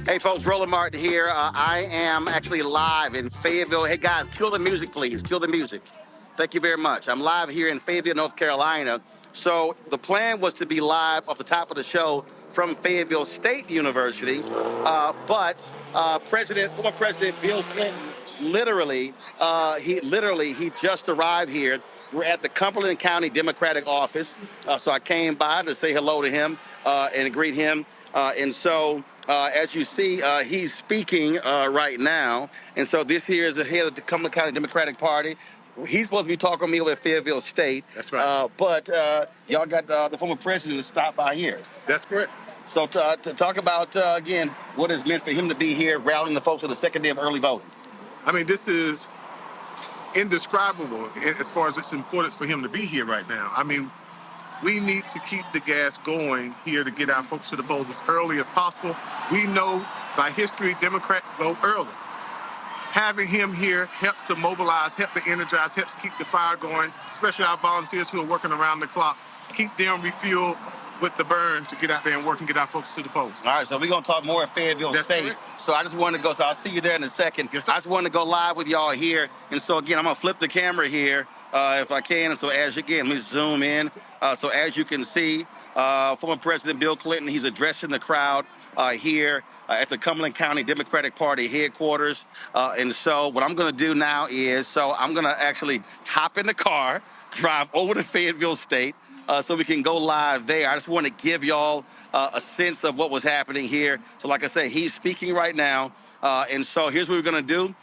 Hey folks, Roland Martin here. I am actually live in Fayetteville. Hey guys, kill the music please, kill the music. Thank you very much. I'm live here in Fayetteville, North Carolina. So the plan was to be live off the top of the show from Fayetteville State University, but former President Bill Clinton he just arrived here. We're at the Cumberland County Democratic office, so I came by to say hello to him and greet him. As you see, he's speaking right now. And so this here is the head of the Cumberland County Democratic Party. He's supposed to be talking to me over at Fayetteville State. That's right. But y'all got the former president to stop by here. That's correct. So to talk about, again, what it's meant for him to be here, rallying the folks for the second day of early voting. I mean, this is indescribable as far as its importance for him to be here right now. I mean, we need to keep the gas going here to get our folks to the polls as early as possible. We know by history, Democrats vote early. Having him here helps to mobilize, helps to energize, helps keep the fire going, especially our volunteers who are working around the clock. Keep them refueled with the burn to get out there and work and get our folks to the polls. All right, so we're going to talk more at Fayetteville State. Correct. So I just wanted to go, so I'll see you there in a second. Yes, sir. I just wanted to go live with y'all here. And so again, I'm going to flip the camera here if I can. And so as again, let me zoom in. So as you can see, former President Bill Clinton, he's addressing the crowd here at the Cumberland County Democratic Party headquarters. And so what I'm going to do now is, I'm going to actually hop in the car, drive over to Fayetteville State so we can go live there. I just want to give y'all a sense of what was happening here. So like I say, he's speaking right now. And so here's what we're going to do.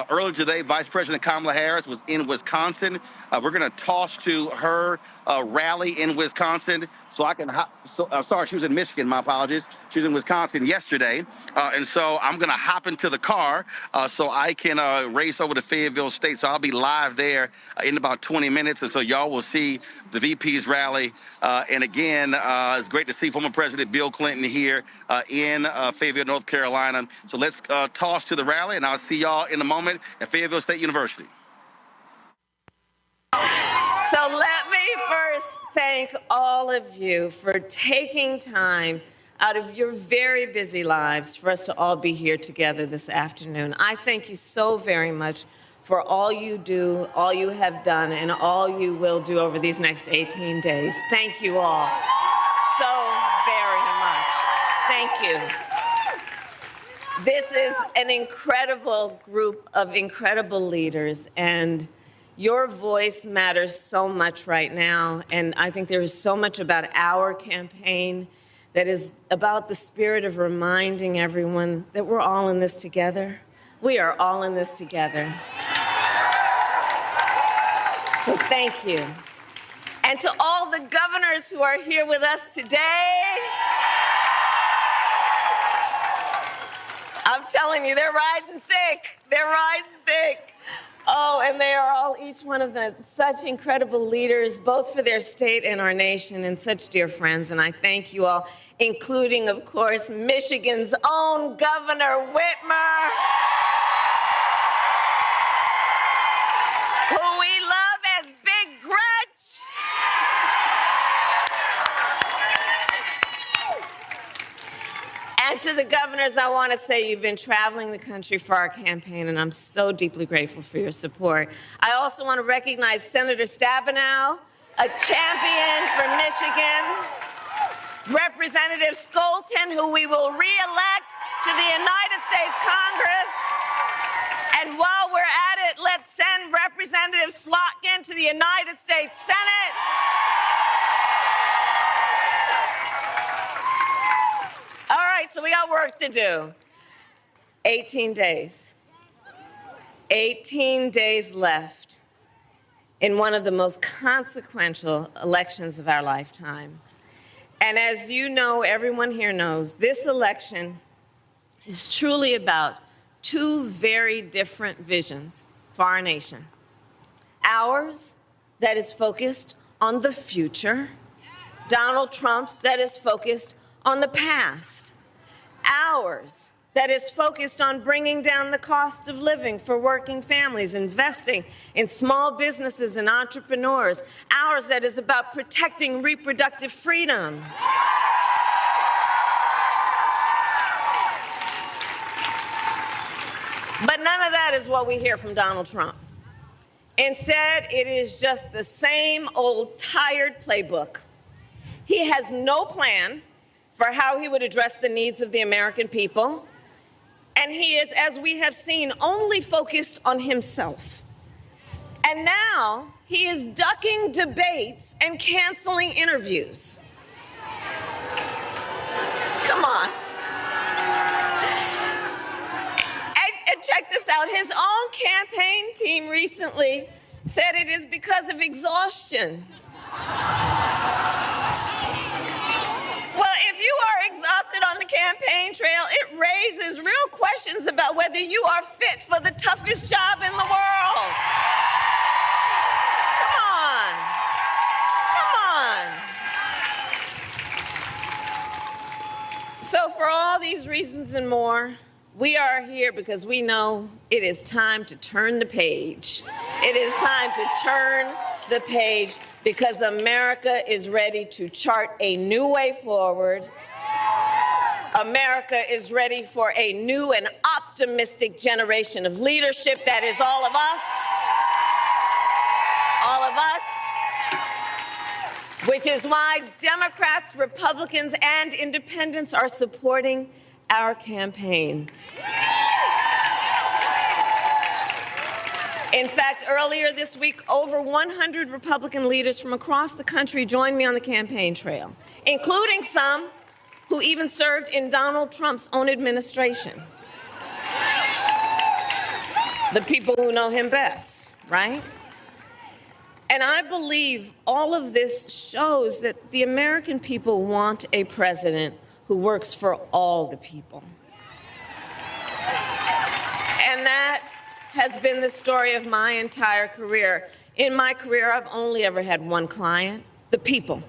Earlier today, Vice President Kamala Harris was in Wisconsin. We're going to toss to her rally in Wisconsin. So I can sorry, she was in Michigan. My apologies. She was in Wisconsin yesterday. And so I'm going to hop into the car so I can race over to Fayetteville State. So I'll be live there in about 20 minutes. And so y'all will see the VP's rally. And again, it's great to see former President Bill Clinton here in Fayetteville, North Carolina. So let's toss to the rally, and I'll see y'all in a moment at Fayetteville State University. So let me first thank all of you for taking time out of your very busy lives for us to all be here together this afternoon. I thank you so very much for all you do, all you have done, and all you will do over these next 18 days. Thank you all so very much. Thank you. This is an incredible group of incredible leaders, and your voice matters so much right now. And I think there is so much about our campaign that is about the spirit of reminding everyone that we're all in this together. We are all in this together. So thank you. And to all the governors who are here with us today, I'm telling you, they're riding thick. They're riding thick. Oh, and they are all, each one of them, such incredible leaders, both for their state and our nation, and such dear friends. And I thank you all, including, of course, Michigan's own Governor Whitmer, who we love as Big Gretch. And to the governors, I want to say you've been traveling the country for our campaign, and I'm so deeply grateful for your support. I also want to recognize Senator Stabenow, a champion for Michigan, Representative Skolton, who we will re-elect to the United States Congress. And while we're at it, let's send Representative Slotkin to the United States Senate. All right, so we got work to do. 18 days. 18 days left in one of the most consequential elections of our lifetime. And as you know, everyone here knows, this election is truly about two very different visions for our nation. Ours, that is focused on the future. Donald Trump's, that is focused on the past. Ours, that is focused on bringing down the cost of living for working families, investing in small businesses and entrepreneurs. Ours, that is about protecting reproductive freedom. But none of that is what we hear from Donald Trump. Instead, it is just the same old tired playbook. He has no plan for how he would address the needs of the American people. And he is, as we have seen, only focused on himself. And now he is ducking debates and canceling interviews. Come on. And check this out. His own campaign team recently said it is because of exhaustion. If you are exhausted on the campaign trail, it raises real questions about whether you are fit for the toughest job in the world. Come on. Come on. So for all these reasons and more, we are here because we know it is time to turn the page. It is time to turn the page because America is ready to chart a new way forward. America is ready for a new and optimistic generation of leadership that is all of us. All of us. Which is why Democrats, Republicans, and independents are supporting our campaign. In fact, earlier this week, over 100 Republican leaders from across the country joined me on the campaign trail, including some who even served in Donald Trump's own administration. The people who know him best, right? And I believe all of this shows that the American people want a president who works for all the people. And that has been the story of my entire career. In my career, I've only ever had one client, the people.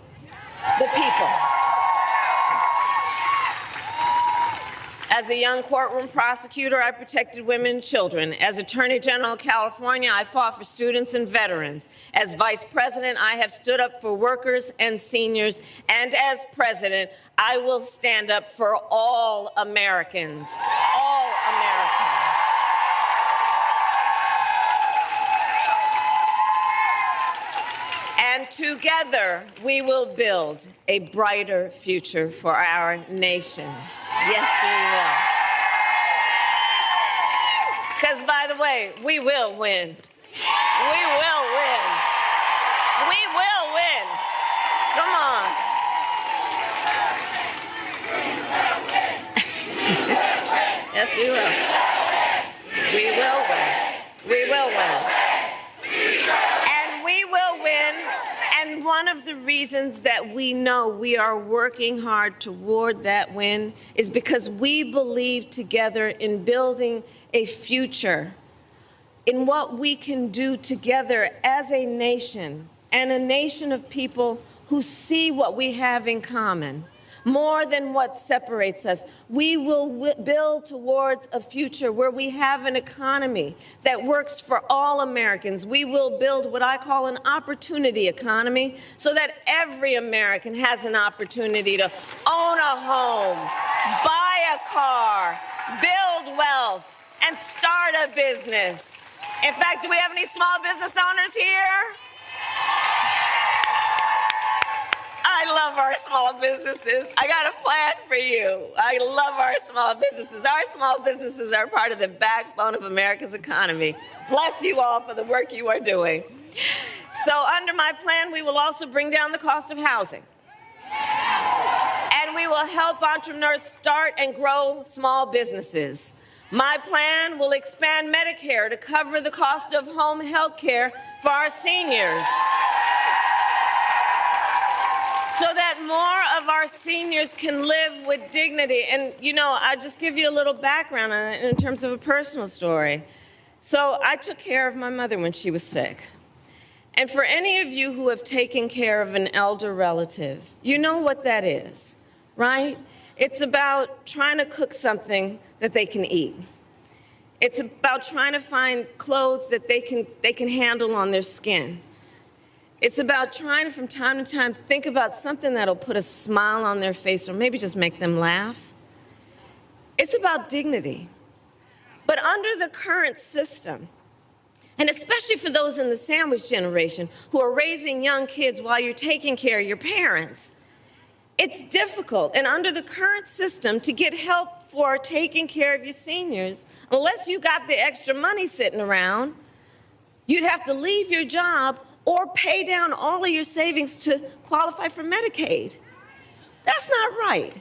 The people. As a young courtroom prosecutor, I protected women and children. As Attorney General of California, I fought for students and veterans. As Vice President, I have stood up for workers and seniors. And as President, I will stand up for all Americans. All Americans. And together, we will build a brighter future for our nation. Yes, we will. Because, by the way, we will win. We will win. We will win. Come on. Yes, we will. We will win. We will win. And we will win. And one of the reasons that we know we are working hard toward that win is because we believe together in building a future, in what we can do together as a nation, and a nation of people who see what we have in common more than what separates us. We will build towards a future where we have an economy that works for all Americans. We will build what I call an opportunity economy so that every American has an opportunity to own a home, buy a car, build wealth, and start a business. In fact, do we have any small business owners here? I love our small businesses. I got a plan for you. I love our small businesses. Our small businesses are part of the backbone of America's economy. Bless you all for the work you are doing. So under my plan, we will also bring down the cost of housing. And we will help entrepreneurs start and grow small businesses. My plan will expand Medicare to cover the cost of home health care for our seniors, so that more of our seniors can live with dignity. And, you know, I'll just give you a little background on it in terms of a personal story. So I took care of my mother when she was sick. And for any of you who have taken care of an elder relative, you know what that is, right? It's about trying to cook something that they can eat. It's about trying to find clothes that they can handle on their skin. It's about trying to, from time to time, think about something that'll put a smile on their face or maybe just make them laugh. It's about dignity. But under the current system, and especially for those in the sandwich generation who are raising young kids while you're taking care of your parents, it's difficult. And under the current system, to get help for taking care of your seniors, unless you got the extra money sitting around, you'd have to leave your job or pay down all of your savings to qualify for Medicaid. That's not right.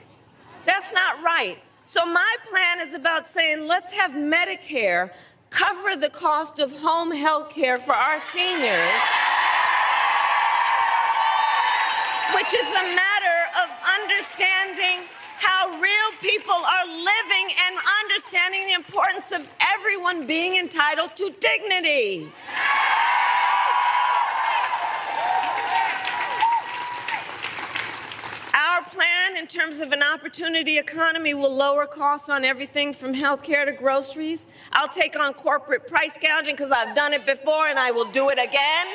That's not right. So my plan is about saying, let's have Medicare cover the cost of home health care for our seniors, which is a matter of understanding how real people are living and understanding the importance of everyone being entitled to dignity. Our plan in terms of an opportunity economy will lower costs on everything from health care to groceries. I'll take on corporate price gouging because I've done it before and I will do it again.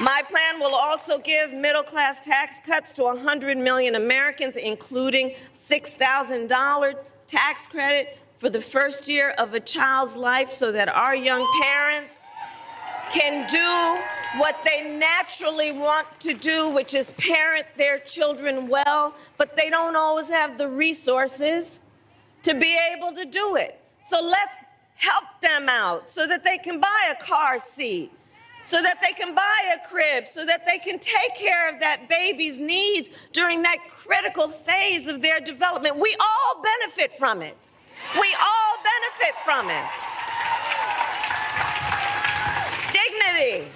My plan will also give middle-class tax cuts to 100 million Americans, including $6,000 tax credit for the first year of a child's life so that our young parents can do what they naturally want to do, which is parent their children well, but they don't always have the resources to be able to do it. So let's help them out so that they can buy a car seat, so that they can buy a crib, so that they can take care of that baby's needs during that critical phase of their development. We all benefit from it. We all benefit from it. Dignity.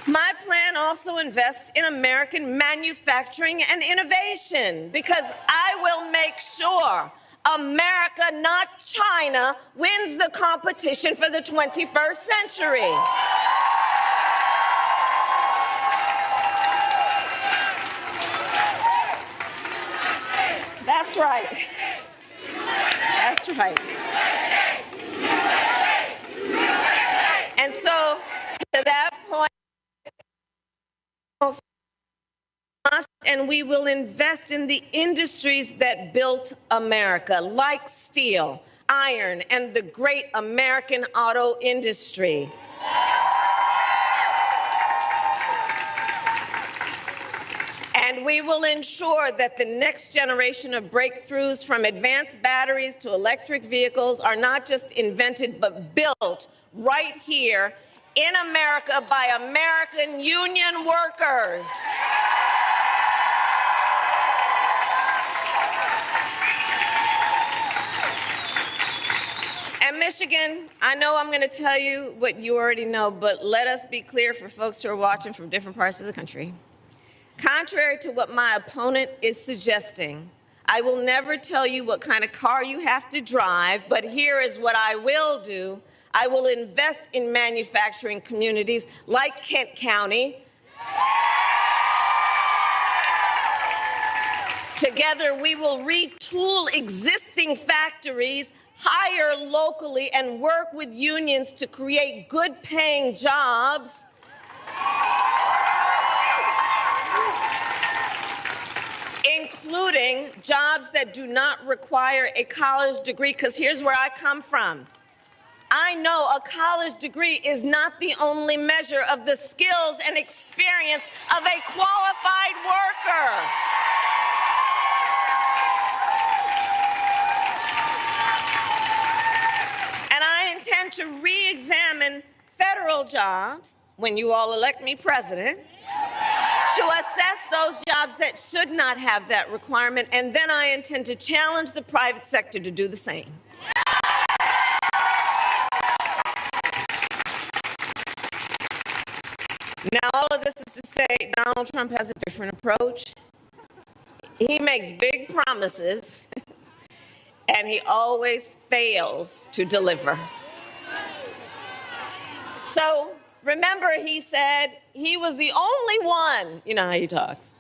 My plan also invests in American manufacturing and innovation because I will make sure America, not China, wins the competition for the 21st century. That's right. That's right. And so, to that point, and we will invest in the industries that built America, like steel, iron, and the great American auto industry. And we will will ensure that the next generation of breakthroughs, from advanced batteries to electric vehicles, are not just invented but built right here in America by American union workers. And Michigan, I know I'm going to tell you what you already know, but let us be clear for folks who are watching from different parts of the country. Contrary to what my opponent is suggesting, I will never tell you what kind of car you have to drive, but here is what I will do. I will invest in manufacturing communities like Kent County. Together, we will retool existing factories, hire locally, and work with unions to create good-paying jobs. Including jobs that do not require a college degree, because here's where I come from. I know a college degree is not the only measure of the skills and experience of a qualified worker. And I intend to re-examine federal jobs when you all elect me president, to assess those jobs that should not have that requirement, and then I intend to challenge the private sector to do the same. Now, all of this is to say Donald Trump has a different approach. He makes big promises, and he always fails to deliver. So, remember, he said he was the only one, you know how he talks,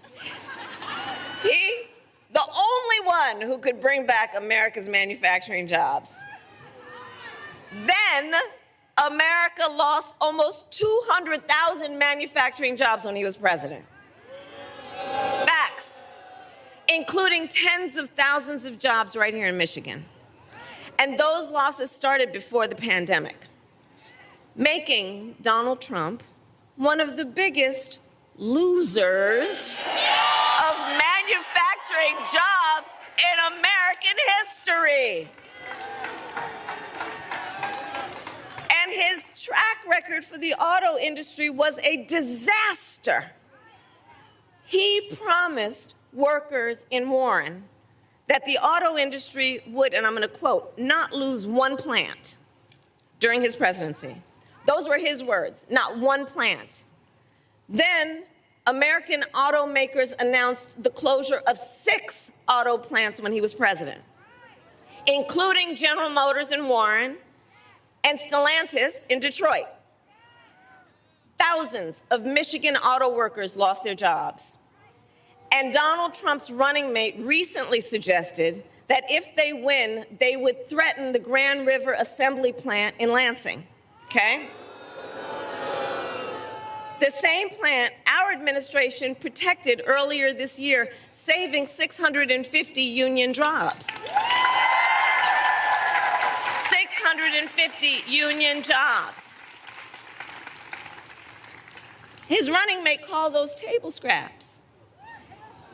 the only one who could bring back America's manufacturing jobs. Then America lost almost 200,000 manufacturing jobs when he was president. Facts, including tens of thousands of jobs right here in Michigan. And those losses started before the pandemic, making Donald Trump one of the biggest losers of manufacturing jobs in American history. And his track record for the auto industry was a disaster. He promised workers in Warren that the auto industry would, and I'm going to quote, not lose one plant during his presidency. Those were his words, not one plant. Then American automakers announced the closure of 6 auto plants when he was president, including General Motors in Warren and Stellantis in Detroit. Thousands of Michigan auto workers lost their jobs. And Donald Trump's running mate recently suggested that if they win, they would threaten the Grand River Assembly Plant in Lansing. Okay? The same plant our administration protected earlier this year, saving 650 union jobs. 650 union jobs. His running mate called those table scraps.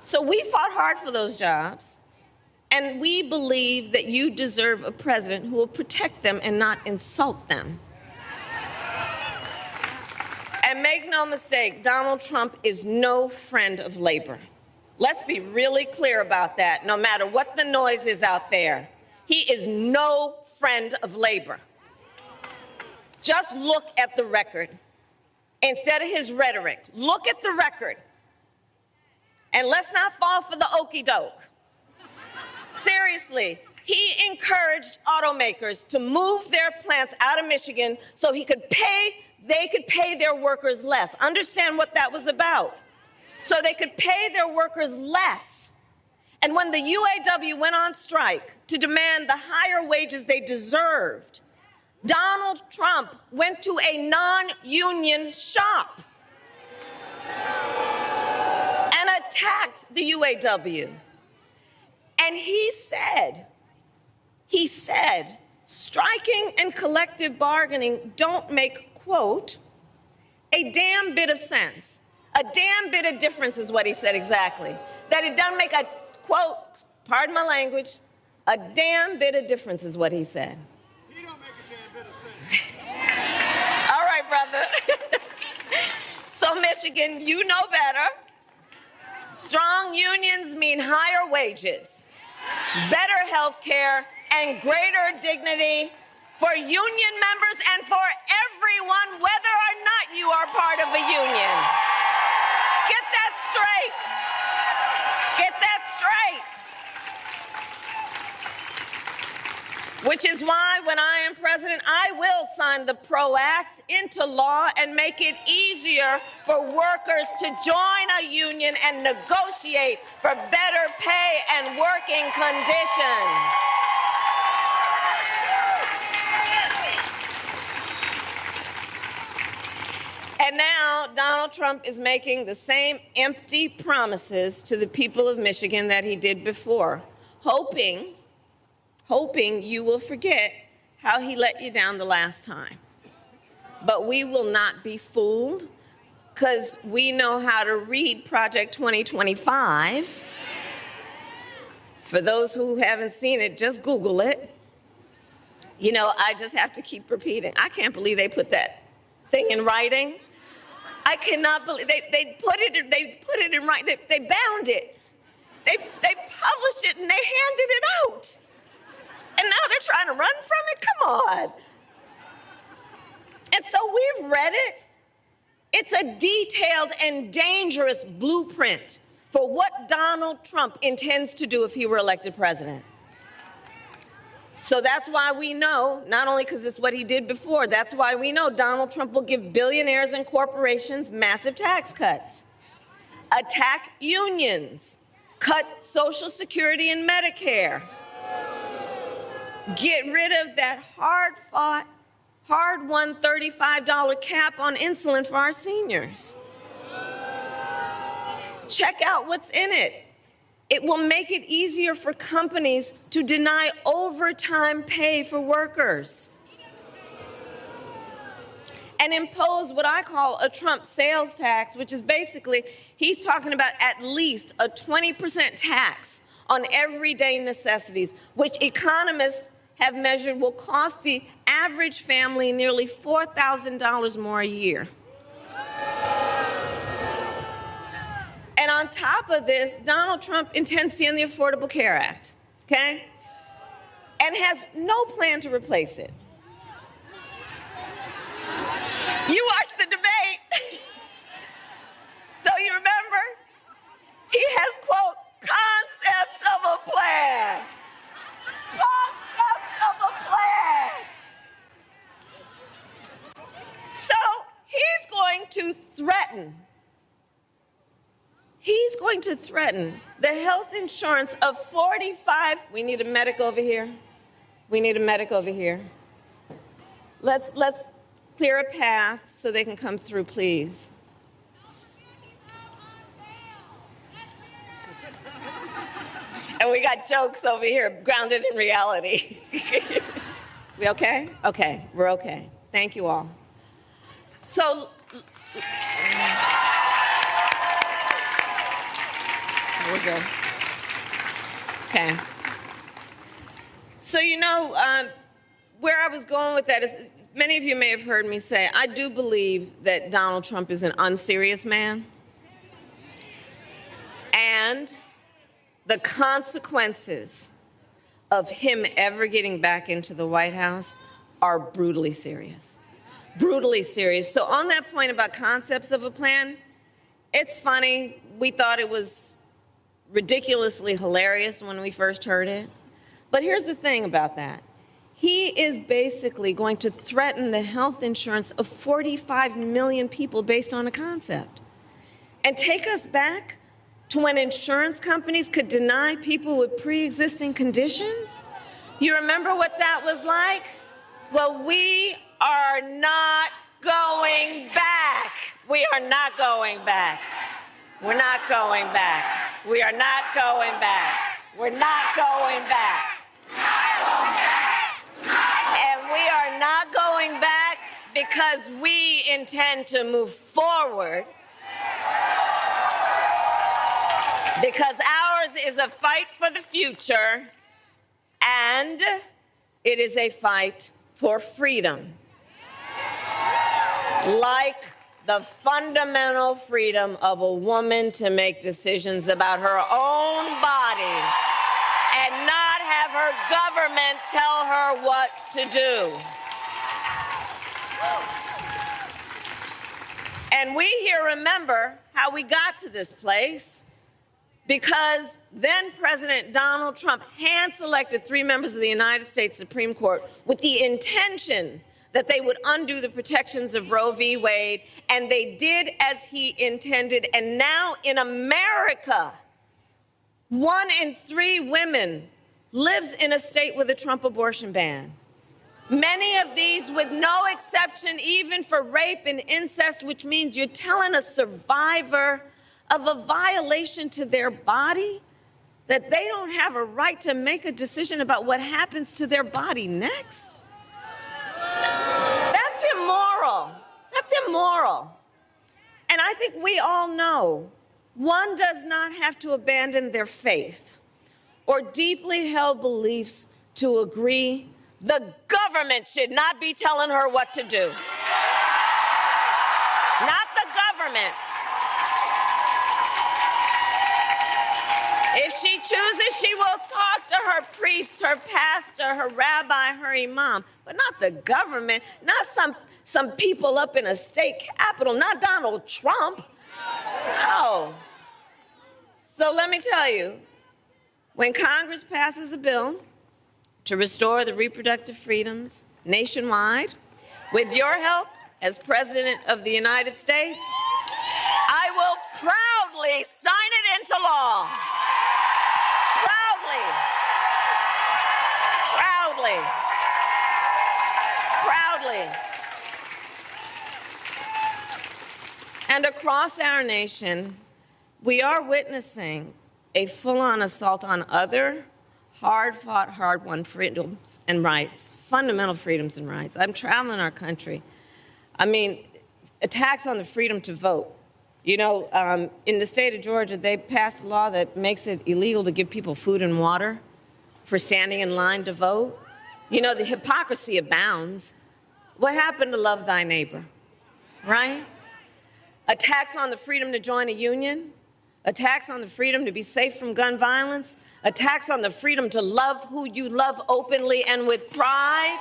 So we fought hard for those jobs, and we believe that you deserve a president who will protect them and not insult them. And make no mistake, Donald Trump is no friend of labor. Let's be really clear about that, no matter what the noise is out there. He is no friend of labor. Just look at the record. Instead of his rhetoric, look at the record. And let's not fall for the okey doke. Seriously, he encouraged automakers to move their plants out of Michigan so they could pay their workers less. Understand what that was about. So they could pay their workers less. And when the UAW went on strike to demand the higher wages they deserved, Donald Trump went to a non-union shop and attacked the UAW. And he said, striking and collective bargaining don't make, quote, a damn bit of sense. A damn bit of difference is what he said exactly. that it doesn't make a, quote, pardon my language, a damn bit of difference is what he said. He don't make a damn bit of sense. All right, brother. So Michigan, you know better. Strong unions mean higher wages, better health care, and greater dignity for union members and for everyone, whether or not you are part of a union. Get that straight. Get that straight. Which is why when I am president, I will sign the PRO Act into law and make it easier for workers to join a union and negotiate for better pay and working conditions. And now Donald Trump is making the same empty promises to the people of Michigan that he did before, hoping you will forget how he let you down the last time. But we will not be fooled, because we know how to read Project 2025. For those who haven't seen it, just Google it. You know, I just have to keep repeating. I can't believe they put that thing in writing. I cannot believe they put it in writing. They bound it. They published it and they handed it out. And now they're trying to run from it? Come on. And so we've read it. It's a detailed and dangerous blueprint for what Donald Trump intends to do if he were elected president. So that's why we know, not only because it's what he did before, that's why we know Donald Trump will give billionaires and corporations massive tax cuts, attack unions, cut Social Security and Medicare, get rid of that hard-fought, hard-won $35 cap on insulin for our seniors. Check out what's in it. It will make it easier for companies to deny overtime pay for workers and impose what I call a Trump sales tax, which is basically, he's talking about at least a 20% tax on everyday necessities, which economists have measured will cost the average family nearly $4,000 more a year. And on top of this, Donald Trump intends to end the Affordable Care Act, okay? And has no plan to replace it. You watched the debate. So you remember? He has, quote, concepts of a plan. Concepts of a plan. So he's going to threaten the health insurance of 45, we need a medic over here. We need a medic over here. Let's clear a path so they can come through, please. And we got jokes over here, grounded in reality. We okay? Okay, we're okay. Thank you all. So, we're good. Okay. So, you know, where I was going with that is, many of you may have heard me say, I do believe that Donald Trump is an unserious man. And the consequences of him ever getting back into the White House are brutally serious. Brutally serious. So on that point about concepts of a plan, it's funny. We thought it was ridiculously hilarious when we first heard it. But here's the thing about that. He is basically going to threaten the health insurance of 45 million people based on a concept. And take us back to when insurance companies could deny people with pre-existing conditions? You remember what that was like? Well, we are not going back. We are not going back. We're not going back. We are not going back. We're not going back. And we are not going back because we intend to move forward Because ours is a fight for the future, and it is a fight for freedom. Like the fundamental freedom of a woman to make decisions about her own body and not have her government tell her what to do. And we here remember how we got to this place, because then President Donald Trump hand-selected 3 members of the United States Supreme Court with the intention that they would undo the protections of Roe v. Wade, and they did as he intended. And now in America, 1 in 3 women lives in a state with a Trump abortion ban. Many of these with no exception, even for rape and incest, which means you're telling a survivor of a violation to their body that they don't have a right to make a decision about what happens to their body next. That's immoral. That's immoral. And I think we all know one does not have to abandon their faith or deeply held beliefs to agree the government should not be telling her what to do. Not the government. If she chooses, she will talk to her priest, her pastor, her rabbi, her imam, but not the government, not some people up in a state capitol, not Donald Trump. No. So let me tell you, when Congress passes a bill to restore the reproductive freedoms nationwide, with your help as President of the United States, I will proudly sign it into law. Proudly. And across our nation, we are witnessing a full-on assault on other hard-fought, hard-won freedoms and rights, fundamental freedoms and rights. I'm traveling our country. I mean, attacks on the freedom to vote. You know, in the state of Georgia, they passed a law that makes it illegal to give people food and water for standing in line to vote. You know, the hypocrisy abounds. What happened to love thy neighbor, right? Attacks on the freedom to join a union, attacks on the freedom to be safe from gun violence, attacks on the freedom to love who you love openly and with pride.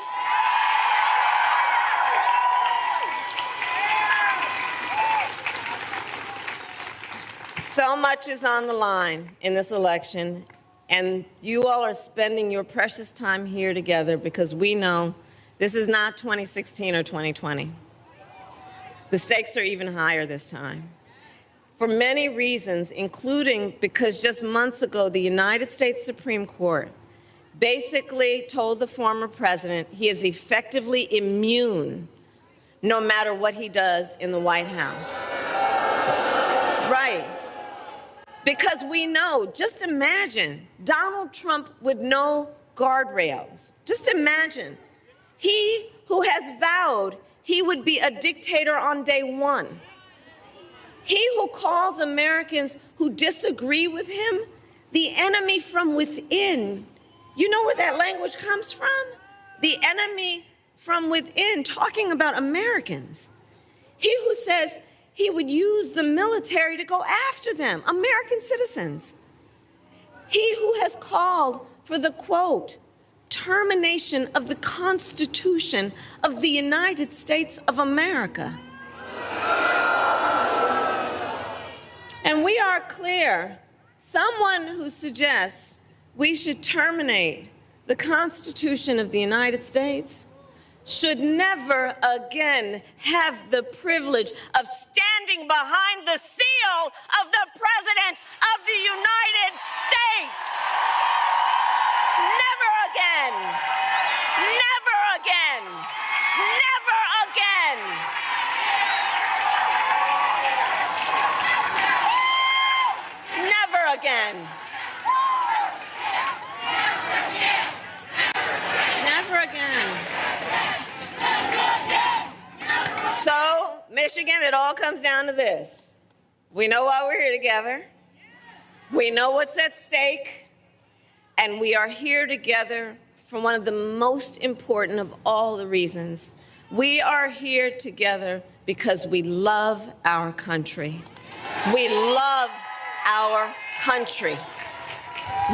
So much is on the line in this election, and you all are spending your precious time here together because we know this is not 2016 or 2020. The stakes are even higher this time. For many reasons, including because just months ago, the United States Supreme Court basically told the former president he is effectively immune no matter what he does in the White House. Right. Because we know, just imagine Donald Trump with no guardrails. Just imagine. He who has vowed he would be a dictator on day one. He who calls Americans who disagree with him the enemy from within. You know where that language comes from? The enemy from within, talking about Americans. He who says he would use the military to go after them, American citizens. He who has called for the, quote, termination of the Constitution of the United States of America. And we are clear, someone who suggests we should terminate the Constitution of the United States should never again have the privilege of standing behind the seal of the President of the United States. Never again. Never again. Never again. Never again. Never again. So, Michigan, it all comes down to this. We know why we're here together. We know what's at stake, and we are here together for one of the most important of all the reasons. We are here together because we love our country. We love our country.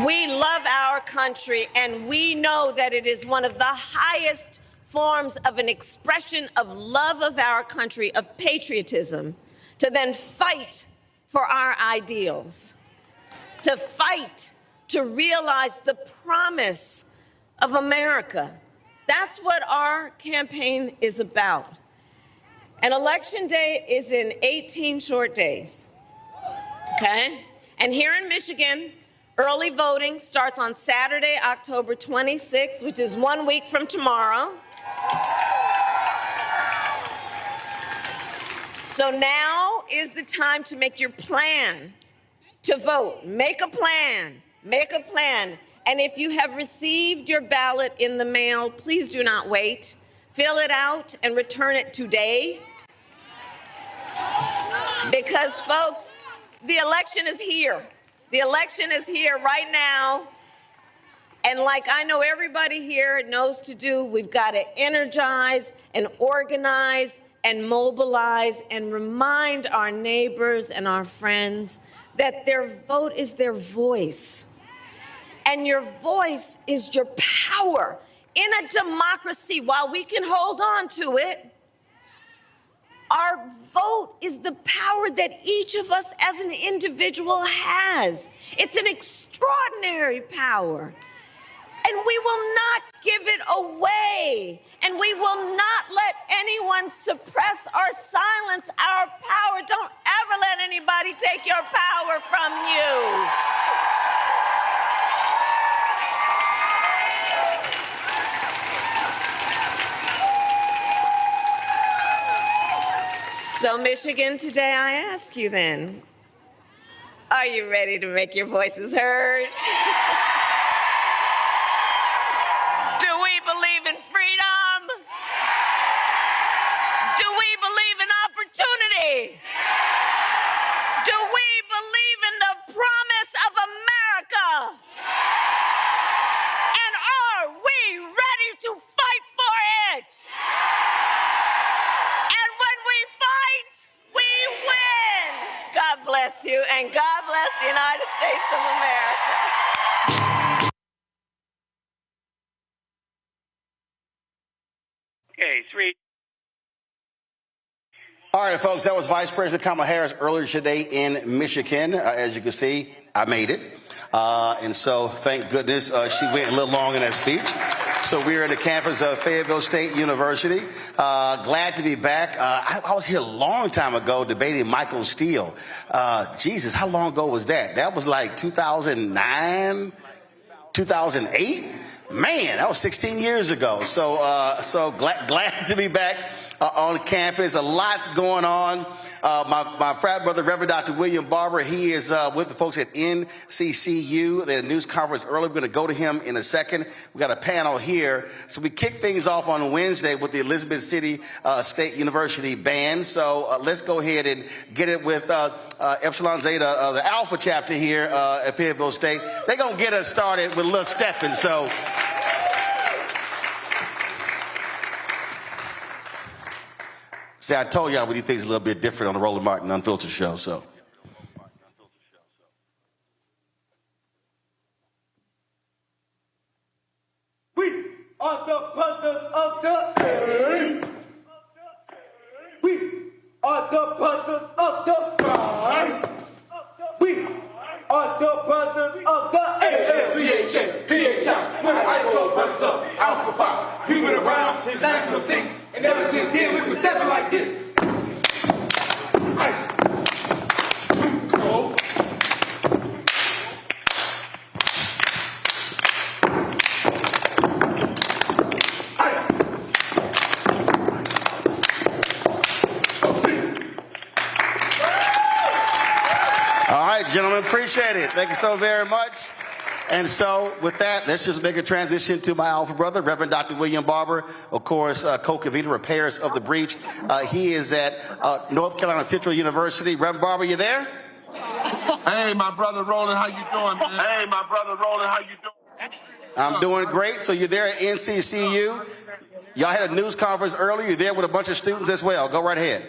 We love our country, and we know that it is one of the highest forms of an expression of love of our country, of patriotism, to then fight for our ideals, to fight to realize the promise of America. That's what our campaign is about. And Election Day is in 18 short days, okay? And here in Michigan, early voting starts on Saturday, October 26th, which is 1 week from tomorrow. So now is the time to make your plan to vote. Make a plan. Make a plan. And if you have received your ballot in the mail, please do not wait. Fill it out and return it today. Because, folks, the election is here. The election is here right now. And like I know everybody here knows to do, we've got to energize and organize and mobilize and remind our neighbors and our friends that their vote is their voice. And your voice is your power. In a democracy, while we can hold on to it, our vote is the power that each of us as an individual has. It's an extraordinary power. And we will not give it away. And we will not let anyone suppress or silence our power. Don't ever let anybody take your power from you. So, Michigan, today I ask you then, are you ready to make your voices heard? Do we believe in freedom? Do we believe in opportunity? Do we believe in the promise of America? And are we ready to fight for it? And when we fight, we win. God bless you, and God bless the United States of America. Okay, 3. All right, folks, that was Vice President Kamala Harris earlier today in Michigan. As you can see, I made it. And so, thank goodness, she went a little long in that speech. So we're at the campus of Fayetteville State University. Glad to be back. I was here a long time ago debating Michael Steele. Jesus, how long ago was that? That was like 2009, 2008? Man, that was 16 years ago. So glad to be back on campus. A lot's going on. My frat brother, Reverend Dr. William Barber, he is with the folks at NCCU. They had a news conference earlier. We're going to go to him in a second. We got a panel here. So we kick things off on Wednesday with the Elizabeth City State University band. So let's go ahead and get it with Epsilon Zeta, the Alpha chapter here at Fayetteville State. They're going to get us started with a little stepping. So. See, I told y'all we do things a little bit different on the Roland Martin Unfiltered show, so. We are the brothers of the air. We are the brothers of the crime. We are the brothers of the air. BHA, PHI, when I go brothers up, Alpha 5. We been around since 1906. And ever since then, we been stepping like this. Ice. Go. Ice. Oh, 6. All right, gentlemen, appreciate it. Thank you so very much. And so with that, let's just make a transition to my alpha brother, Reverend Dr. William Barber, of course, co-convener repairs of the breach. He is at North Carolina Central University. Reverend Barber, you there? Hey, my brother Roland, how you doing, man? Hey, my brother Roland, how you doing? I'm doing great. So you're there at NCCU. Y'all had a news conference earlier. You're there with a bunch of students as well. Go right ahead.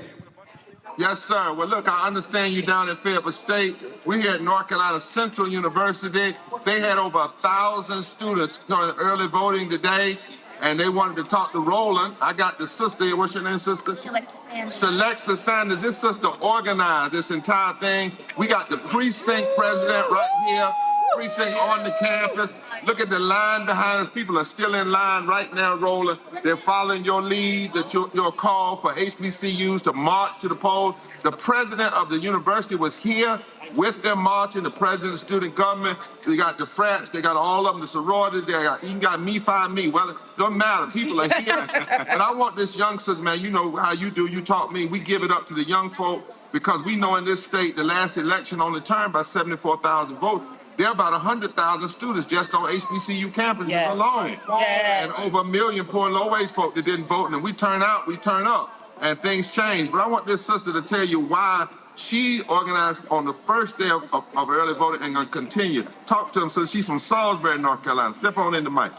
Yes, sir. Well, look, I understand you down at Fayetteville State. We're here at North Carolina Central University. They had over 1,000 students coming early voting today, and they wanted to talk to Roland. I got the sister here. What's your name, sister? Shalexa Sanders. This sister organized this entire thing. We got the precinct president right here, precinct on the campus. Look at the line behind us. People are still in line right now, Roland. They're following your lead, your call for HBCUs to march to the polls. The president of the university was here with them marching, the president of student government. They got the frats, they got all of them, the sororities, they got, even got me, find me. Well, it doesn't matter, people are here. And I want this youngsters, man, you know how you do, you taught me, we give it up to the young folk because we know in this state, the last election only turned by 74,000 votes. There are about 100,000 students just on HBCU campuses alone. And over 1 million poor low-wage folk that didn't vote. And we turn out, we turn up. And things change. But I want this sister to tell you why she organized on the first day of early voting and going to continue. Talk to them. So she's from Salisbury, North Carolina. Step on in the mic.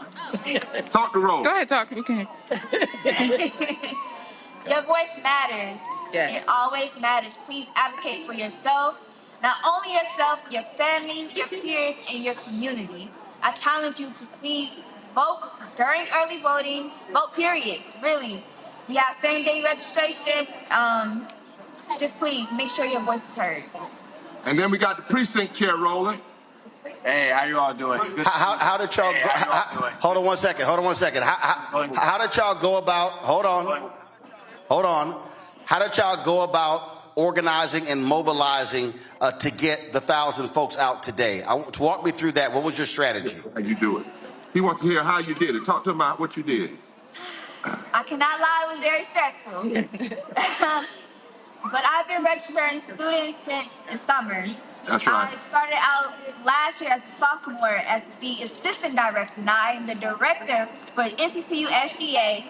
Talk to Rose. Go ahead, talk. You can. Your voice matters. It always matters. Please advocate for yourself. Not only yourself, your family, your peers, and your community. I challenge you to please vote during early voting. Vote, period. Really. We have same-day registration. Just please make sure your voice is heard. And then we got the precinct chair rolling. Hey, how you all doing? How did y'all go? Hold on one second. How did y'all go about? Hold on. How did y'all go about organizing and mobilizing to get the 1,000 folks out today? To walk me through that. What was your strategy? How you do it? He wants to hear how you did it. Talk to him about what you did. I cannot lie, it was very stressful. But I've been registering students since the summer. That's right. I started out last year as a sophomore as the assistant director. Now I am the director for NCCU SGA,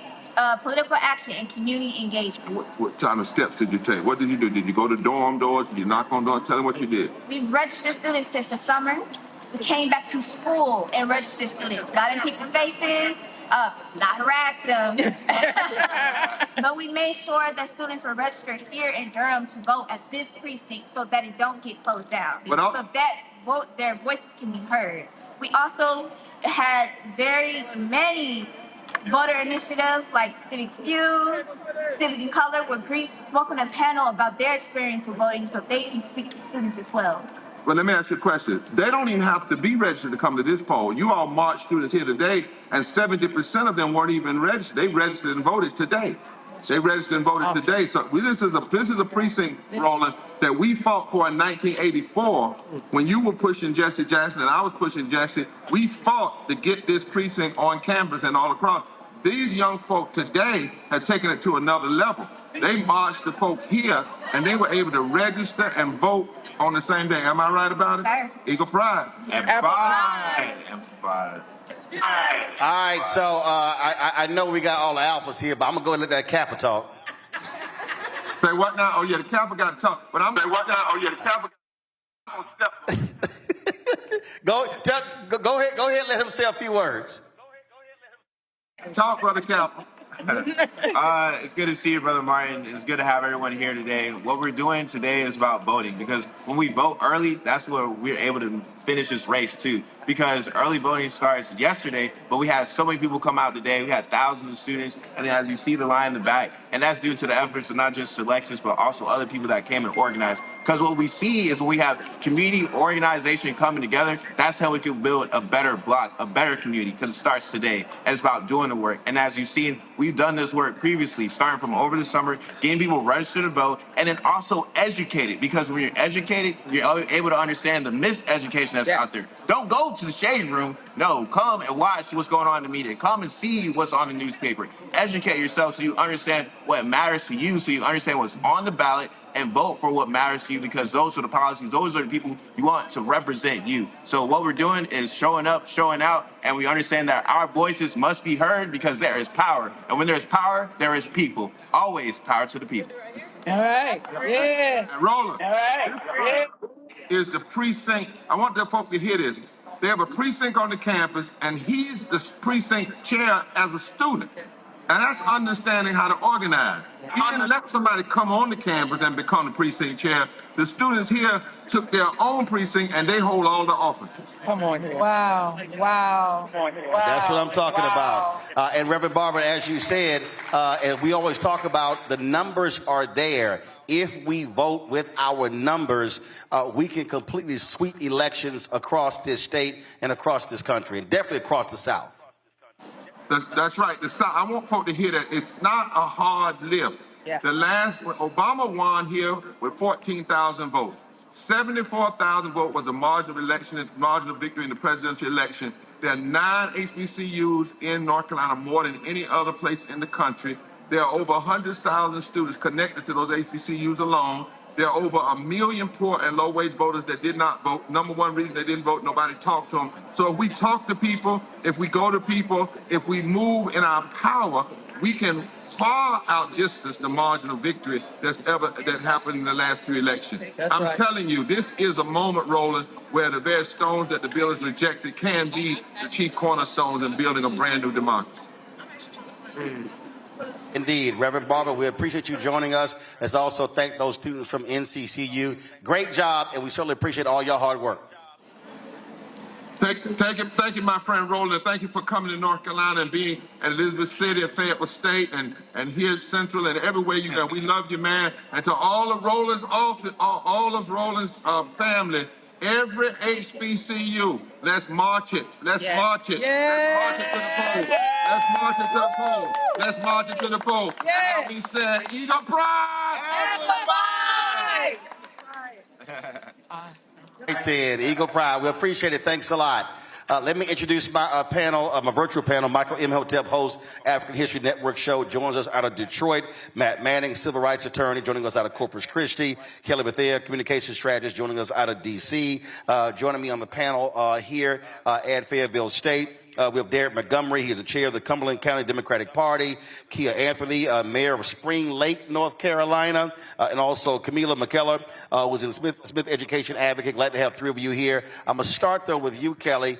Political Action and Community Engagement. What kind of steps did you take? What did you do? Did you go to dorm doors? Did you knock on doors? Tell them what you did. We've registered students since the summer. We came back to school and registered students. Got in people's faces, not harass them. But we made sure that students were registered here in Durham to vote at this precinct so that it don't get closed down. So that their voices can be heard. We also had very many voter initiatives like Civic Civic in Color, where Greece spoke on a panel about their experience of voting so they can speak to students as well. Well, let me ask you a question. They don't even have to be registered to come to this poll. You all marched students here today, and 70% of them weren't even registered. They registered and voted today. They registered and voted today. So this is a precinct, Roland, that we fought for in 1984 when you were pushing Jesse Jackson and I was pushing Jesse. We fought to get this precinct on campus and all across. These young folk today have taken it to another level. They marched the folk here, and they were able to register and vote on the same day. Am I right about it? Sir. Eagle Pride. Amplified. All right, so I know we got all the alphas here, but I'm going to go and let that Kappa talk. Say what now? Oh, yeah, the Kappa got to talk. But I'm Say what now? Oh, yeah, the Kappa got to step. Go ahead, let him say a few words. talk, Brother Kappa. It's good to see you, Brother Martin. It's good to have everyone here today. What we're doing today is about voting, because when we vote early, that's where we're able to finish this race too. Because early voting starts yesterday, but we had so many people come out today. We had thousands of students, and then as you see the line in the back, and that's due to the efforts of not just Alexis, but also other people that came and organized. Because what we see is when we have community organization coming together, that's how we can build a better block, a better community, because it starts today. And it's about doing the work. And as you've seen, we've done this work previously, starting from over the summer, getting people registered to vote, and then also educated. Because when you're educated, you're able to understand the miseducation that's out there. Don't go to the shade room. No, come and watch what's going on in the media. Come and see what's on the newspaper. Educate yourself so you understand what matters to you, so you understand what's on the ballot, and vote for what matters to you, because those are the policies, those are the people you want to represent you. So what we're doing is showing up, showing out, and we understand that our voices must be heard because there is power. And when there's power, there is people. Always power to the people. All right. Yes. And Roland. All right. Is the precinct. I want the folks to hear this. They have a precinct on the campus, and he's the precinct chair as a student. And that's understanding how to organize. He didn't let somebody come on the campus and become the precinct chair. The students here took their own precinct, and they hold all the offices. Come on here. Wow. Wow. That's what I'm talking about. And Reverend Barber, as you said, and we always talk about the numbers are there. If we vote with our numbers, we can completely sweep elections across this state and across this country, and definitely across the South. That's right. The South. I want folks to hear that it's not a hard lift. Yeah. The last Obama won here with 14,000 votes. 74,000 votes was a margin of victory in the presidential election. There are 9 HBCUs in North Carolina, more than any other place in the country. There are over 100,000 students connected to those HBCUs alone. There are over 1 million poor and low-wage voters that did not vote. Number one reason they didn't vote, nobody talked to them. So if we talk to people, if we go to people, if we move in our power, we can far outdistance the margin of victory that happened in the last 3 elections. I'm right. Telling you, this is a moment, Roland, where the very stones that the bill has rejected can be the chief cornerstones in building a brand new democracy. Indeed. Reverend Barber, we appreciate you joining us. Let's also thank those students from NCCU. Great job, and we certainly appreciate all your hard work. Thank you, my friend Roland. Thank you for coming to North Carolina and being at Elizabeth City, at Fayetteville State, and here at Central, and everywhere you go. We love you, man. And to all of Roland's office, all of Roland's family, every HBCU, let's march it. Let's march it. Yes. Let's march it to the poll. Let's march it to the poll. Let's march it to the poll. Yes. And we said, Eagle Pride! Awesome. Right then, Eagle Pride. We appreciate it. Thanks a lot. Let me introduce my panel, my virtual panel. Michael Imhotep, host, African History Network show, joins us out of Detroit. Matt Manning, civil rights attorney, joining us out of Corpus Christi. Kelly Bethea, communications strategist, joining us out of D.C. Joining me on the panel here at Fayetteville State. We have Derek Montgomery. He is the chair of the Cumberland County Democratic Party. Kia Anthony, mayor of Spring Lake, North Carolina. And also Camila McKellar, was a Smith education advocate. Glad to have 3 of you here. I'm going to start, though, with you, Kelly.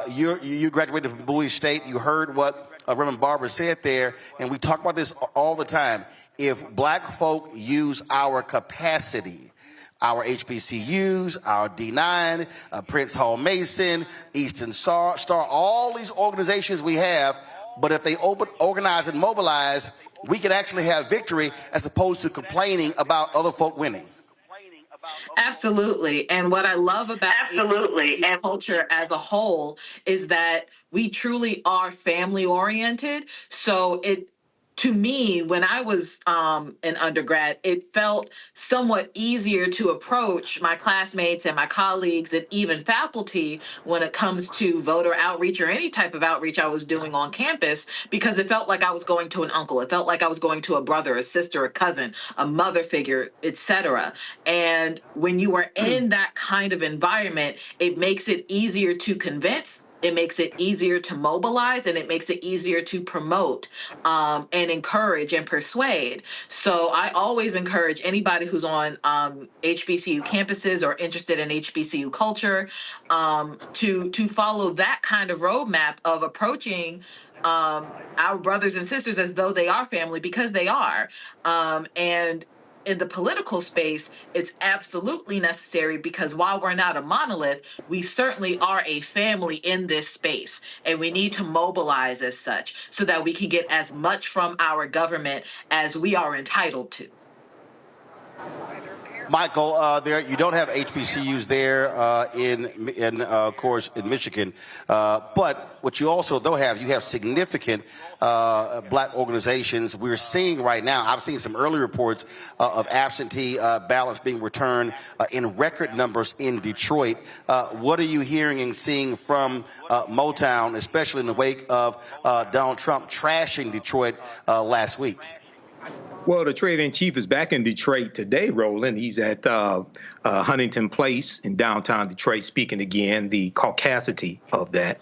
You graduated from Bowie State. You heard what Reverend Barber said there, and we talk about this all the time. If black folk use our capacity, our HBCUs, our D9, Prince Hall Mason, Eastern Star, all these organizations we have, but if they organize and mobilize, we can actually have victory as opposed to complaining about other folk winning. Absolutely. And what I love about and culture as a whole is that we truly are family oriented. So to me, when I was an undergrad, it felt somewhat easier to approach my classmates and my colleagues and even faculty when it comes to voter outreach or any type of outreach I was doing on campus, because it felt like I was going to an uncle. It felt like I was going to a brother, a sister, a cousin, a mother figure, etc. And when you are in that kind of environment, it makes it easier to convince. It makes it easier to mobilize, and it makes it easier to promote and encourage and persuade. So I always encourage anybody who's on HBCU campuses or interested in HBCU culture to follow that kind of roadmap of approaching our brothers and sisters as though they are family, because they are. And in the political space, it's absolutely necessary, because while we're not a monolith, we certainly are a family in this space, and we need to mobilize as such so that we can get as much from our government as we are entitled to. Michael, there you don't have HBCUs there of course, in Michigan. But what you also though have, you have significant black organizations. We're seeing right now, I've seen some early reports of absentee ballots being returned in record numbers in Detroit. What are you hearing and seeing from Motown, especially in the wake of Donald Trump trashing Detroit last week? Well, the trade-in-chief is back in Detroit today, Roland. He's at Huntington Place in downtown Detroit, speaking again, the caucasity of that.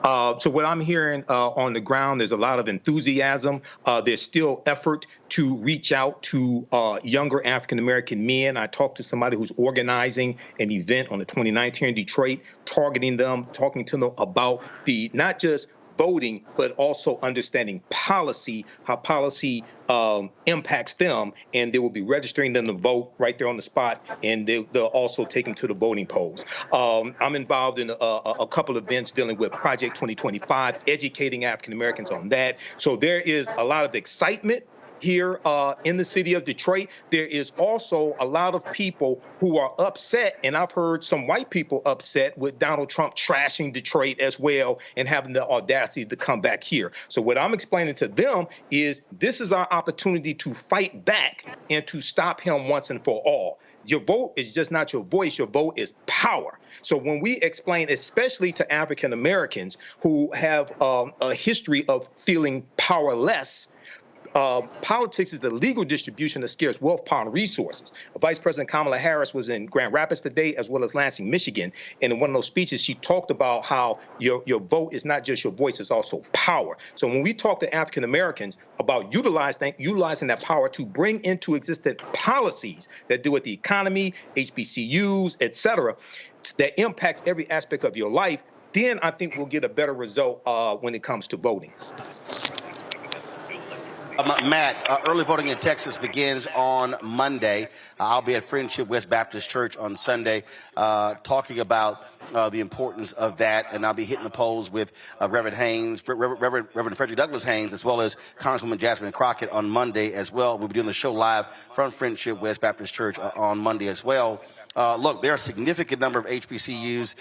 So what I'm hearing on the ground, there's a lot of enthusiasm. There's still effort to reach out to younger African-American men. I talked to somebody who's organizing an event on the 29th here in Detroit, targeting them, talking to them about the not just voting, but also understanding policy, how policy impacts them, and they will be registering them to vote right there on the spot, and they'll also take them to the voting polls. I'm involved in a couple of events dealing with Project 2025, educating African Americans on that. So there is a lot of excitement here in the city of Detroit. There is also a lot of people who are upset, and I've heard some white people upset with Donald Trump trashing Detroit as well and having the audacity to come back here. So what I'm explaining to them is this is our opportunity to fight back and to stop him once and for all. Your vote is just not your voice. Your vote is power. So when we explain, especially to African Americans who have a history of feeling powerless, politics is the legal distribution of scarce wealth, power, and resources. Vice President Kamala Harris was in Grand Rapids today, as well as Lansing, Michigan. And in one of those speeches, she talked about how your vote is not just your voice, it's also power. So when we talk to African Americans about utilizing that power to bring into existence policies that do with the economy, HBCUs, et cetera, that impacts every aspect of your life, then I think we'll get a better result when it comes to voting. Matt, early voting in Texas begins on Monday. I'll be at Friendship West Baptist Church on Sunday talking about the importance of that, and I'll be hitting the polls with Reverend Frederick Douglass Haynes, as well as Congresswoman Jasmine Crockett on Monday as well. We'll be doing the show live from Friendship West Baptist Church on Monday as well. Look, there are a significant number of HBCUs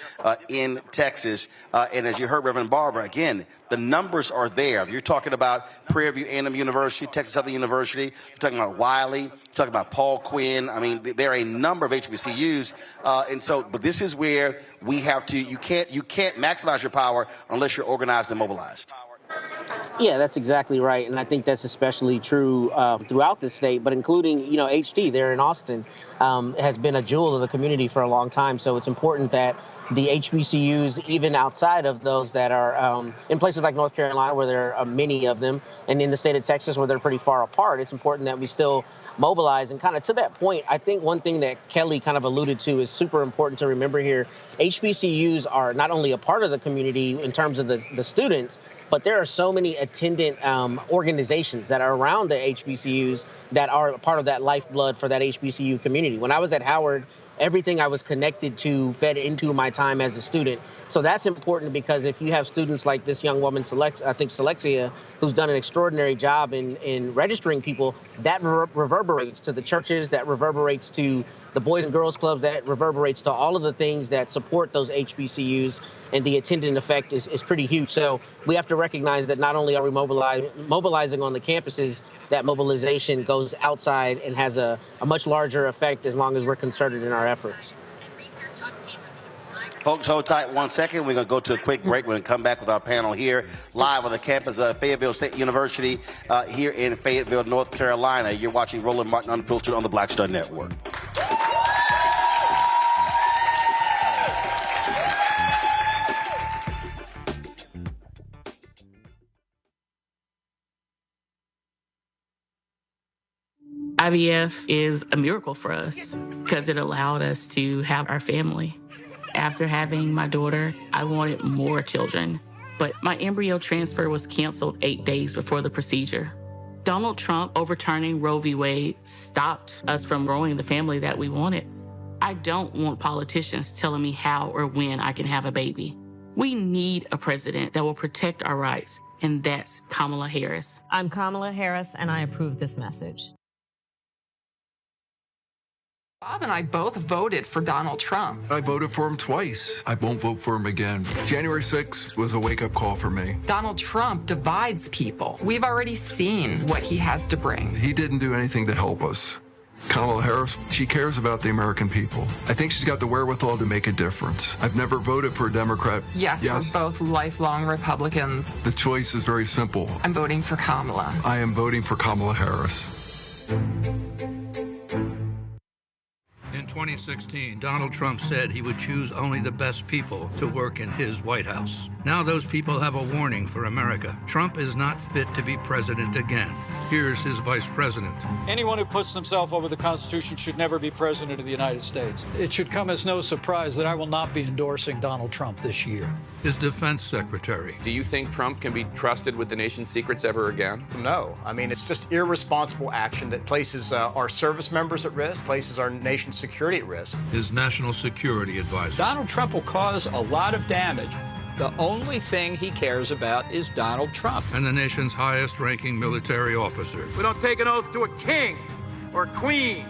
in Texas, and as you heard Reverend Barbara, again, the numbers are there. You're talking about Prairie View A&M University, Texas Southern University, you're talking about Wiley, you're talking about Paul Quinn. I mean, there are a number of HBCUs, but this is where we have to, you can't maximize your power unless you're organized and mobilized. Yeah, that's exactly right. And I think that's especially true throughout the state, but including, HT there in Austin has been a jewel of the community for a long time. So it's important that the HBCUs, even outside of those that are in places like North Carolina, where there are many of them, and in the state of Texas, where they're pretty far apart, it's important that we still mobilize. And kind of to that point, I think one thing that Kelly kind of alluded to is super important to remember here. HBCUs are not only a part of the community in terms of the students, but there are so many attendant organizations that are around the HBCUs that are part of that lifeblood for that HBCU community. When I was at Howard, everything I was connected to fed into my time as a student. So that's important because if you have students like this young woman, Selexia, who's done an extraordinary job in registering people, that reverberates to the churches, that reverberates to the Boys and Girls Clubs, that reverberates to all of the things that support those HBCUs, and the attendant effect is pretty huge. So we have to recognize that not only are we mobilizing on the campuses, that mobilization goes outside and has a much larger effect as long as we're concerted in our efforts. Folks, hold tight 1 second. We're going to go to a quick break. We're going to come back with our panel here live on the campus of Fayetteville State University here in Fayetteville, North Carolina. You're watching Roland Martin Unfiltered on the Black Star Network. IVF is a miracle for us because it allowed us to have our family. After having my daughter, I wanted more children, but my embryo transfer was canceled 8 days before the procedure. Donald Trump overturning Roe v. Wade stopped us from growing the family that we wanted. I don't want politicians telling me how or when I can have a baby. We need a president that will protect our rights, and that's Kamala Harris. I'm Kamala Harris, and I approve this message. Bob and I both voted for Donald Trump. I voted for him twice. I won't vote for him again. January 6th was a wake-up call for me. Donald Trump divides people. We've already seen what he has to bring. He didn't do anything to help us. Kamala Harris, she cares about the American people. I think she's got the wherewithal to make a difference. I've never voted for a Democrat. Yes, we're both lifelong Republicans. The choice is very simple. I'm voting for Kamala. I am voting for Kamala Harris. In 2016, Donald Trump said he would choose only the best people to work in his White House. Now those people have a warning for America. Trump is not fit to be president again. Here's his vice president. Anyone who puts themselves over the Constitution should never be president of the United States. It should come as no surprise that I will not be endorsing Donald Trump this year. His defense secretary. Do you think Trump can be trusted with the nation's secrets ever again? No. I mean, it's just irresponsible action that places our service members at risk, places our nation's security at risk. His national security advisor. Donald Trump will cause a lot of damage. The only thing he cares about is Donald Trump. And the nation's highest-ranking military officer. We don't take an oath to a king or a queen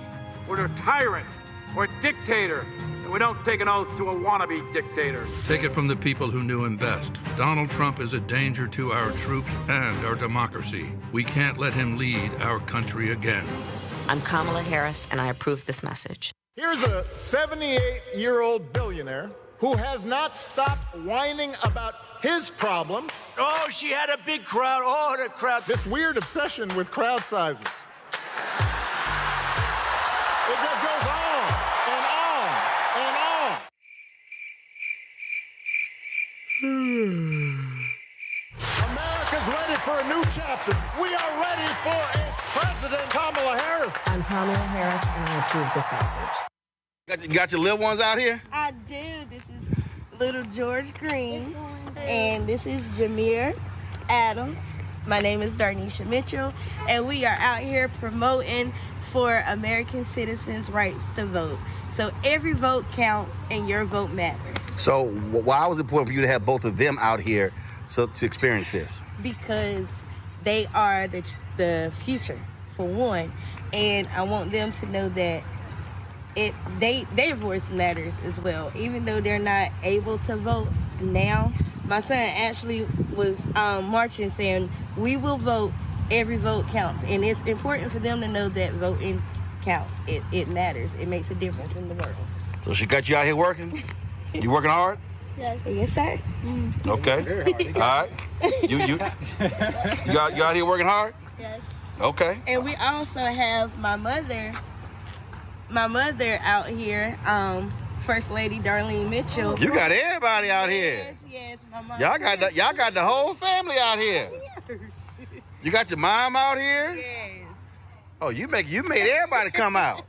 or to a tyrant or a dictator. And we don't take an oath to a wannabe dictator. Take it from the people who knew him best. Donald Trump is a danger to our troops and our democracy. We can't let him lead our country again. I'm Kamala Harris, and I approve this message. Here's a 78-year-old billionaire who has not stopped whining about his problems. Oh, she had a big crowd. Oh, the crowd. This weird obsession with crowd sizes. It just goes on and on and on. America's ready for a new chapter. We are ready for a President Kamala Harris. I'm Kamala Harris, and I approve this message. You got your little ones out here? I do. This is little George Green, and this is Jameer Adams. My name is Darnisha Mitchell, and we are out here promoting for American citizens' rights to vote. So every vote counts, and your vote matters. So why was it important for you to have both of them out here to experience this? Because they are the future, for one, and I want them to know that their voice matters as well. Even though they're not able to vote now, my son actually was marching saying, we will vote, every vote counts. And it's important for them to know that voting counts. It matters. It makes a difference in the world. So she got you out here working? You working hard? Yes, yes, sir. Okay. All right. You out here working hard? Yes. Okay. And we also have my mother out here, First Lady Darlene Mitchell. You got everybody out here. Yes, my mom. Y'all got the whole family out here. You got your mom out here? Yes. Oh, you made everybody come out.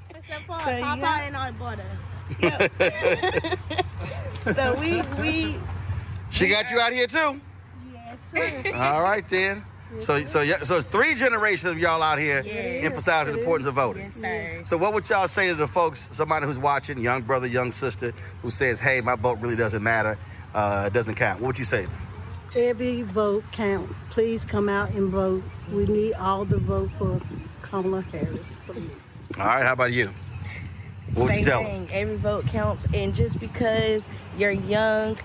Except for Papa and our brother. So we. She got you out here too? Yes, sir. All right then. So it's 3 generations of y'all out here emphasizing the importance of voting. Yes, sir. So what would y'all say to the folks, somebody who's watching, young brother, young sister, who says, hey, my vote really doesn't matter, it doesn't count? What would you say? Every vote counts. Please come out and vote. We need all the vote for Kamala Harris. All right, how about you? What would you tell them? Every vote counts, and just because you're young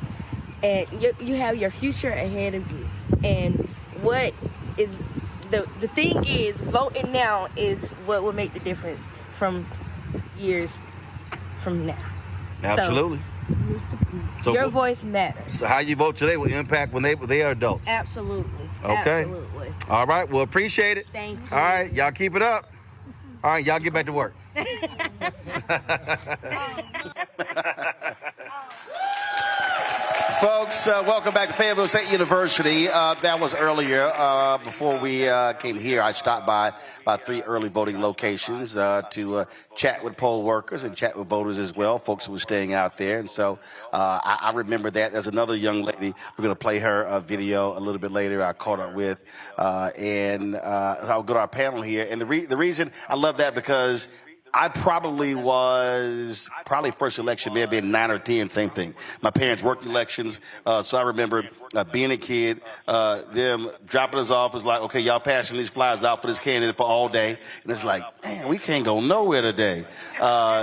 and you have your future ahead of you, and what is the thing is, voting now is what will make the difference from years from now. Absolutely. So your voice matters. So how you vote today will impact when they are adults. Absolutely. Okay. Absolutely. All right. Well, appreciate it. Thank you. All right. Y'all keep it up. All right. Y'all get back to work. Folks, welcome back to Fayetteville State University. That was earlier. Before we came here, I stopped by 3 early voting locations to chat with poll workers and chat with voters as well, folks who were staying out there. And so I remember that. There's another young lady. We're going to play her video a little bit later. I caught up with. And I'll go to our panel here. And the reason I love that because I probably first election may have been 9 or 10, same thing. My parents worked elections, so I remember being a kid, them dropping us off. It's like, okay, y'all passing these flyers out for this candidate for all day. And it's like, man, we can't go nowhere today.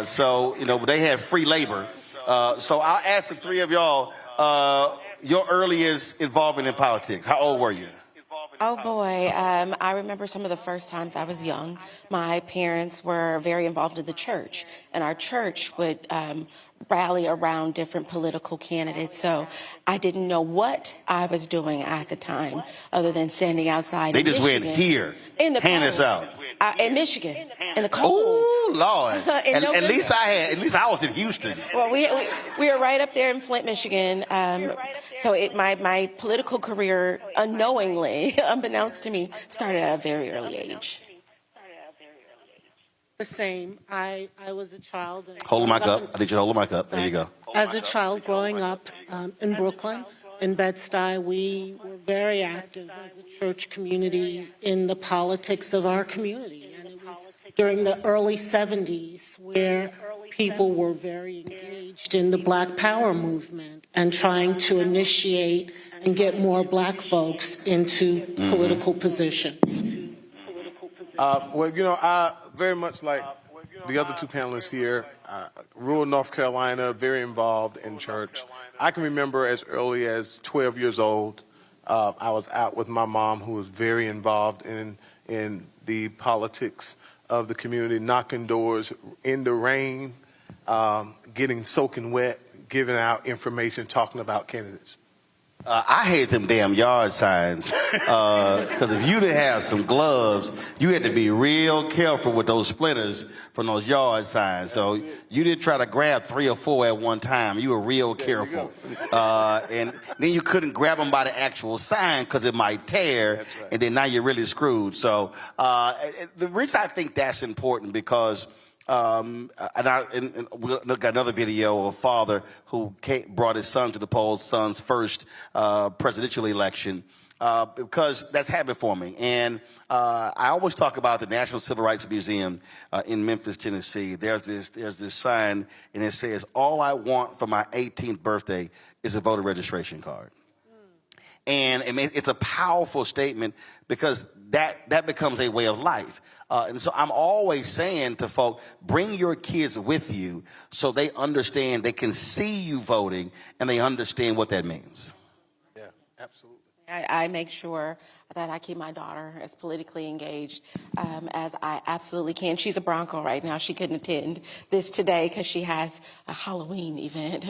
So, they had free labor. So I'll ask the 3 of y'all, your earliest involvement in politics. How old were you? Oh boy, I remember some of the first times I was young. My parents were very involved in the church, and our church would rally around different political candidates. So I didn't know what I was doing at the time, other than standing outside. They just went here. In the hand us out. In Michigan, in the cold. Oh Lord! At least I was in Houston. Well, we were right up there in Flint, Michigan. So my political career, unknowingly, unbeknownst to me, started at a very early age. The same. I was a child. Hold the mic up. I need you to hold the mic up. There you go. As a child growing up in Brooklyn, in Bed-Stuy, we were very active as a church community in the politics of our community. And it was during the early 70s where people were very engaged in the Black Power movement and trying to initiate and get more Black folks into political positions. Well, you know, I very much like the other two panelists here, rural North Carolina, very involved in church. I can remember as early as 12 years old, I was out with my mom, who was very involved in the politics of the community, knocking doors in the rain, getting soaking wet, giving out information, talking about candidates. I hate them damn yard signs, because if you didn't have some gloves, you had to be real careful with those splinters from those yard signs. So you didn't try to grab 3 or 4 at one time. You were real careful. And then you couldn't grab them by the actual sign because it might tear, right. And then now you're really screwed. So the reason I think that's important because and we got another video of a father who brought his son to the polls, son's first presidential election, because that's happened for me. And I always talk about the National Civil Rights Museum in Memphis, Tennessee. There's this sign, and it says, "All I want for my 18th birthday is a voter registration card." And I mean, it's a powerful statement because that becomes a way of life. And so I'm always saying to folk, bring your kids with you so they understand, they can see you voting, and they understand what that means. Yeah, absolutely. I make sure that I keep my daughter as politically engaged as I absolutely can. She's a Bronco right now. She couldn't attend this today because she has a Halloween event.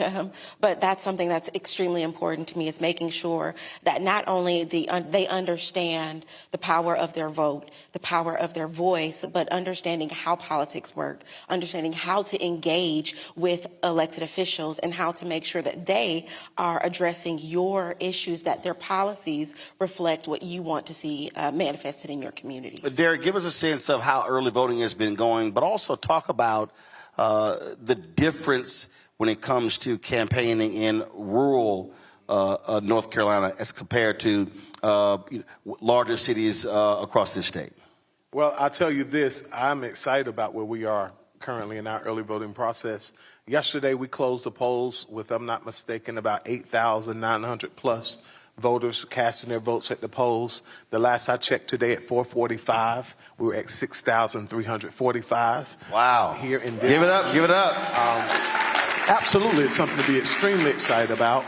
But that's something that's extremely important to me, is making sure that not only they understand the power of their vote, the power of their voice, but understanding how politics work, understanding how to engage with elected officials, and how to make sure that they are addressing your issues, that their policies reflect what you want to see manifested in your communities. Derek, give us a sense of how early voting has been going, but also talk about the difference when it comes to campaigning in rural North Carolina as compared to larger cities across this state. Well, I'll tell you this, I'm excited about where we are currently in our early voting process. Yesterday, we closed the polls with, I'm not mistaken, about 8,900 plus voters casting their votes at the polls. The last I checked today at 4:45, we were at 6,345. Wow. Here in Denver. Give it up, give it up. Absolutely, it's something to be extremely excited about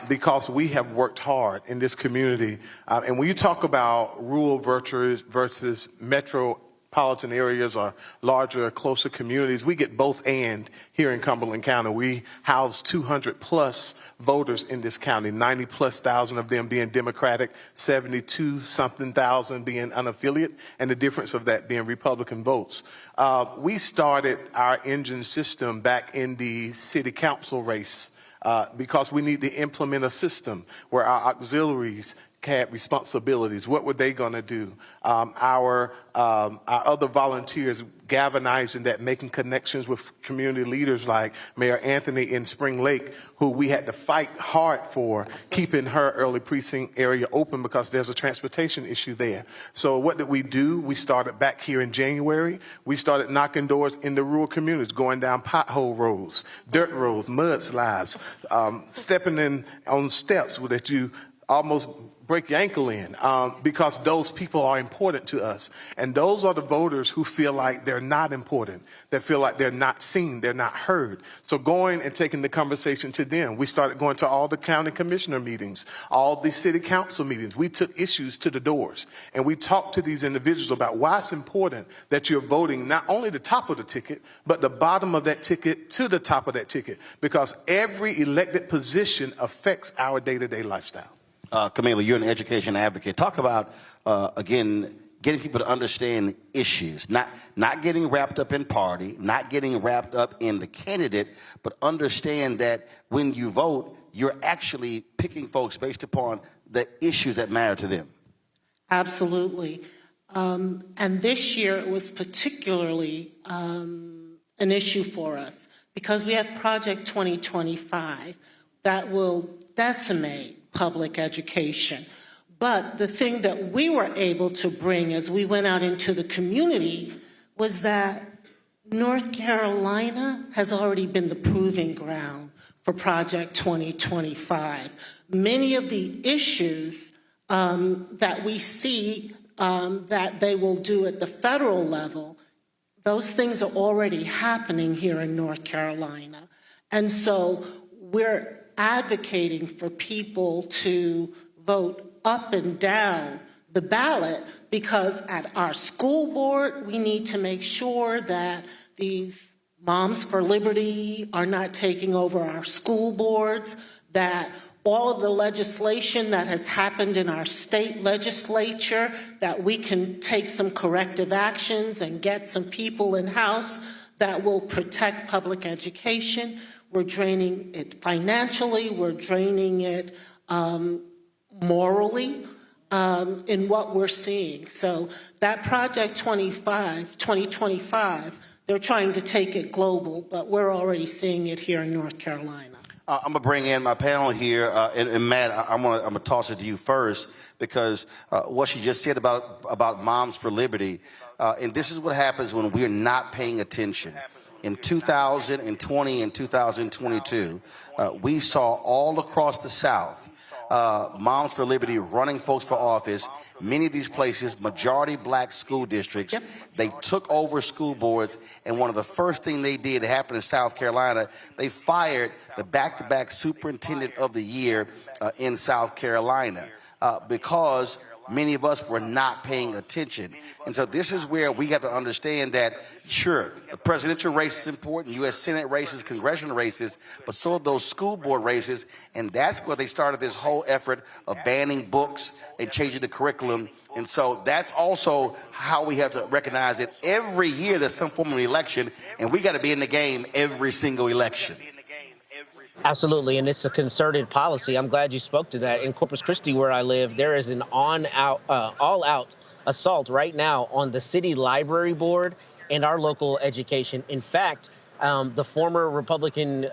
because we have worked hard in this community. And when you talk about rural versus metropolitan areas or larger, closer communities, we get both and here in Cumberland County. We house 200 plus voters in this county, 90 plus thousand of them being Democratic, 72 something thousand being unaffiliated, and the difference of that being Republican votes. We started our engine system back in the city council race because we need to implement a system where our auxiliaries had responsibilities. What were they going to do? Our other volunteers galvanizing that, making connections with community leaders like Mayor Anthony in Spring Lake, who we had to fight hard for, keeping her early precinct area open because there's a transportation issue there. So what did we do? We started back here in January. We started knocking doors in the rural communities, going down pothole roads, dirt roads, mudslides, stepping in on steps that you almost break your ankle in because those people are important to us. And those are the voters who feel like they're not important, that feel like they're not seen, they're not heard. So going and taking the conversation to them, we started going to all the county commissioner meetings, all the city council meetings. We took issues to the doors and we talked to these individuals about why it's important that you're voting not only the top of the ticket, but the bottom of that ticket to the top of that ticket, because every elected position affects our day-to-day lifestyle. Kamala, you're an education advocate. Talk about, again, getting people to understand issues, not getting wrapped up in party, not getting wrapped up in the candidate, but understand that when you vote, you're actually picking folks based upon the issues that matter to them. Absolutely. And this year it was particularly an issue for us because we have Project 2025 that will decimate public education. But the thing that we were able to bring as we went out into the community was that North Carolina has already been the proving ground for Project 2025. Many of the issues that we see that they will do at the federal level, those things are already happening here in North Carolina. And so we're advocating for people to vote up and down the ballot because at our school board, we need to make sure that these Moms for Liberty are not taking over our school boards, that all of the legislation that has happened in our state legislature, that we can take some corrective actions and get some people in house that will protect public education. We're draining it financially, we're draining it morally in what we're seeing. So that Project 2025, they're trying to take it global, but we're already seeing it here in North Carolina. I'm going to bring in my panel here, and Matt, I'm going to toss it to you first, because what she just said about Moms for Liberty, and this is what happens when we're not paying attention. In 2020 and 2022, we saw all across the South Moms for Liberty running folks for office. Many of these places, majority black school districts, they took over school boards, and one of the first things they did, it happened in South Carolina, they fired the back-to-back superintendent of the year in South Carolina because many of us were not paying attention. And so this is where we have to understand that, sure, the presidential race is important, U.S. Senate races, congressional races, but so are those school board races. And that's where they started this whole effort of banning books and changing the curriculum. And so that's also how we have to recognize that every year there's some form of election, and we got to be in the game every single election. Absolutely, and it's a concerted policy. I'm glad you spoke to that. In Corpus Christi, where I live, there is an all-out assault right now on the city library board and our local education. In fact, the former Republican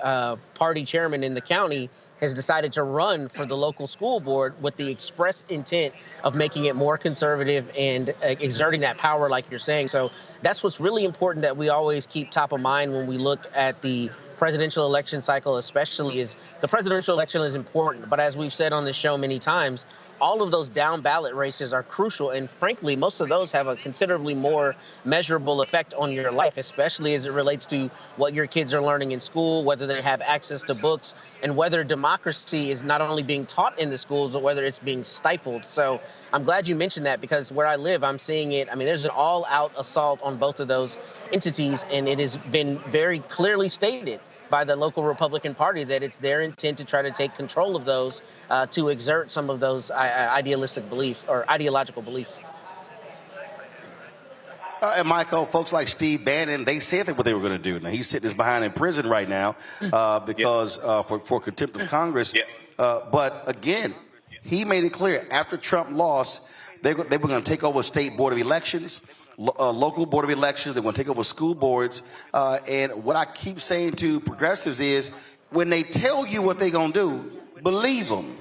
Party chairman in the county has decided to run for the local school board with the express intent of making it more conservative and exerting that power, like you're saying. So that's what's really important that we always keep top of mind when we look at the presidential election cycle, especially, is the presidential election is important. But as we've said on this show many times, all of those down ballot races are crucial. And frankly, most of those have a considerably more measurable effect on your life, especially as it relates to what your kids are learning in school, whether they have access to books, and whether democracy is not only being taught in the schools, but whether it's being stifled. So I'm glad you mentioned that, because where I live, I'm seeing it. I mean, there's an all-out assault on both of those entities, and it has been very clearly stated by the local Republican Party that it's their intent to try to take control of those, to exert some of those idealistic beliefs or ideological beliefs. And Michael, folks like Steve Bannon, they said that what they were going to do. Now, he's sitting behind in prison right now because for contempt of Congress. But again, he made it clear after Trump lost, they were going to take over state board of elections, local board of elections. They want to take over school boards. And what I keep saying to progressives is, when they tell you what they're going to do, believe them.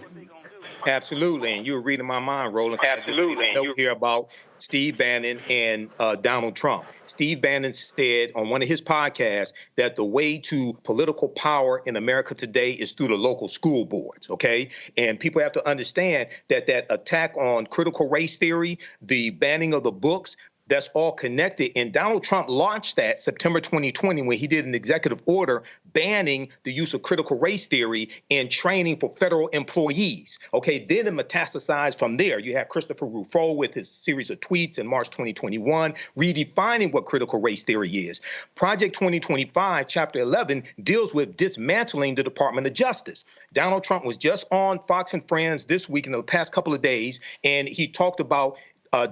Absolutely, and you were reading my mind, Roland. Absolutely. I just hear about Steve Bannon and Donald Trump. Steve Bannon said on one of his podcasts that the way to political power in America today is through the local school boards, okay? And people have to understand that that attack on critical race theory, the banning of the books, that's all connected. And Donald Trump launched that September 2020 when he did an executive order banning the use of critical race theory in training for federal employees. Okay, then it metastasized from there. You have Christopher Rufo with his series of tweets in March 2021 redefining what critical race theory is. Project 2025, Chapter 11, deals with dismantling the Department of Justice. Donald Trump was just on Fox and Friends this week in the past couple of days, and he talked about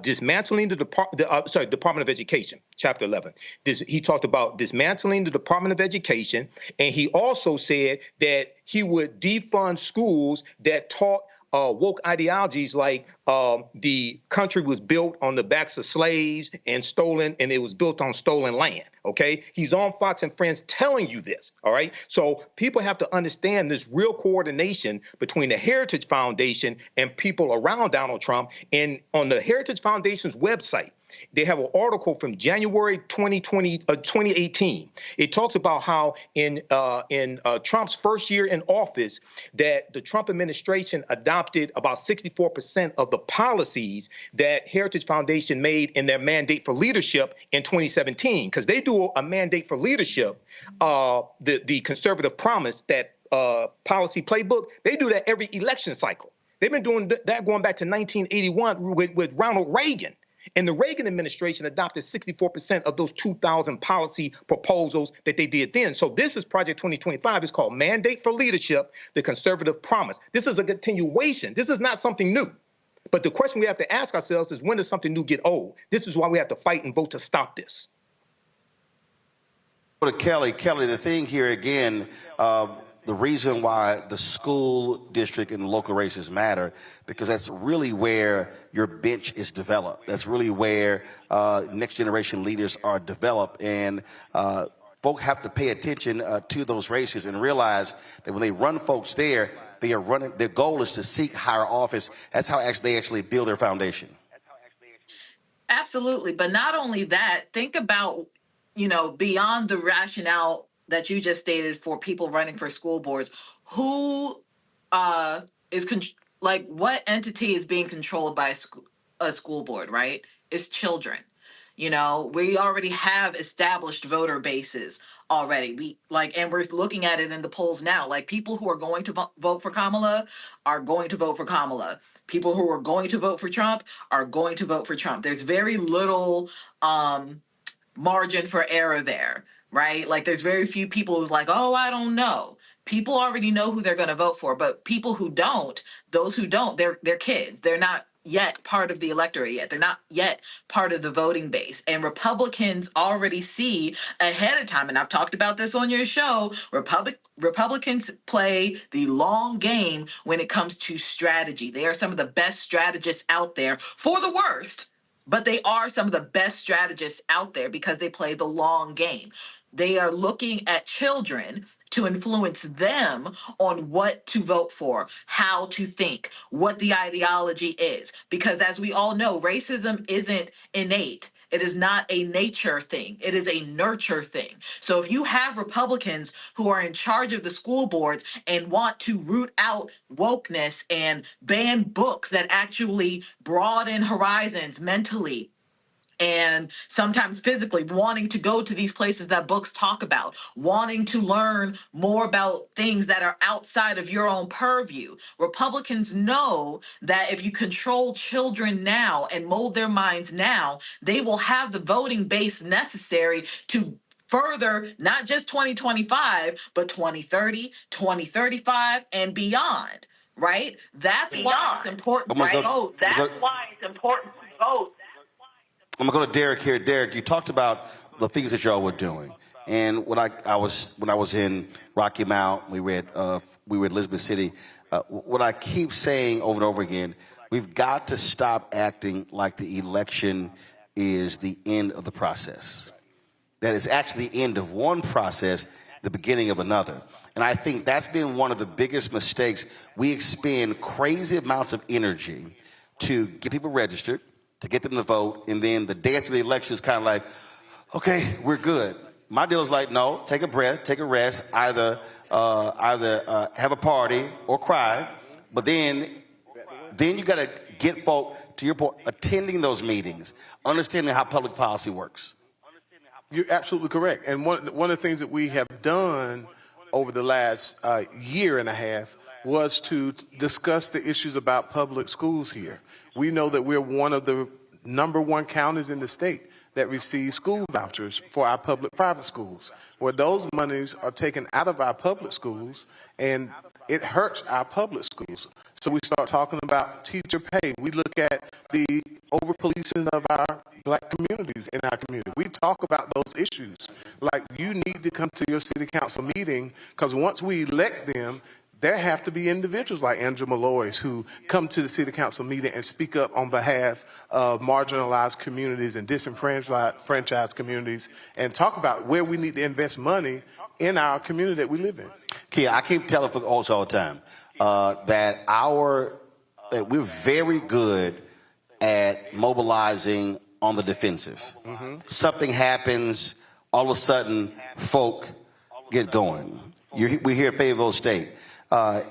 dismantling the Department of Education, Chapter 11. He talked about dismantling the Department of Education, and he also said that he would defund schools that taught woke ideologies like the country was built on the backs of slaves and stolen, and it was built on stolen land, okay? He's on Fox and Friends telling you this, all right? So people have to understand this real coordination between the Heritage Foundation and people around Donald Trump. And on the Heritage Foundation's website, they have an article from January 2018. It talks about how in Trump's first year in office, that the Trump administration adopted about 64% of the policies that Heritage Foundation made in their mandate for leadership in 2017. Because they do a mandate for leadership, the conservative promise, that policy playbook, they do that every election cycle. They've been doing that going back to 1981 with Ronald Reagan. And the Reagan administration adopted 64% of those 2,000 policy proposals that they did then. So this is Project 2025. It's called Mandate for Leadership, the Conservative Promise. This is a continuation. This is not something new. But the question we have to ask ourselves is, when does something new get old? This is why we have to fight and vote to stop this. But Kelly, the thing here again, the reason why the school district and local races matter, because that's really where your bench is developed. That's really where next generation leaders are developed. And folk have to pay attention to those races and realize that when they run folks there, they are running, their goal is to seek higher office. That's how they actually build their foundation. Absolutely. But not only that, think about, beyond the rationale that you just stated for people running for school boards, who what entity is being controlled by a school board, right? It's children. We already have established voter bases already. And we're looking at it in the polls now. Like, people who are going to vote for Kamala are going to vote for Kamala. People who are going to vote for Trump are going to vote for Trump. There's very little margin for error there. Right? Like, there's very few people who's like, oh, I don't know. People already know who they're going to vote for, but people who don't, those who don't, they're kids. They're not yet part of the electorate yet. They're not yet part of the voting base. And Republicans already see ahead of time, and I've talked about this on your show, Republicans play the long game when it comes to strategy. They are some of the best strategists out there, for the worst. But they are some of the best strategists out there because they play the long game. They are looking at children to influence them on what to vote for, how to think, what the ideology is. Because as we all know, racism isn't innate. It is not a nature thing. It is a nurture thing. So if you have Republicans who are in charge of the school boards and want to root out wokeness and ban books that actually broaden horizons mentally, and sometimes physically, wanting to go to these places that books talk about, wanting to learn more about things that are outside of your own purview. Republicans know that if you control children now and mold their minds now, they will have the voting base necessary to further not just 2025, but 2030, 2035, and beyond, right? That's why it's important to vote. That's why it's important to vote. I'm gonna go to Derek here. Derek, you talked about the things that y'all were doing, and when I was in Rocky Mount, we were at Elizabeth City. What I keep saying over and over again, we've got to stop acting like the election is the end of the process. That is actually the end of one process the beginning of another. And I think that's been one of the biggest mistakes. We expend crazy amounts of energy to get people registered, to get them to vote, and then the day after the election is kind of like, okay, we're good. My deal is like, no, take a breath, take a rest, either have a party or cry, but then you got to get folk, to your point, attending those meetings, understanding how public policy works. You're absolutely correct. And one of the things that we have done over the last year and a half was to discuss the issues about public schools here. We know that we're one of the #1 counties in the state that receive school vouchers for our public-private schools, where those monies are taken out of our public schools, and it hurts our public schools. So we start talking about teacher pay. We look at the over-policing of our black communities in our community. We talk about those issues. Like, you need to come to your city council meeting, because once we elect them, there have to be individuals like Andrew Malloy's who come to the city council meeting and speak up on behalf of marginalized communities and disenfranchised communities and talk about where we need to invest money in our community that we live in. Kia, I keep telling folks all the time that we're very good at mobilizing on the defensive. Something happens, all of a sudden, folk get going. We hear at Fayetteville State.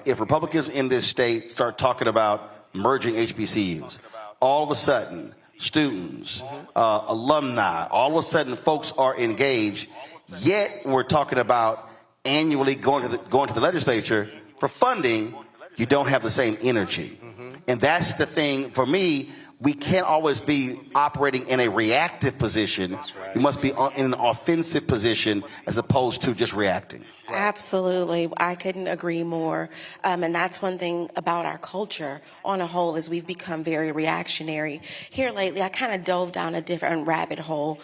If Republicans in this state start talking about merging HBCUs, all of a sudden, students, alumni, all of a sudden, folks are engaged. Yet we're talking about annually going to the legislature for funding. You don't have the same energy, and that's the thing for me. We can't always be operating in a reactive position. We must be in an offensive position as opposed to just reacting. Absolutely. I couldn't agree more. And that's one thing about our culture on a whole is we've become very reactionary. Here lately, I kind of dove down a different rabbit hole.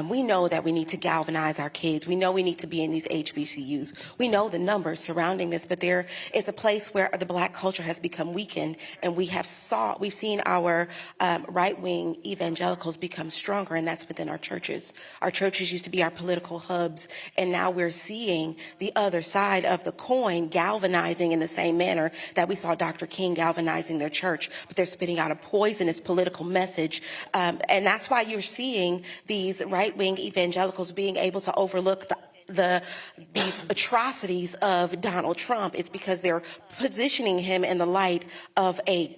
We know that we need to galvanize our kids. We know we need to be in these HBCUs. We know the numbers surrounding this, but there is a place where the black culture has become weakened, and we've seen our right-wing evangelicals become stronger, and that's within our churches. Our churches used to be our political hubs, and now we're seeing the other side of the coin galvanizing in the same manner that we saw Dr. King galvanizing their church, but they're spitting out a poisonous political message. And that's why you're seeing these right-wing evangelicals being able to overlook these atrocities of Donald Trump. It's because they're positioning him in the light of a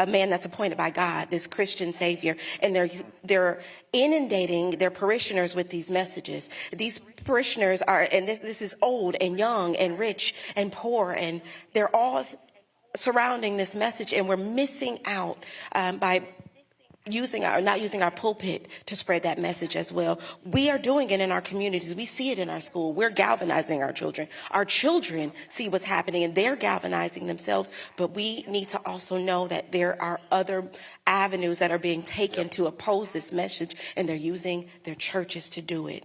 man that's appointed by God, this Christian Savior, and they're inundating their parishioners with these messages. These parishioners are, and this is old and young and rich and poor, and they're all surrounding this message, and we're missing out by not using our pulpit to spread that message as well. We are doing it in our communities. We see it in our school. We're galvanizing our children. Our children see what's happening, and they're galvanizing themselves. But we need to also know that there are other avenues that are being taken to oppose this message, and they're using their churches to do it.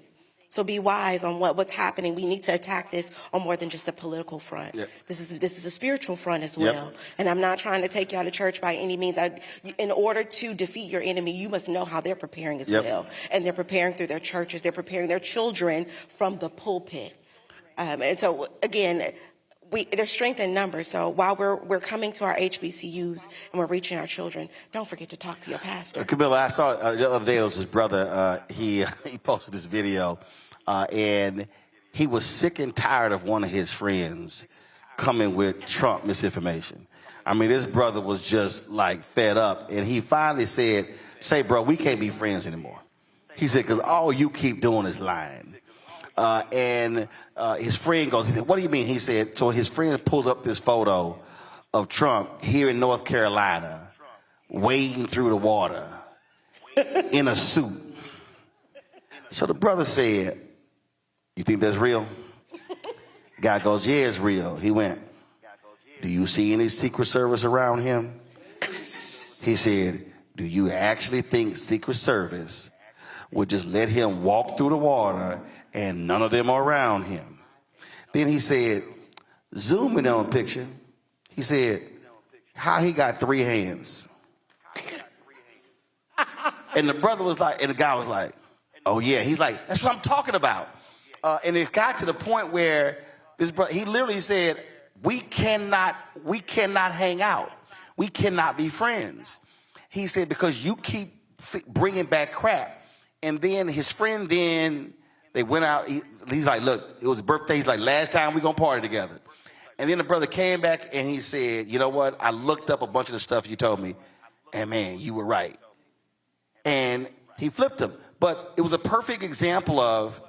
So be wise on what's happening. We need to attack this on more than just a political front. Yep. This is a spiritual front as well. Yep. And I'm not trying to take you out of church by any means. In order to defeat your enemy, you must know how they're preparing as well. And they're preparing through their churches. They're preparing their children from the pulpit. And so, again, there's strength in numbers. So while we're coming to our HBCUs and we're reaching our children, don't forget to talk to your pastor. Camilla, I saw the other day, it was his brother. He posted this video. And he was sick and tired of one of his friends coming with Trump misinformation. I mean, this brother was just like fed up. And he finally said, "Say, bro, we can't be friends anymore." He said, "Because all you keep doing is lying." And his friend goes, he said, "What do you mean?" He said, so his friend pulls up this photo of Trump here in North Carolina, wading through the water in a suit. So the brother said, "You think that's real?" Guy goes, "Yeah, it's real." He went, "Do you see any Secret Service around him?" He said, "Do you actually think Secret Service would just let him walk through the water and none of them are around him?" Then he said, "Zoom in on the picture." He said, "How he got 3 hands?" And the brother was like, and the guy was like, "Oh yeah." He's like, "That's what I'm talking about. And it got to the point where this brother, he literally said, we cannot hang out. We cannot be friends. He said, because you keep bringing back crap. And then his friend, they went out. He's like, look, it was a birthday. He's like, last time we gonna party together. And then the brother came back and he said, you know what? I looked up a bunch of the stuff you told me. And man, you were right. And he flipped him. But it was a perfect example of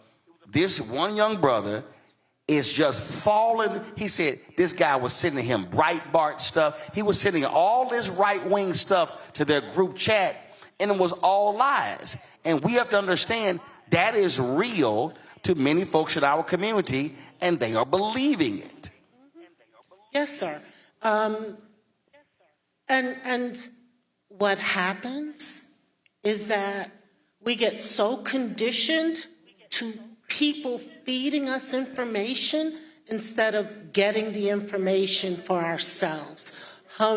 this one young brother is just falling. He said this guy was sending him Breitbart stuff. He was sending all this right-wing stuff to their group chat, and it was all lies. And we have to understand that is real to many folks in our community, and they are believing it. Yes, sir. And what happens is that we get so conditioned to people feeding us information instead of getting the information for ourselves.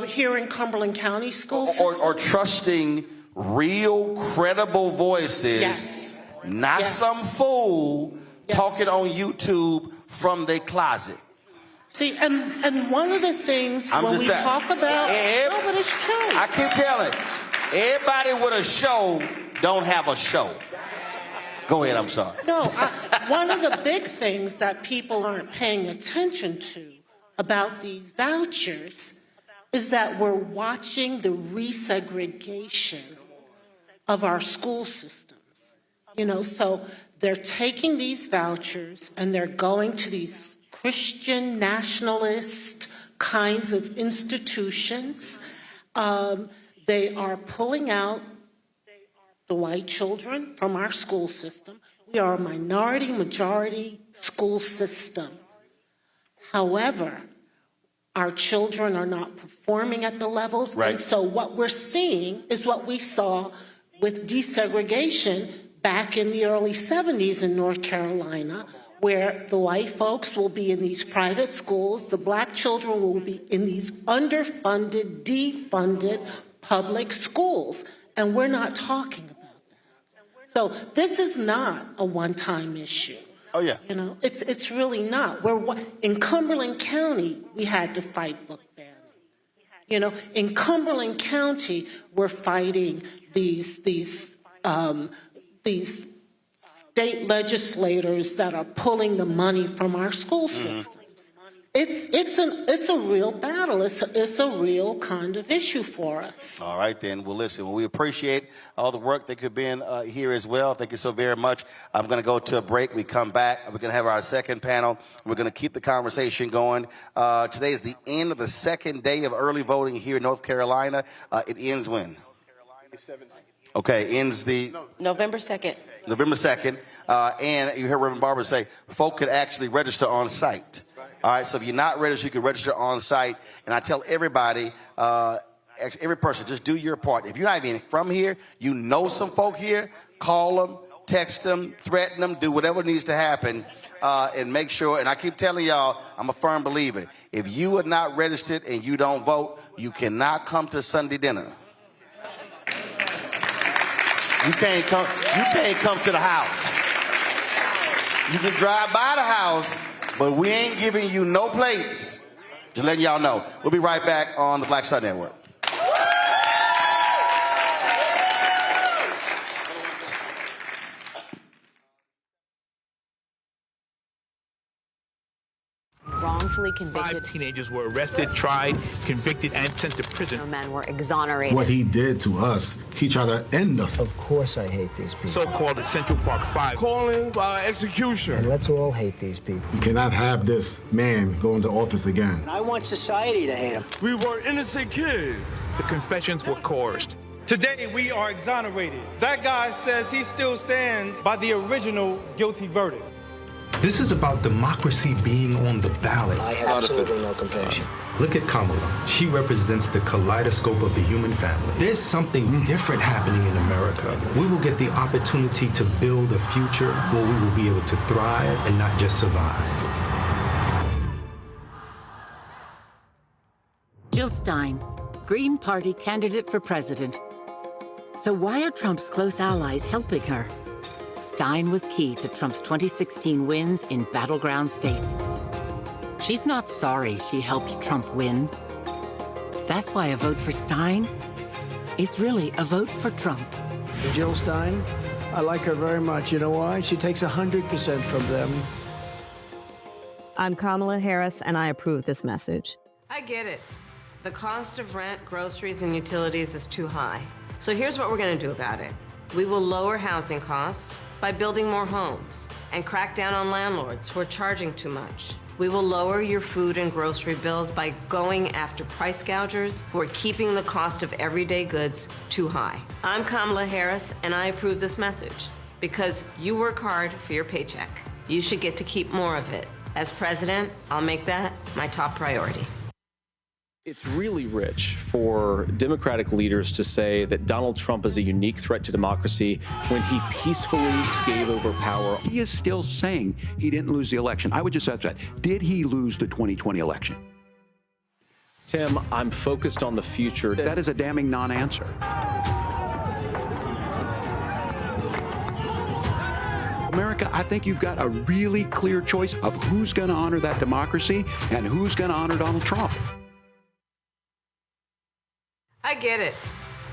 Here in Cumberland County School System, or trusting real, credible voices, yes. Not Yes. some fool Yes. talking on YouTube from their closet. See, and one of the things when we talk about, no, but it's true. I keep telling, everybody with a show don't have a show. Go ahead, I'm sorry. No, one of the big things that people aren't paying attention to about these vouchers is that we're watching the resegregation of our school systems. So they're taking these vouchers and they're going to these Christian nationalist kinds of institutions. They are pulling out the white children from our school system. We are a majority school system. However, our children are not performing at the levels. Right. And so what we're seeing is what we saw with desegregation back in the early 70s in North Carolina, where the white folks will be in these private schools, the black children will be in these underfunded, defunded public schools. And we're not talking about that. So this is not a one-time issue. Oh, yeah. It's really not. In Cumberland County, we had to fight book banning. In Cumberland County, we're fighting these state legislators that are pulling the money from our school systems. It's a real battle. It's a real kind of issue for us. All right, then. Well, listen, we appreciate all the work that could be in here as well. Thank you so very much. I'm going to go to a break. We come back. We're going to have our second panel. We're going to keep the conversation going. Today is the end of the second day of early voting here in North Carolina. It ends when? Okay, ends the... November 2nd. November 2nd. And you heard Reverend Barber say, folk could actually register on site. All right, so if you're not registered, you can register on site. And I tell everybody, every person, just do your part. If you're not even from here, you know some folk here, call them, text them, threaten them, do whatever needs to happen, and make sure. And I keep telling y'all, I'm a firm believer. If you are not registered and you don't vote, you cannot come to Sunday dinner. You can't come to the house. You can drive by the house, but we ain't giving you no plates. Just letting y'all know. We'll be right back on the Black Star Network. Wrongfully convicted. 5 teenagers were arrested, tried, convicted, and sent to prison. No men were exonerated. What he did to us, he tried to end us. Of course I hate these people. So-called the Central Park 5. Calling for execution. And let's all hate these people. You cannot have this man go into office again. I want society to hate him. We were innocent kids. The confessions were coerced. Today, we are exonerated. That guy says he still stands by the original guilty verdict. This is about democracy being on the ballot. I have absolutely no compassion. Look at Kamala. She represents the kaleidoscope of the human family. There's something different happening in America. We will get the opportunity to build a future where we will be able to thrive and not just survive. Jill Stein, Green Party candidate for president. So why are Trump's close allies helping her? Stein was key to Trump's 2016 wins in battleground states. She's not sorry she helped Trump win. That's why a vote for Stein is really a vote for Trump. Jill Stein, I like her very much. You know why? She takes 100% from them. I'm Kamala Harris, and I approve this message. I get it. The cost of rent, groceries, and utilities is too high. So here's what we're going to do about it. We will lower housing costs by building more homes and crack down on landlords who are charging too much. We will lower your food and grocery bills by going after price gougers who are keeping the cost of everyday goods too high. I'm Kamala Harris, and I approve this message because you work hard for your paycheck. You should get to keep more of it. As president, I'll make that my top priority. It's really rich for Democratic leaders to say that Donald Trump is a unique threat to democracy when he peacefully gave over power. He is still saying he didn't lose the election. I would just ask that. Did he lose the 2020 election? Tim, I'm focused on the future. That is a damning non-answer. America, I think you've got a really clear choice of who's going to honor that democracy and who's going to honor Donald Trump. I get it.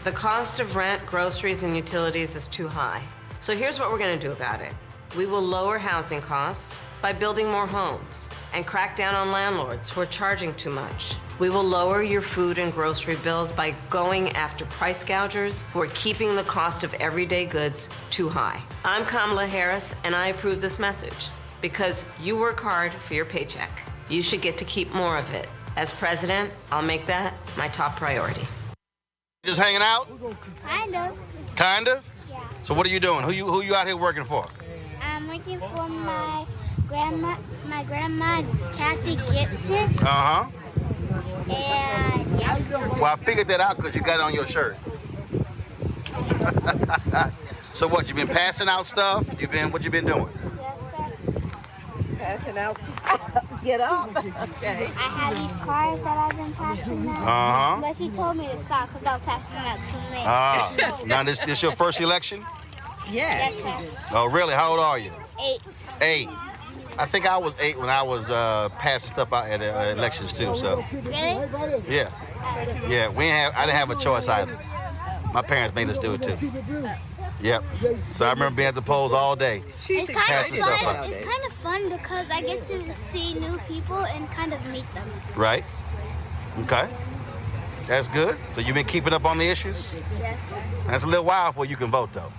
The cost of rent, groceries, and utilities is too high. So here's what we're going to do about it. We will lower housing costs by building more homes and crack down on landlords who are charging too much. We will lower your food and grocery bills by going after price gougers who are keeping the cost of everyday goods too high. I'm Kamala Harris, and I approve this message because you work hard for your paycheck. You should get to keep more of it. As president, I'll make that my top priority. Just hanging out? Kind of. Kind of? Yeah. So what are you doing? Who you out here working for? I'm working for my grandma, Kathy Gibson. Uh-huh. And yeah. Well, I figured that out because you got it on your shirt. So what, you been passing out stuff? What you been doing? Passing out. Get up. Okay. I have these cards that I've been passing out. Uh-huh. But she told me to stop because I was passing them out too many. Now this your first election? Yes. Oh, really? How old are you? 8. 8. I think I was 8 when I was passing stuff out at elections too. So. Really? Yeah. Yeah. I didn't have a choice either. My parents made us do it too. Yep. So I remember being at the polls all day. It's kind of fun because I get to see new people and kind of meet them. Right. Okay. That's good. So you've been keeping up on the issues? Yes. That's a little while before you can vote though.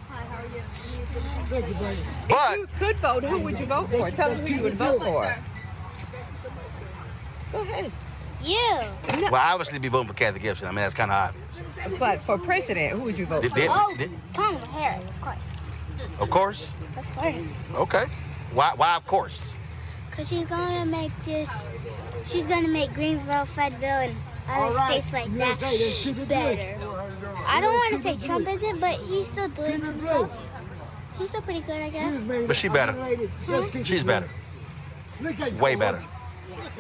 But if you could vote, who would you vote for? Tell us who you would vote for. Go ahead. You. Well, I obviously be voting for Kathy Gibson. I mean, that's kind of obvious. But for president, who would you vote for? Kamala Harris, of course. Of course? Of course. Okay. Why of course? Because she's going to make Greensboro, Fayetteville, and other states like that better. I don't want to say Trump isn't, but he's still doing some stuff. He's still pretty good, I guess. But she better. Huh? She's better. Way better.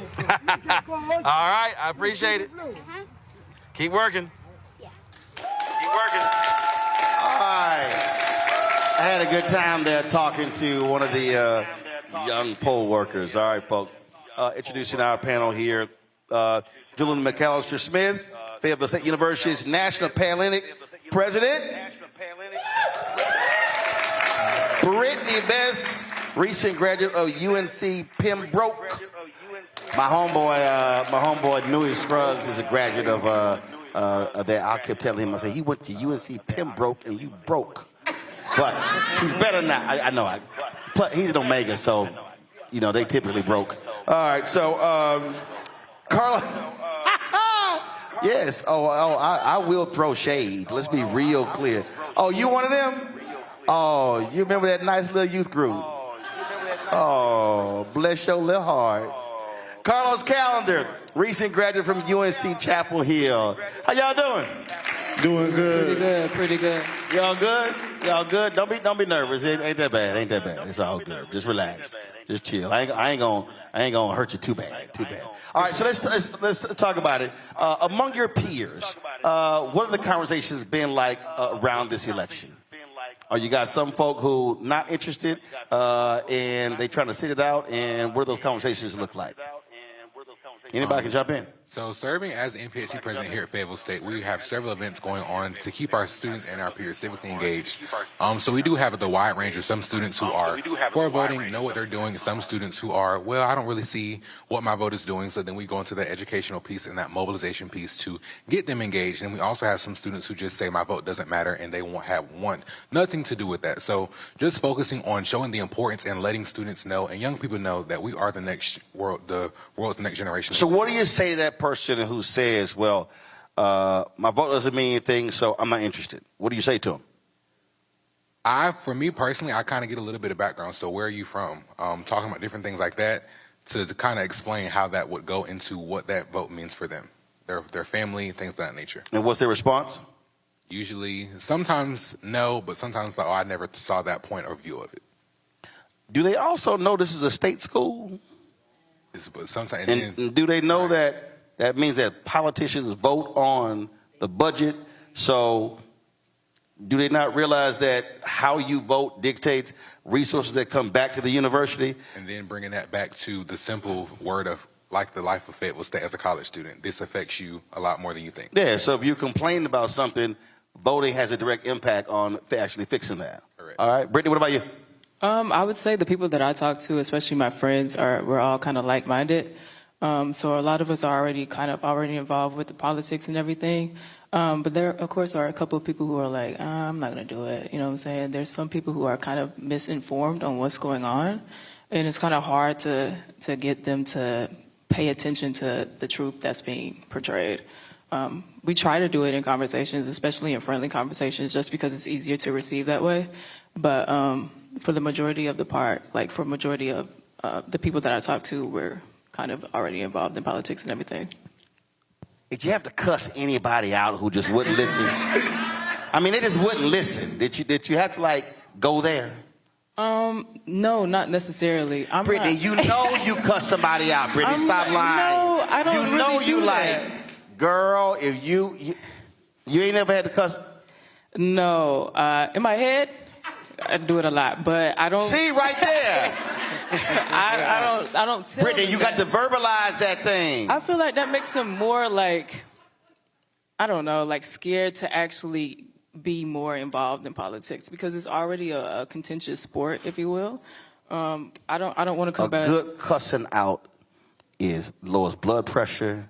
All right, I appreciate it. Keep working. Yeah. Keep working. All right. I had a good time there talking to one of the young poll workers. All right, folks. Introducing our panel here. Julian McAllister Smith, Fayetteville State University's National Panhellenic President. Brittany Best, recent graduate of UNC Pembroke. My homeboy Newey Scruggs is a graduate of that. I kept telling him, I said, he went to UNC Pembroke and you broke. But he's better now. I know. But he's an Omega, so, you know, they typically broke. All right, so, Carla. Yes. I will throw shade. Let's be real clear. Oh, you one of them? Oh, you remember that nice little youth group? Oh, bless your little heart. Carlos Callender, recent graduate from UNC Chapel Hill. How y'all doing? Doing good. Pretty good. Y'all good? Y'all good? Don't be nervous. It ain't that bad. It's all good. Just relax. Just chill. I ain't gonna hurt you too bad. All right, so let's talk about it. Among your peers, what have the conversations been like around this election? Or you got some folk who not interested, and they trying to sit it out, and what do those conversations look like? Anybody can jump in. So serving as the NPSC president here at Fayetteville State, we have several events going on to keep our students and our peers civically engaged. So we do have the wide range of some students who are for voting, know what they're doing, and some students who are, well, I don't really see what my vote is doing. So then we go into the educational piece and that mobilization piece to get them engaged. And we also have some students who just say my vote doesn't matter and they want nothing to do with that. So just focusing on showing the importance and letting students know and young people know that we are the next world, the world's next generation. So what do you say to that person who says, well, my vote doesn't mean anything, so I'm not interested? What do you say to them? For me personally, I kind of get a little bit of background. So where are you from? Talking about different things like that to kind of explain how that would go into what that vote means for them, their family, things of that nature. And what's their response? Usually, sometimes no, but sometimes like, oh, I never saw that point of view of it. Do they also know this is a state school? But sometimes, and do they know that means that politicians vote on the budget? So do they not realize that how you vote dictates resources that come back to the university? And then bringing that back to the simple word of like the life of Fayetteville State as a college student, this affects you a lot more than you think. Yeah, so if you complain about something, voting has a direct impact on actually fixing that. Correct. All right, Brittany, what about you? I would say the people that I talk to, especially my friends, we're all kind of like-minded. So a lot of us are already involved with the politics and everything. But there, of course, are a couple of people who are like, I'm not going to do it. You know what I'm saying? There's some people who are kind of misinformed on what's going on. And it's kind of hard to get them to pay attention to the truth that's being portrayed. We try to do it in conversations, especially in friendly conversations, just because it's easier to receive that way. But for the majority of the part, like for majority of the people that I talk to, we're kind of already involved in politics and everything. Did you have to cuss anybody out who just wouldn't listen? I mean, they just wouldn't listen. Did you have to like go there? No, not necessarily. Brittany, you know you cuss somebody out. Brittany, stop lying. No, I don't. You know really you do like, that. girl. If you ain't never had to cuss. No, in my head, I do it a lot, but I don't. See right there. I don't tell Brittany, you got to verbalize that thing. I feel like that makes them more like, I don't know, like scared to actually be more involved in politics because it's already a contentious sport, if you will. I don't want to come back. A good cussing out is lowers blood pressure.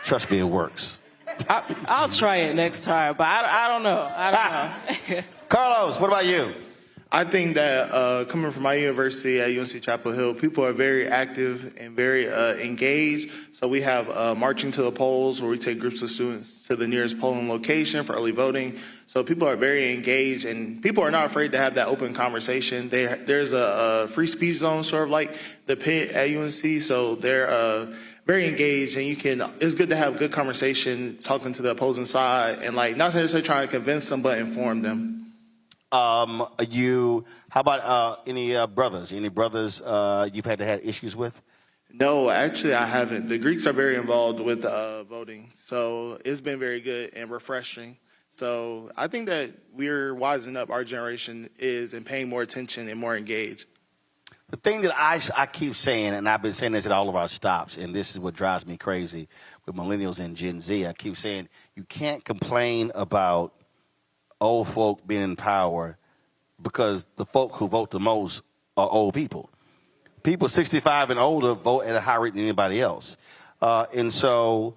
Trust me, it works. I'll try it next time, but I don't know. Carlos, what about you? I think that coming from my university at UNC Chapel Hill, people are very active and very engaged. So we have marching to the polls where we take groups of students to the nearest polling location for early voting. So people are very engaged and people are not afraid to have that open conversation. There's a free speech zone, sort of like the pit at UNC. So they're very engaged, and it's good to have good conversation, talking to the opposing side, and like not necessarily trying to convince them, but inform them. How about any brothers? Any brothers you've had to have issues with? No, actually I haven't. The Greeks are very involved with voting, so it's been very good and refreshing. So I think that we're wising up, our generation is, and paying more attention and more engaged. The thing that I keep saying, and I've been saying this at all of our stops, and this is what drives me crazy with millennials and Gen Z, I keep saying you can't complain about old folk being in power because the folk who vote the most are old people. People 65 and older vote at a higher rate than anybody else. And so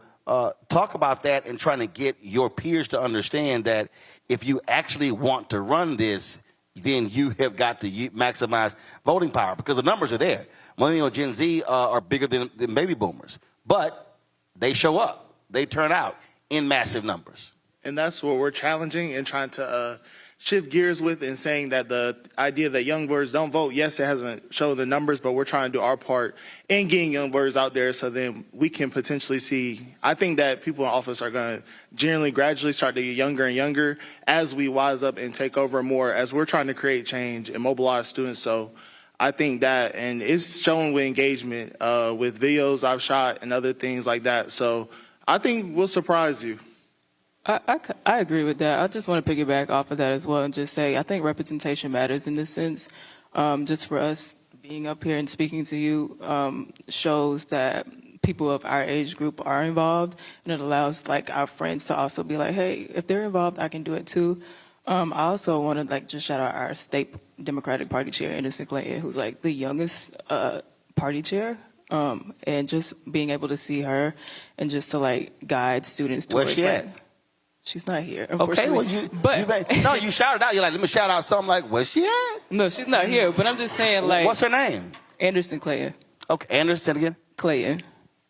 talk about that and trying to get your peers to understand that if you actually want to run this, then you have got to maximize voting power because the numbers are there. Millennial Gen Z are bigger than baby boomers, but they show up. They turn out in massive numbers. And that's what we're challenging and trying to shift gears with, and saying that the idea that young voters don't vote, yes, it hasn't shown the numbers, but we're trying to do our part in getting young voters out there so then we can potentially see. I think that people in office are going to generally gradually start to get younger and younger as we wise up and take over more, as we're trying to create change and mobilize students. So I think that, and it's shown with engagement with videos I've shot and other things like that. So I think we'll surprise you. I agree with that. I just want to piggyback off of that as well and just say I think representation matters in this sense. Just for us being up here and speaking to you shows that people of our age group are involved, and it allows like our friends to also be like, hey, if they're involved, I can do it too. I also want to like just shout out our state Democratic Party chair, Anderson Clayton, who's like the youngest party chair. And just being able to see her and just to like guide students towards Where's she at? She's not here. Okay, well, you shouted out. You're like, let me shout out something like, where's she at? No, she's not here. But I'm just saying, like, what's her name? Anderson Clayton. Okay, Anderson again. Clayton.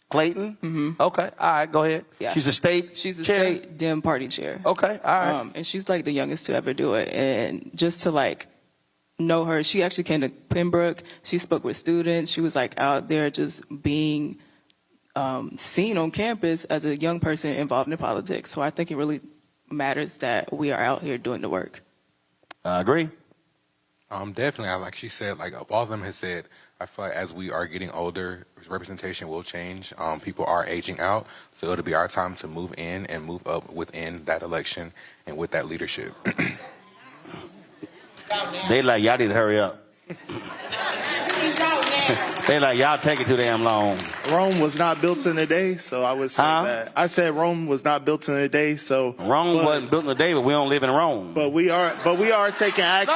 Clayton. Mm-hmm. Okay, all right, go ahead. Yeah. She's a state. She's a chair? state Dem party chair. Okay, all right. And she's like the youngest to ever do it. And just to like know her, she actually came to Pembroke. She spoke with students. She was like out there just being seen on campus as a young person involved in politics. So I think it really matters that we are out here doing the work. I agree. Definitely. Like she said, like all of them has said, I feel like as we are getting older, representation will change. People are aging out, so it'll be our time to move in and move up within that election and with that leadership. They like, y'all need to hurry up. They like, y'all take it too damn long. Rome was not built in a day, so I would say that. I said Rome was not built in a day, so Rome wasn't built in a day, but we don't live in Rome. But we are taking action.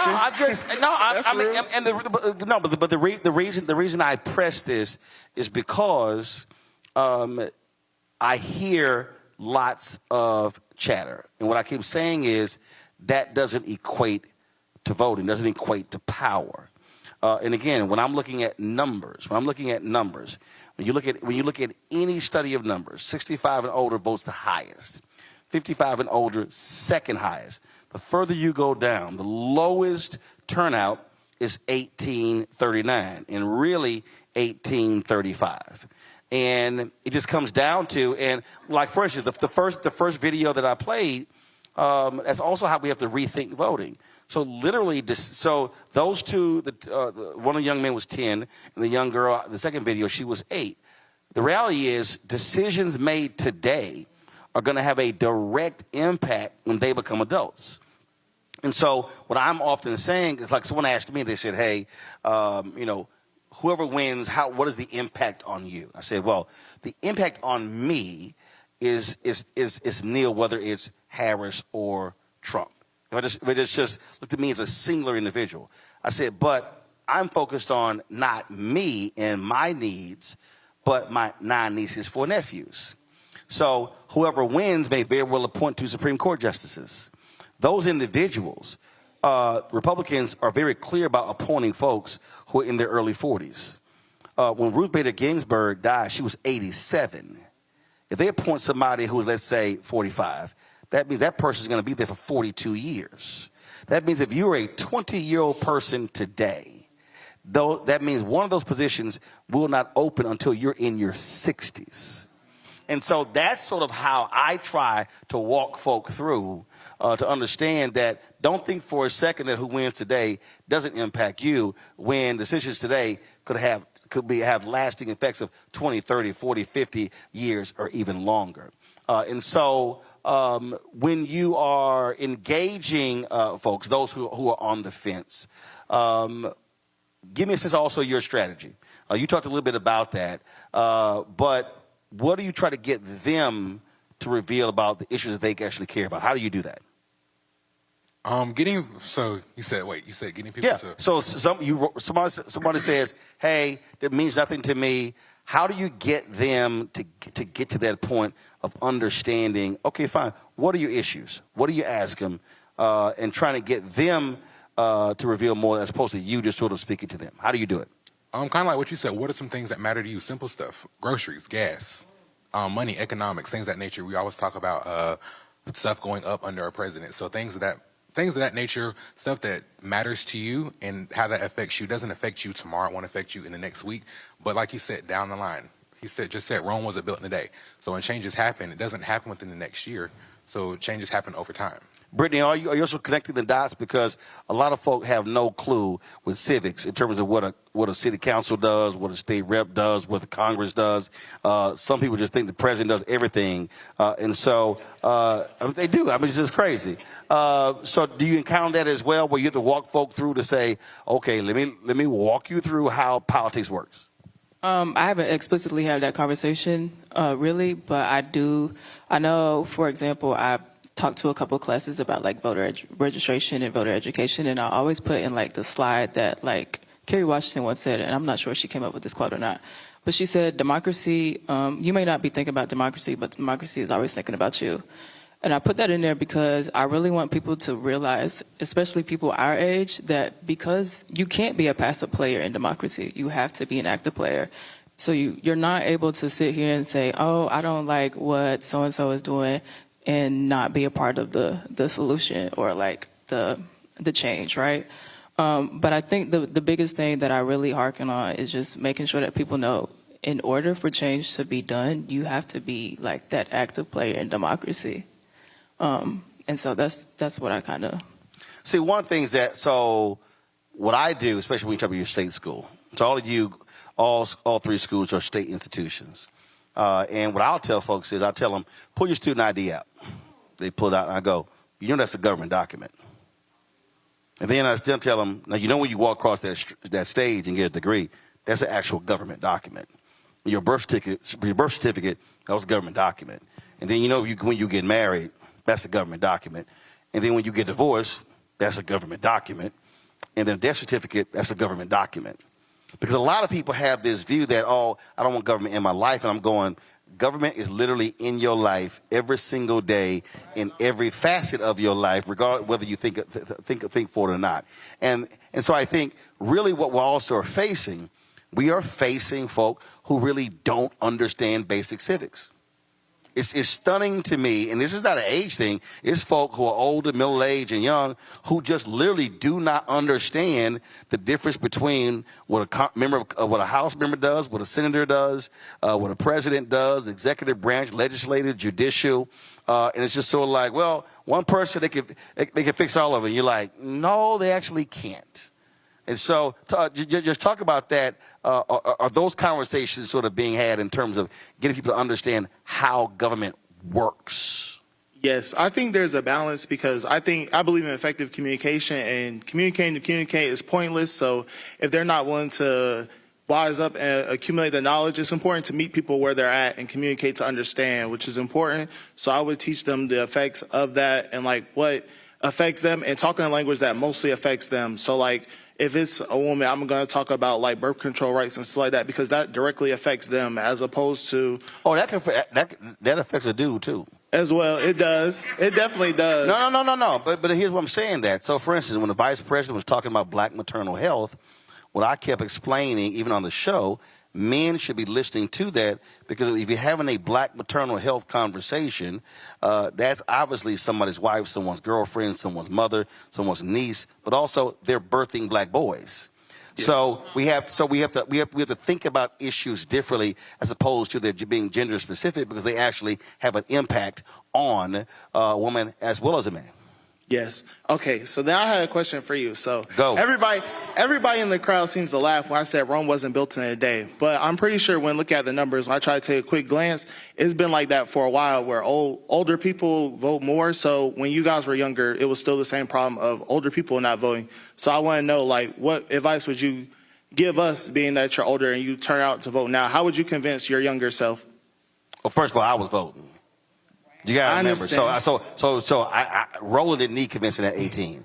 The reason I press this is because I hear lots of chatter, and what I keep saying is that doesn't equate to voting, doesn't equate to power. And again, when I'm looking at numbers, when you look at any study of numbers, 65 and older votes the highest, 55 and older second highest. The further you go down, the lowest turnout is 1839, and really 1835. And it just comes down to, and like for instance, the first video that I played, that's also how we have to rethink voting. So literally, those two, one of the young men was 10, and the young girl, the second video, she was 8. The reality is decisions made today are going to have a direct impact when they become adults. And so what I'm often saying is, like someone asked me, they said, hey, whoever wins, what is the impact on you? I said, well, the impact on me is nil, whether it's Harris or Trump. If it just looked at me as a singular individual. I said, but I'm focused on not me and my needs, but my 9 nieces, 4 nephews. So whoever wins may very well appoint 2 Supreme Court justices. Those individuals, Republicans are very clear about appointing folks who are in their early 40s. When Ruth Bader Ginsburg died, she was 87. If they appoint somebody who is, let's say, 45, that means that person is going to be there for 42 years. That means if you're a 20-year-old person today, though, that means one of those positions will not open until you're in your 60s. And so that's sort of how I try to walk folk through to understand that don't think for a second that who wins today doesn't impact you, when decisions today could have lasting effects of 20, 30, 40, 50 years or even longer. And so when you are engaging folks, those who are on the fence, give me a sense also your strategy. You talked a little bit about that, but what do you try to get them to reveal about the issues that they actually care about? How do you do that? You said getting people to. So somebody says, hey, that means nothing to me. How do you get them to get to that point of understanding, okay, fine, what are your issues? What do you ask them? And trying to get them to reveal more as opposed to you just sort of speaking to them. How do you do it? Kind of like what you said. What are some things that matter to you? Simple stuff. Groceries, gas, money, economics, things of that nature. We always talk about stuff going up under our president. So things of that nature, stuff that matters to you and how that affects you doesn't affect you tomorrow. It won't affect you in the next week. But like you said, down the line, just said Rome wasn't built in a day. So when changes happen, it doesn't happen within the next year. So changes happen over time. Brittany, are you also connecting the dots? Because a lot of folk have no clue with civics in terms of what a city council does, what a state rep does, what the Congress does. Some people just think the president does everything. And so they do. I mean, it's just crazy. So do you encounter that as well, where you have to walk folk through to say, okay, let me walk you through how politics works? I haven't explicitly had that conversation, really, but I know, for example, I talked to a couple of classes about like voter registration and voter education, and I always put in like the slide that like Kerry Washington once said, and I'm not sure if she came up with this quote or not, but she said, democracy, you may not be thinking about democracy, but democracy is always thinking about you. And I put that in there because I really want people to realize, especially people our age, that because you can't be a passive player in democracy, you have to be an active player. So you're not able to sit here and say, oh, I don't like what so-and-so is doing, and not be a part of the solution or like the change, right? But I think the biggest thing that I really hearken on is just making sure that people know, in order for change to be done, you have to be like that active player in democracy. And so that's what I kind of see. One thing is that, so what I do, especially when you talk about your state school, so all of you, all three schools are state institutions. And what I'll tell folks is, I'll tell them, pull your student ID out. They pull it out, and I go, you know that's a government document. And then I still tell them, now you know when you walk across that stage and get a degree, that's an actual government document. Your birth certificate, that was a government document. And then you know when you get married, that's a government document. And then when you get divorced, that's a government document. And then a death certificate, that's a government document. Because a lot of people have this view that, oh, I don't want government in my life. And I'm going, government is literally in your life every single day, in every facet of your life, regardless whether you think for it or not. And so I think really what we're also facing, we are facing folk who really don't understand basic civics. It's stunning to me, and this is not an age thing. It's folk who are older, middle-aged, and young who just literally do not understand the difference between what a House member does, what a senator does, what a president does, the executive branch, legislative, judicial, and it's just sort of like, well, one person they can fix all of it. And you're like, no, they actually can't. And so just talk about that. Are those conversations sort of being had in terms of getting people to understand how government works? Yes, I think there's a balance, because I believe in effective communication, and communicating to communicate is pointless. So if they're not willing to wise up and accumulate the knowledge, it's important to meet people where they're at and communicate to understand, which is important. So I would teach them the effects of that and like what affects them, and talk in a language that mostly affects them. So like, if it's a woman, I'm going to talk about like birth control rights and stuff like that, because that directly affects them, as opposed to that affects a dude too. As well, it does. It definitely does. No. But here's what I'm saying. That so, for instance, when the vice president was talking about black maternal health, what I kept explaining, even on the show, men should be listening to that, because if you're having a black maternal health conversation, that's obviously somebody's wife, someone's girlfriend, someone's mother, someone's niece, but also they're birthing black boys. Yeah. So we have to think about issues differently, as opposed to them being gender specific, because they actually have an impact on a woman as well as a man. Yes. Okay, so now I had a question for you. So go. Everybody in the crowd seems to laugh when I said Rome wasn't built in a day. But I'm pretty sure when looking at the numbers, when I try to take a quick glance, it's been like that for a while, where older people vote more. So when you guys were younger, it was still the same problem of older people not voting. So I want to know, like, what advice would you give us, being that you're older and you turn out to vote now? How would you convince your younger self? Well, first of all, I was voting. You gotta remember. So Roland didn't need convincing at 18,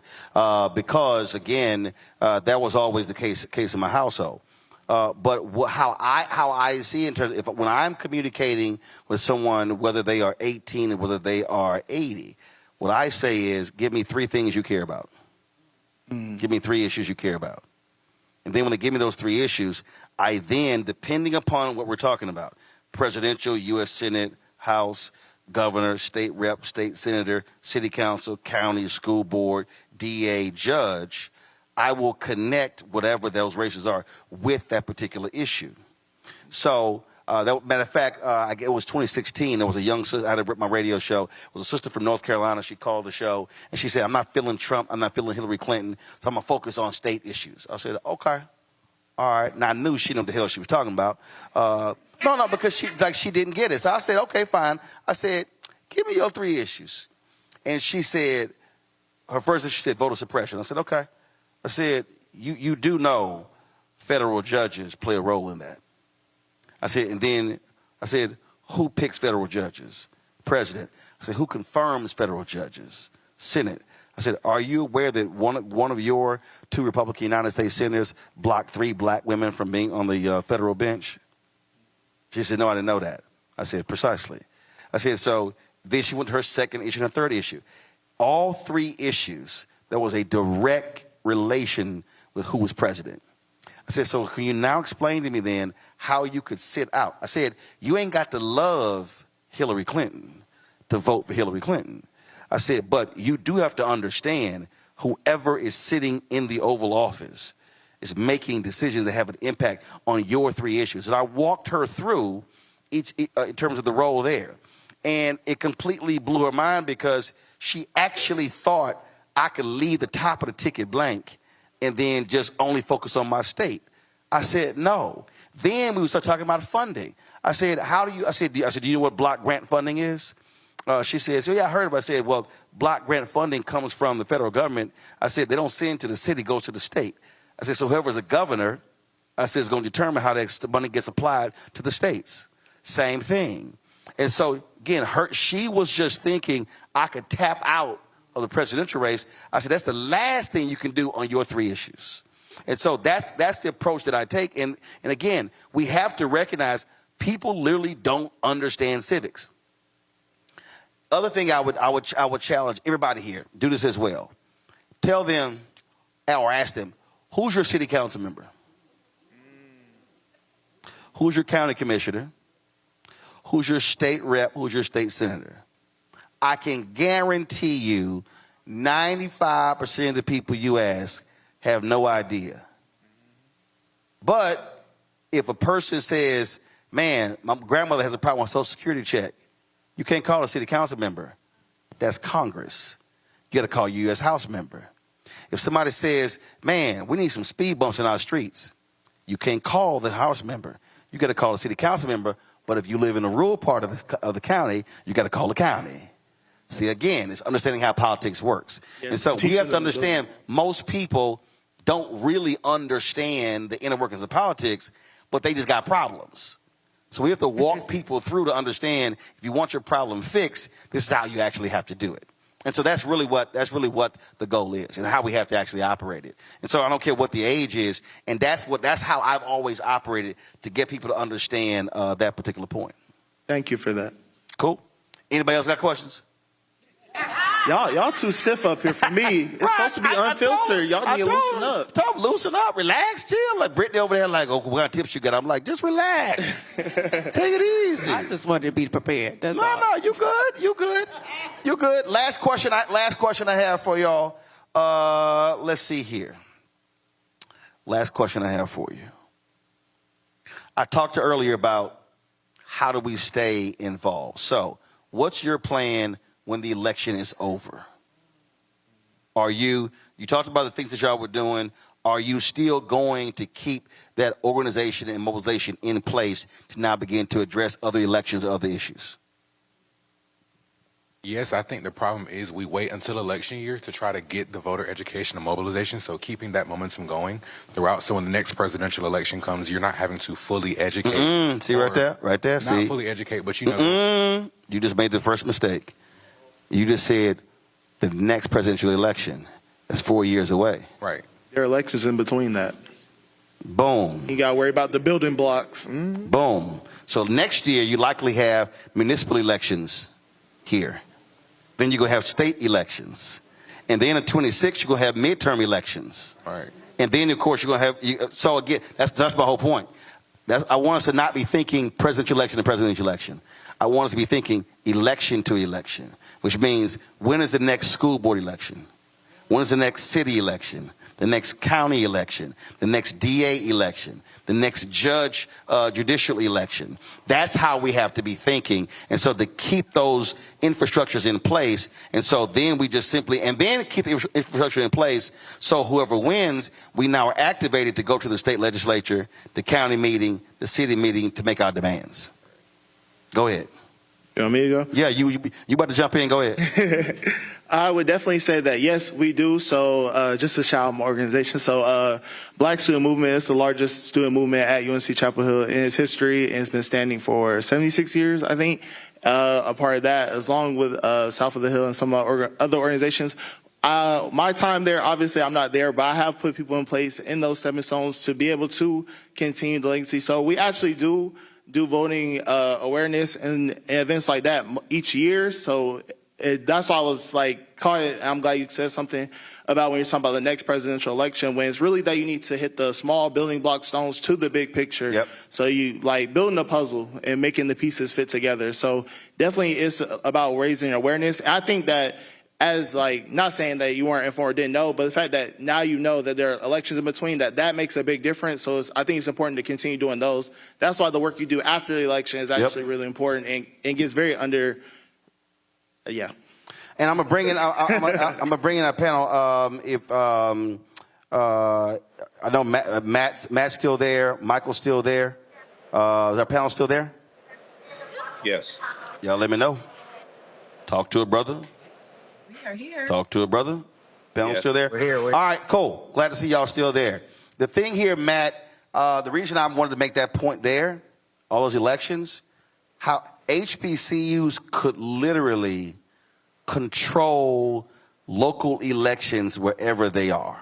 because again, that was always the case in my household. But how I see in terms of when I'm communicating with someone, whether they are 18 or whether they are 80, what I say is, give me 3 things you care about. Give me 3 issues you care about. And then when they give me those 3 issues, I then, depending upon what we're talking about, presidential, U.S. Senate, House, governor, state rep, state senator, city council, county, school board, DA, judge, I will connect whatever those races are with that particular issue. So Matter of fact, it was 2016. There was a young sister. I had my radio show. It was a sister from North Carolina. She called the show, and she said, I'm not feeling Trump. I'm not feeling Hillary Clinton, so I'm going to focus on state issues. I said, okay. All right. And I knew she knew what the hell she was talking about. No, because she didn't get it. So I said, okay, fine. I said, give me your 3 issues. And she said, her first issue, she said voter suppression. I said, okay. I said, you do know federal judges play a role in that. I said, and then I said, who picks federal judges? President. I said, who confirms federal judges? Senate. I said, are you aware that one of your 2 Republican United States senators blocked 3 black women from being on the federal bench? She said, no, I didn't know that. I said, precisely. I said, so then she went to her second issue and her third issue. All 3 issues, there was a direct relation with who was president. I said, so can you now explain to me then how you could sit out? I said, you ain't got to love Hillary Clinton to vote for Hillary Clinton. I said, but you do have to understand whoever is sitting in the Oval Office is making decisions that have an impact on your 3 issues. And I walked her through each in terms of the role there. And it completely blew her mind because she actually thought I could leave the top of the ticket blank and then just only focus on my state. I said, no. Then we would start talking about funding. I said, do you know what block grant funding is? She said, so yeah, I heard of it. I said, well, block grant funding comes from the federal government. I said, they don't send to the city, it goes to the state. I said, so whoever's a governor, I said, is going to determine how that money gets applied to the states. Same thing. And so, again, she was just thinking I could tap out of the presidential race. I said, that's the last thing you can do on your 3 issues. And so that's the approach that I take. And again, we have to recognize people literally don't understand civics. Other thing I would challenge everybody here, do this as well. Tell them or ask them, who's your city council member? Who's your county commissioner? Who's your state rep? Who's your state senator? I can guarantee you 95% of the people you ask have no idea. But if a person says, man, my grandmother has a problem with Social Security check, you can't call a city council member. That's Congress. You got to call a U.S. House member. If somebody says, man, we need some speed bumps in our streets, you can't call the House member. You got to call a city council member. But if you live in a rural part of the county, you got to call the county. See, again, it's understanding how politics works. Yeah. And so we have to understand most people don't really understand the inner workings of politics, but they just got problems. So we have to walk people through to understand if you want your problem fixed, this is how you actually have to do it. And so that's really what the goal is and how we have to actually operate it. And so I don't care what the age is, and that's how I've always operated to get people to understand that particular point. Thank you for that. Cool. Anybody else got questions? Y'all too stiff up here for me. It's supposed to be unfiltered. Y'all need to loosen up. Loosen up, relax, chill. Like Brittany over there, like, oh, what kind of tips you got? I'm like, just relax. Take it easy. I just wanted to be prepared. That's all. No, you good. You good. Last question I have for y'all. Let's see here. Last question I have for you. I talked earlier about how do we stay involved. So what's your plan when the election is over? You talked about the things that y'all were doing. Are you still going to keep that organization and mobilization in place to now begin to address other elections or other issues? Yes, I think the problem is we wait until election year to try to get the voter education and mobilization, so keeping that momentum going throughout. So when the next presidential election comes, you're not having to fully educate. See right there. Not fully educate, but you know. You just made the first mistake. You just said the next presidential election is 4 years away. Right. There are elections in between that. Boom. You got to worry about the building blocks. Boom. So next year, you likely have municipal elections here. Then you're going to have state elections. And then in 26, you're going to have midterm elections. All right. And then, of course, you're going to have, so again, that's my whole point. I want us to not be thinking presidential election to presidential election. I want us to be thinking election to election, which means when is the next school board election? When is the next city election? the next county election, the next DA election, the next judge judicial election. That's how we have to be thinking. And so to keep those infrastructures in place, and so then we just simply, and then keep the infrastructure in place, so whoever wins, we now are activated to go to the state legislature, the county meeting, the city meeting to make our demands. Go ahead. You want me to go? Yeah, you about to jump in. Go ahead. I would definitely say that, yes, we do. So just to shout out my organization. So Black Student Movement is the largest student movement at UNC Chapel Hill in its history, and it's been standing for 76 years, I think. A part of that, along with South of the Hill and some other organizations. My time there, obviously I'm not there, but I have put people in place in those stepping stones to be able to continue the legacy. So we actually do voting awareness and events like that each year. So that's why I was like, I'm glad you said something about when you're talking about the next presidential election, when it's really that you need to hit the small building block stones to the big picture. Yep. So you like building a puzzle and making the pieces fit together. So definitely it's about raising awareness. I think that, as like, not saying that you weren't informed or didn't know, but the fact that now you know that there are elections in between, that makes a big difference. So I think it's important to continue doing those. That's why the work you do after the election is actually really important and gets very yeah. And I'm gonna bring in I'm gonna bring in a panel. I know Matt's still there, Michael's still there. Is our panel still there? Yes. Y'all let me know. Talk to a brother. Are here. Talk to a brother. Panel still there? We're here. All right, cool. Glad to see y'all still there. The thing here, Matt, the reason I wanted to make that point there, all those elections, how HBCUs could literally control local elections wherever they are.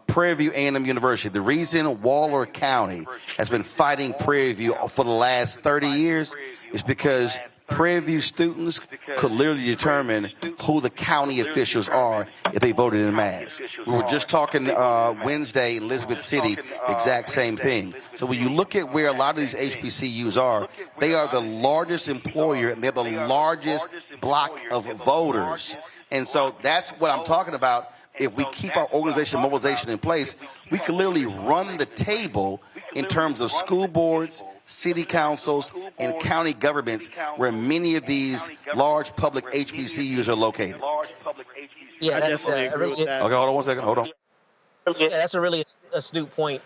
Prairie View A&M University, the reason Waller County has been fighting Prairie View for the last 30 years is because Prairie View students could literally determine who the county officials are if they voted in mass. We were just talking Wednesday in Elizabeth City, exact same thing. So when you look at where a lot of these HBCUs are, they are the largest employer and they're the largest block of voters. And so that's what I'm talking about. If we keep our organization mobilization in place, we can literally run the table in terms of school boards, city councils, and county governments where many of these large public HBCUs are located. Yeah, I definitely agree with that. Okay, hold on one second. Hold on. Yeah, that's a really astute point.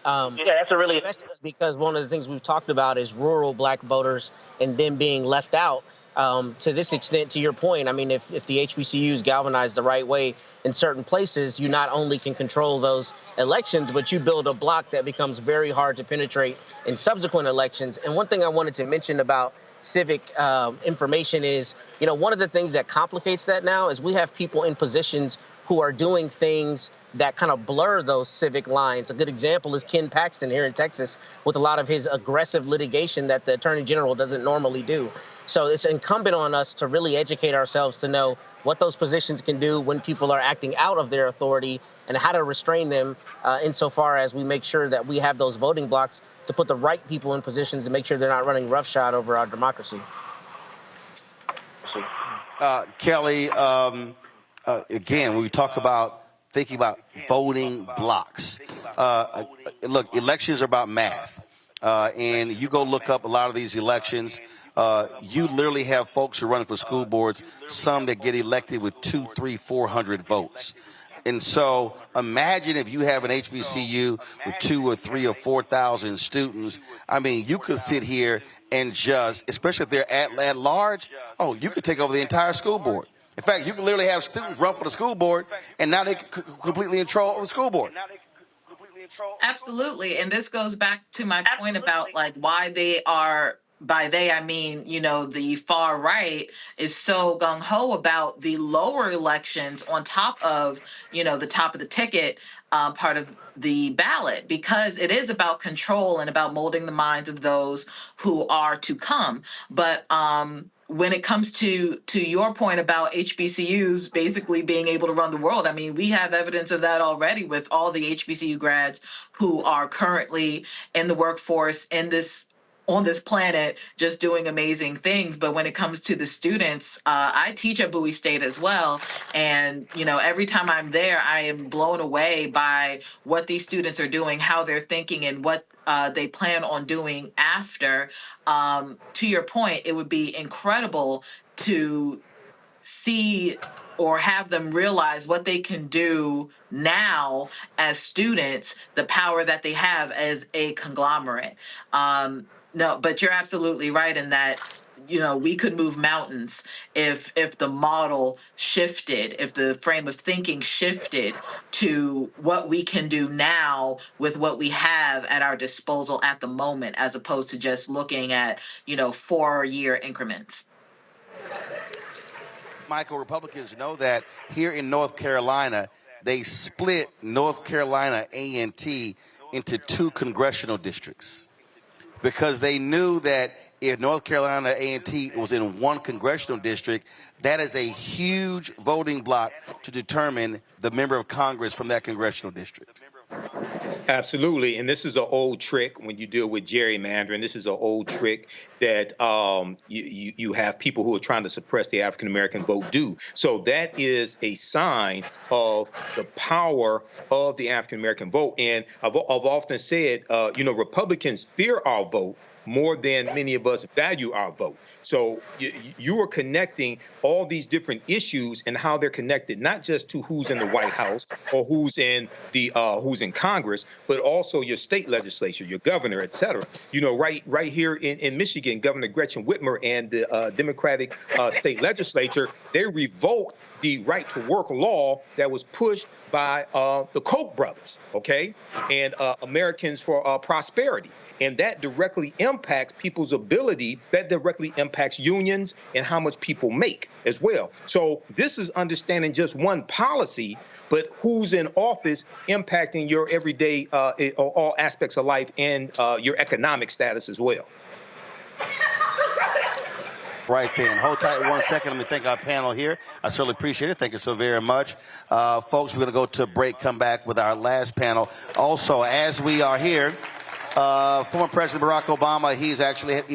Because one of the things we've talked about is rural Black voters and them being left out. To this extent, to your point, I mean, if the HBCUs galvanize the right way in certain places, you not only can control those elections, but you build a block that becomes very hard to penetrate in subsequent elections. And one thing I wanted to mention about civic information is, one of the things that complicates that now is we have people in positions who are doing things that kind of blur those civic lines. A good example is Ken Paxton here in Texas with a lot of his aggressive litigation that the Attorney General doesn't normally do. So it's incumbent on us to really educate ourselves to know what those positions can do when people are acting out of their authority and how to restrain them insofar as we make sure that we have those voting blocks to put the right people in positions to make sure they're not running roughshod over our democracy. Kelly, again, when we talk about thinking about voting blocks, look, elections are about math. And you go look up a lot of these elections. You literally have folks who are running for school boards, some that get elected with 200, 300, 400 votes. And so imagine if you have an HBCU with 2,000 or 3,000 or 4,000 students. I mean, you could sit here and just, especially if they're at large, you could take over the entire school board. In fact, you can literally have students run for the school board, and now they completely control the school board. Absolutely. And this goes back to my point about like why they are, by they, I mean, the far right is so gung-ho about the lower elections on top of, the top of the ticket part of the ballot, because it is about control and about molding the minds of those who are to come. But when it comes to your point about HBCUs basically being able to run the world, I mean, we have evidence of that already with all the HBCU grads who are currently in the workforce in this on this planet just doing amazing things. But when it comes to the students, I teach at Bowie State as well. And, every time I'm there, I am blown away by what these students are doing, how they're thinking, and what they plan on doing after. To your point, it would be incredible to see or have them realize what they can do now as students, the power that they have as a conglomerate. No, but you're absolutely right in that, we could move mountains if the model shifted, if the frame of thinking shifted to what we can do now with what we have at our disposal at the moment, as opposed to just looking at, 4-year increments. Michael, Republicans know that here in North Carolina, they split North Carolina A&T into 2 congressional districts because they knew that if North Carolina A&T was in 1 congressional district, that is a huge voting block to determine the member of Congress from that congressional district. Absolutely. And this is an old trick when you deal with gerrymandering. This is an old trick that you have people who are trying to suppress the African-American vote do. So that is a sign of the power of the African-American vote. And I've often said, Republicans fear our vote more than many of us value our vote. So you are connecting all these different issues and how they're connected, not just to who's in the White House or who's in Congress, but also your state legislature, your governor, et cetera. Right here in Michigan, Governor Gretchen Whitmer and the Democratic state legislature, they revoked the right to work law that was pushed by the Koch brothers, okay, and Americans for Prosperity. And that directly impacts people's ability, that directly impacts unions and how much people make as well. So this is understanding just one policy, but who's in office impacting your everyday, all aspects of life and your economic status as well. Right then. Hold tight 1 second. Let me thank our panel here. I certainly appreciate it. Thank you so very much. Folks, we're going to go to a break, come back with our last panel. Also, as we are here, former President Barack Obama, he's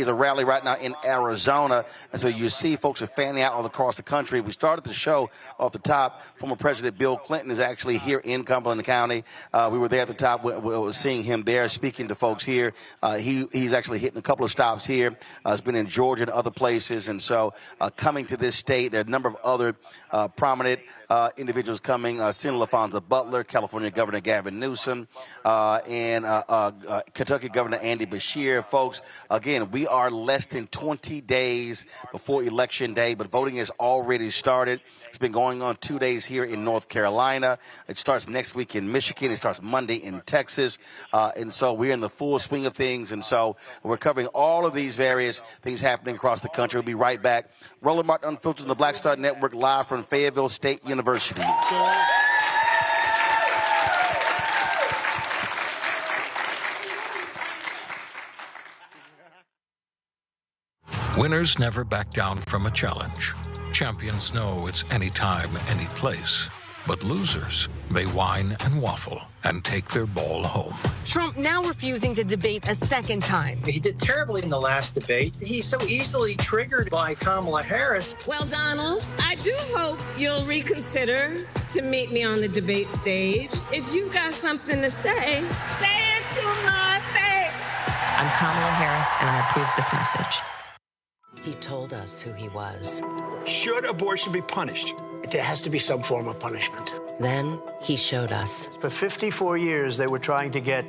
a rally right now in Arizona. And so you see folks are fanning out all across the country. We started the show off the top. Former President Bill Clinton is actually here in Cumberland County. We were there at the top. We were seeing him there speaking to folks here. He's actually hitting a couple of stops here. He's been in Georgia and other places. And so coming to this state, there are a number of other prominent individuals coming. Senator LaFonza Butler, California Governor Gavin Newsom, and Kentucky Governor Andy Beshear. Folks, again, we are less than 20 days before Election Day, but voting has already started. It's been going on 2 days here in North Carolina. It starts next week in Michigan. It starts Monday in Texas. And so we're in the full swing of things. And so we're covering all of these various things happening across the country. We'll be right back. Roland Martin Unfiltered on the Black Star Network, live from Fayetteville State University. Winners never back down from a challenge. Champions know it's anytime, any place. But losers, they whine and waffle and take their ball home. Trump now refusing to debate a second time. He did terribly in the last debate. He's so easily triggered by Kamala Harris. Well, Donald, I do hope you'll reconsider to meet me on the debate stage. If you've got something to say it to my face. I'm Kamala Harris, and I approve this message. He told us who he was. Should abortion be punished? There has to be some form of punishment. Then he showed us. For 54 years, they were trying to get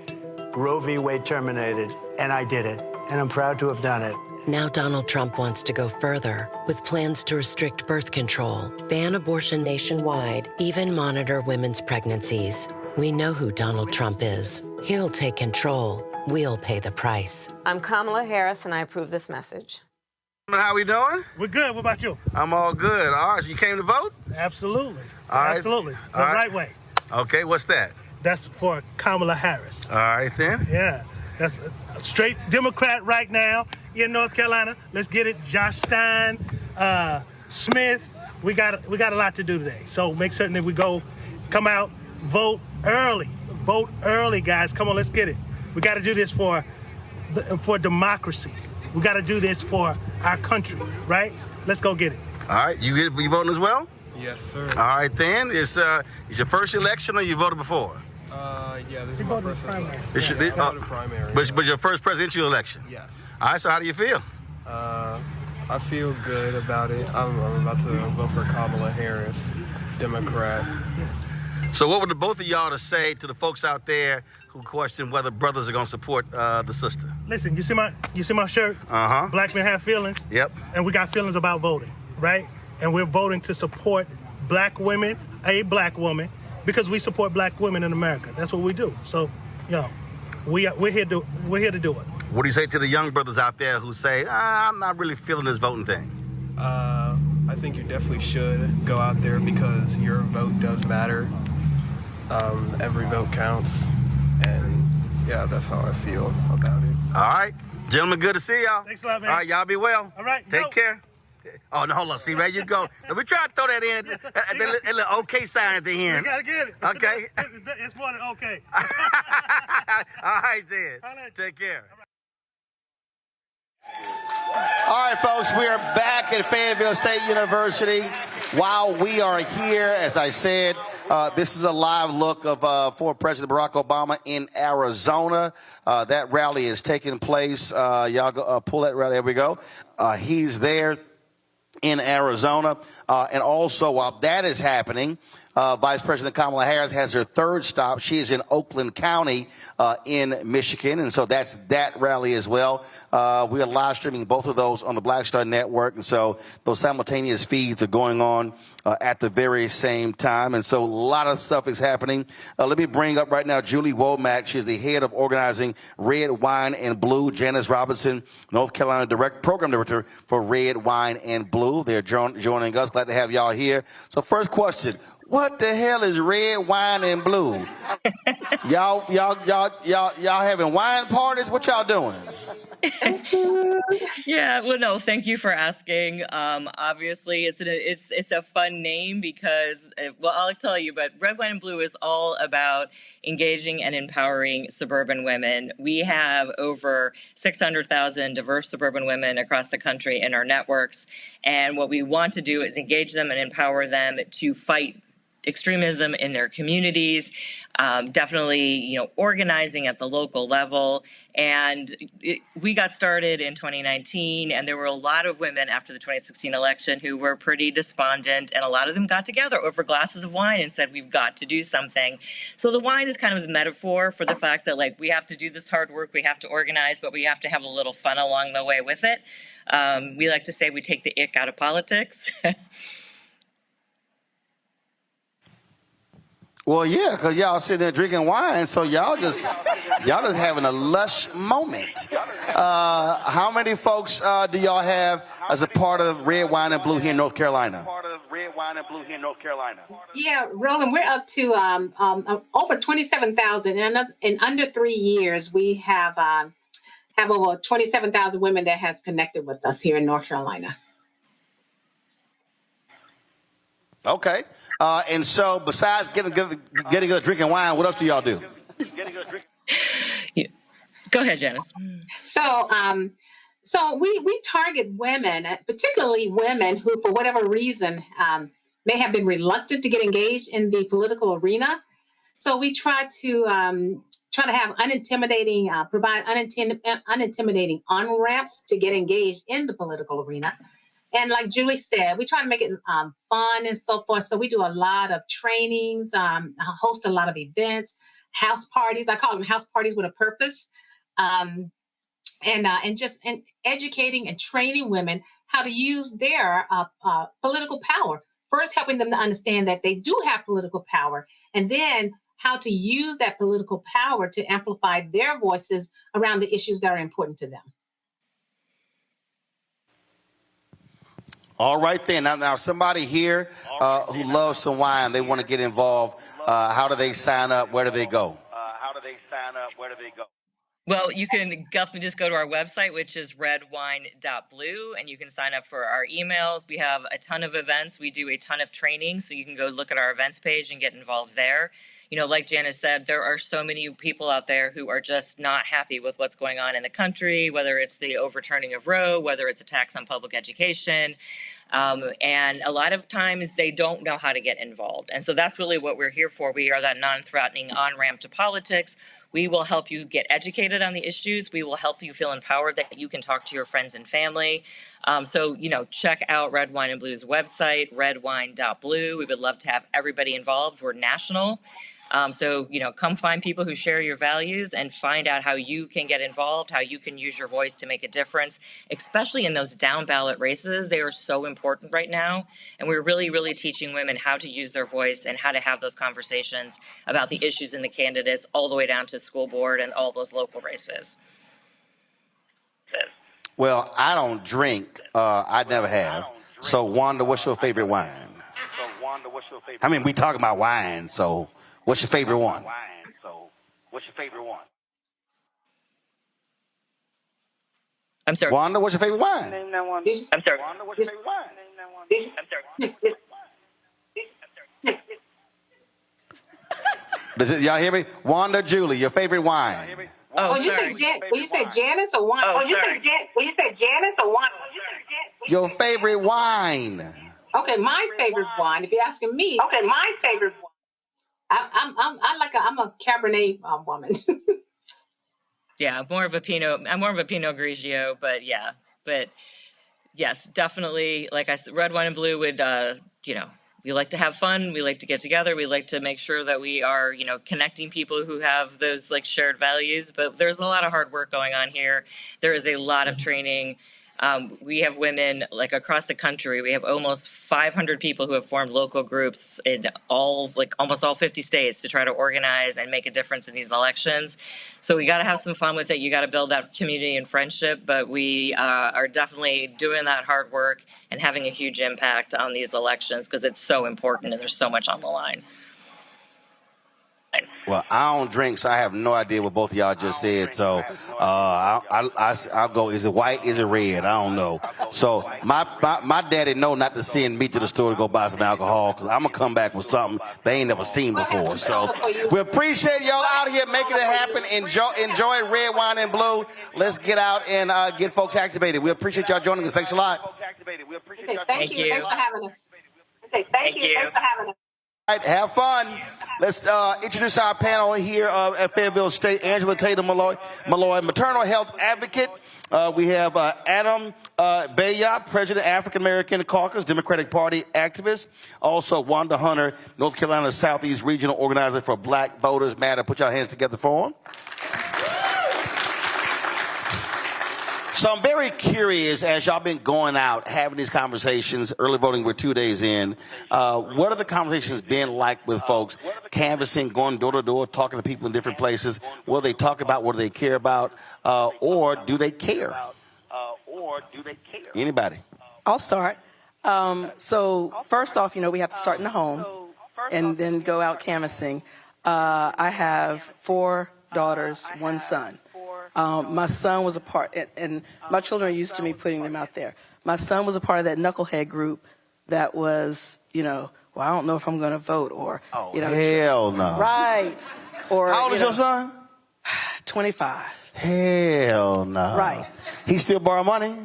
Roe v. Wade terminated, and I did it, and I'm proud to have done it. Now Donald Trump wants to go further with plans to restrict birth control, ban abortion nationwide, even monitor women's pregnancies. We know who Donald Trump is. He'll take control. We'll pay the price. I'm Kamala Harris, and I approve this message. How we doing? We're good. What about you? I'm all good. All right, so you came to vote? Absolutely. All right. Absolutely. The right way. Okay, what's that? That's for Kamala Harris. All right, then. Yeah. That's a straight Democrat right now in North Carolina. Let's get it. Josh Stein, Smith. We got a lot to do today. So make certain that we come out, vote early. Vote early, guys. Come on, let's get it. We got to do this for for democracy. We got to do this for our country, right? Let's go get it. All right, you voting as well? Yes, sir. All right, then. It's your first election or you voted before? Yeah, this is my first primary. primary. But your first presidential election? Yes. All right, so how do you feel? I feel good about it. I'm about to vote for Kamala Harris, Democrat. So what would the both of y'all to say to the folks out there who question whether brothers are going to support the sister? Listen, you see my shirt? Uh-huh. Black men have feelings. Yep. And we got feelings about voting, right? And we're voting to support black women, a black woman, because we support black women in America. That's what we do. So, we're here to do it. What do you say to the young brothers out there who say, I'm not really feeling this voting thing? I think you definitely should go out there because your vote does matter. Every vote counts. And yeah, that's how I feel about it. All right. Gentlemen, good to see y'all. Thanks a lot, man. All right, y'all be well. All right. Take care. Oh, no, hold on. See, there you go. Now, we try to throw that in, that little okay sign at the end. You got to get it. Okay. It's more than okay. All right, then. Take care. All right, folks, we are back at Fayetteville State University. While we are here, as I said, this is a live look of former President Barack Obama in Arizona. That rally is taking place. Y'all go, pull that rally. There we go. He's there in Arizona. And also, while that is happening, Vice President Kamala Harris has her third stop. She is in Oakland County in Michigan, and so that's that rally as well. We are live streaming both of those on the Black Star Network, and so those simultaneous feeds are going on at the very same time, and so a lot of stuff is happening. Let me bring up right now Julie Womack. She's the head of organizing Red, Wine, and Blue. Janice Robinson, North Carolina Program Director for Red, Wine, and Blue. They're joining us. Glad to have y'all here. So first question. What the hell is red, wine, and blue? y'all having wine parties? What y'all doing? Yeah, well, no, thank you for asking. Obviously, it's a fun name because, well, I'll tell you, but Red, White, and Blue is all about engaging and empowering suburban women. We have over 600,000 diverse suburban women across the country in our networks, and what we want to do is engage them and empower them to fight extremism in their communities, definitely, organizing at the local level. And we got started in 2019, and there were a lot of women after the 2016 election who were pretty despondent, and a lot of them got together over glasses of wine and said, we've got to do something. So the wine is kind of the metaphor for the fact that, we have to do this hard work, we have to organize, but we have to have a little fun along the way with it. We like to say we take the ick out of politics. Well, yeah, because y'all sitting there drinking wine, so y'all just having a lush moment. How many folks do y'all have as a part of Red, Wine, and Blue here in North Carolina? Yeah, Roland, we're up to over 27,000. In under 3 years, we have over 27,000 women that has connected with us here in North Carolina. Okay. And so besides getting good drinking wine, what else do y'all do? Yeah. Go ahead, Janice. So we target women, particularly women who, for whatever reason, may have been reluctant to get engaged in the political arena. So we try to have provide unintimidating on-ramps to get engaged in the political arena. And like Julie said, we try to make it fun and so forth. So we do a lot of trainings, host a lot of events, house parties. I call them house parties with a purpose. And educating and training women how to use their political power. First, helping them to understand that they do have political power, and then how to use that political power to amplify their voices around the issues that are important to them. All right, then. Now somebody here who loves some wine, they want to get involved. How do they sign up? Where do they go? Well, you can just go to our website, which is redwine.blue, and you can sign up for our emails. We have a ton of events. We do a ton of training, so you can go look at our events page and get involved there. like Janice said, there are so many people out there who are just not happy with what's going on in the country, whether it's the overturning of Roe, whether it's attacks on public education. And a lot of times they don't know how to get involved. And so that's really what we're here for. We are that non-threatening on-ramp to politics. We will help you get educated on the issues. We will help you feel empowered that you can talk to your friends and family. So, check out Red Wine and Blue's website, redwine.blue. We would love to have everybody involved. We're national. So, come find people who share your values and find out how you can get involved, how you can use your voice to make a difference, especially in those down ballot races. They are so important right now. And we're really, really teaching women how to use their voice and how to have those conversations about the issues and the candidates all the way down to school board and all those local races. Well, I don't drink. I never have. So, Wanda, what's your favorite wine? I mean, we talking about wine, so what's your favorite one? I'm sorry. Wanda, what's your favorite wine? I'm sorry. Wanda, what's your favorite wine? Y'all hear me? Wanda, Julie, your favorite wine? Oh, you said Janice or Wanda? You said Janice or Wanda? Your favorite wine? Okay, my favorite wine. If you're asking me, my favorite wine. I'm a Cabernet woman. Yeah, I'm more of a Pinot Grigio, but yes, definitely. Like I said, Red Wine and Blue would, we like to have fun. We like to get together. We like to make sure that we are, connecting people who have those shared values. But there's a lot of hard work going on here. There is a lot of training. We have women across the country. We have almost 500 people who have formed local groups in almost all 50 states to try to organize and make a difference in these elections. So we got to have some fun with it. You got to build that community and friendship, but we are definitely doing that hard work and having a huge impact on these elections because it's so important and there's so much on the line. Well, I don't drink, so I have no idea what both of y'all just said. So I'll go, is it white, is it red? I don't know. So my daddy know not to send me to the store to go buy some alcohol because I'm going to come back with something they ain't never seen before. So we appreciate y'all out here making it happen. Enjoy Red Wine and Blue. Let's get out and get folks activated. We appreciate y'all joining us. Thanks a lot. Thank you. Thanks for having us. Thank you. Thanks for having us. All right, have fun. Let's introduce our panel here at Fayetteville State. Angela Tatum Malloy, maternal health advocate. We have Adam Bayat, President, African American Caucus, Democratic Party activist. Also, Wanda Hunter, North Carolina Southeast Regional Organizer for Black Voters Matter. Put your hands together for him. So I'm very curious, as y'all been going out, having these conversations, early voting, we're 2 days in, what are the conversations been like with folks, canvassing, going door to door, talking to people in different places? What do they talk about? What do they care about? Or do they care? Anybody? I'll start. So first off, we have to start in the home and then go out canvassing. I have 4 daughters, 1 son. My son was a part, and my children are used to me putting them out there. My son was a part of that knucklehead group that was, well, I don't know if I'm going to vote, or, hell no. Right. Or, how old is your son? 25. Hell no. Right. He still borrow money?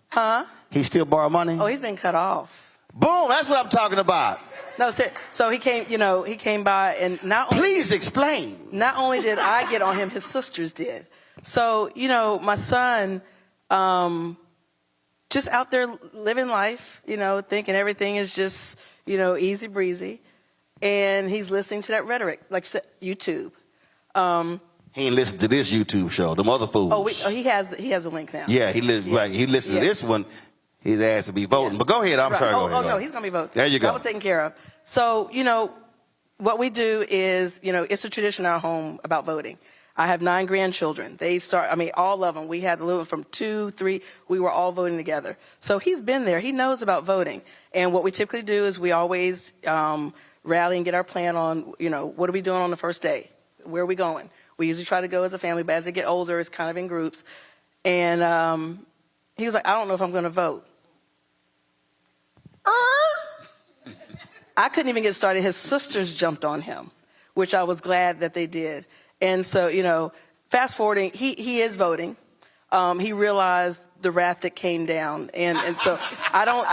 Huh? He still borrow money? Oh, he's been cut off. Boom, that's what I'm talking about. No, sir. So he came by, and not only. Please explain. Not only did I get on him, his sisters did. So, my son, just out there living life, thinking everything is just, easy breezy. And he's listening to that rhetoric, like you said, YouTube. He ain't listened to this YouTube show, them other fools. He has a link now. Yeah, he listens, right. He listens to this one. His ass to be voting. Yes. But go ahead. I'm sorry. Go ahead. No, he's going to be voting. There you go. That was taken care of. So, what we do is, it's a tradition in our home about voting. I have 9 grandchildren. They all of them. We had a little from 2, 3. We were all voting together. So he's been there. He knows about voting. And what we typically do is we always rally and get our plan on, what are we doing on the first day? Where are we going? We usually try to go as a family, but as they get older, it's kind of in groups. And he was like, I don't know if I'm going to vote. I couldn't even get started. His sisters jumped on him which I was glad that they did. And so, you know, fast forwarding, he is voting. He realized the wrath that came down, and so I don't,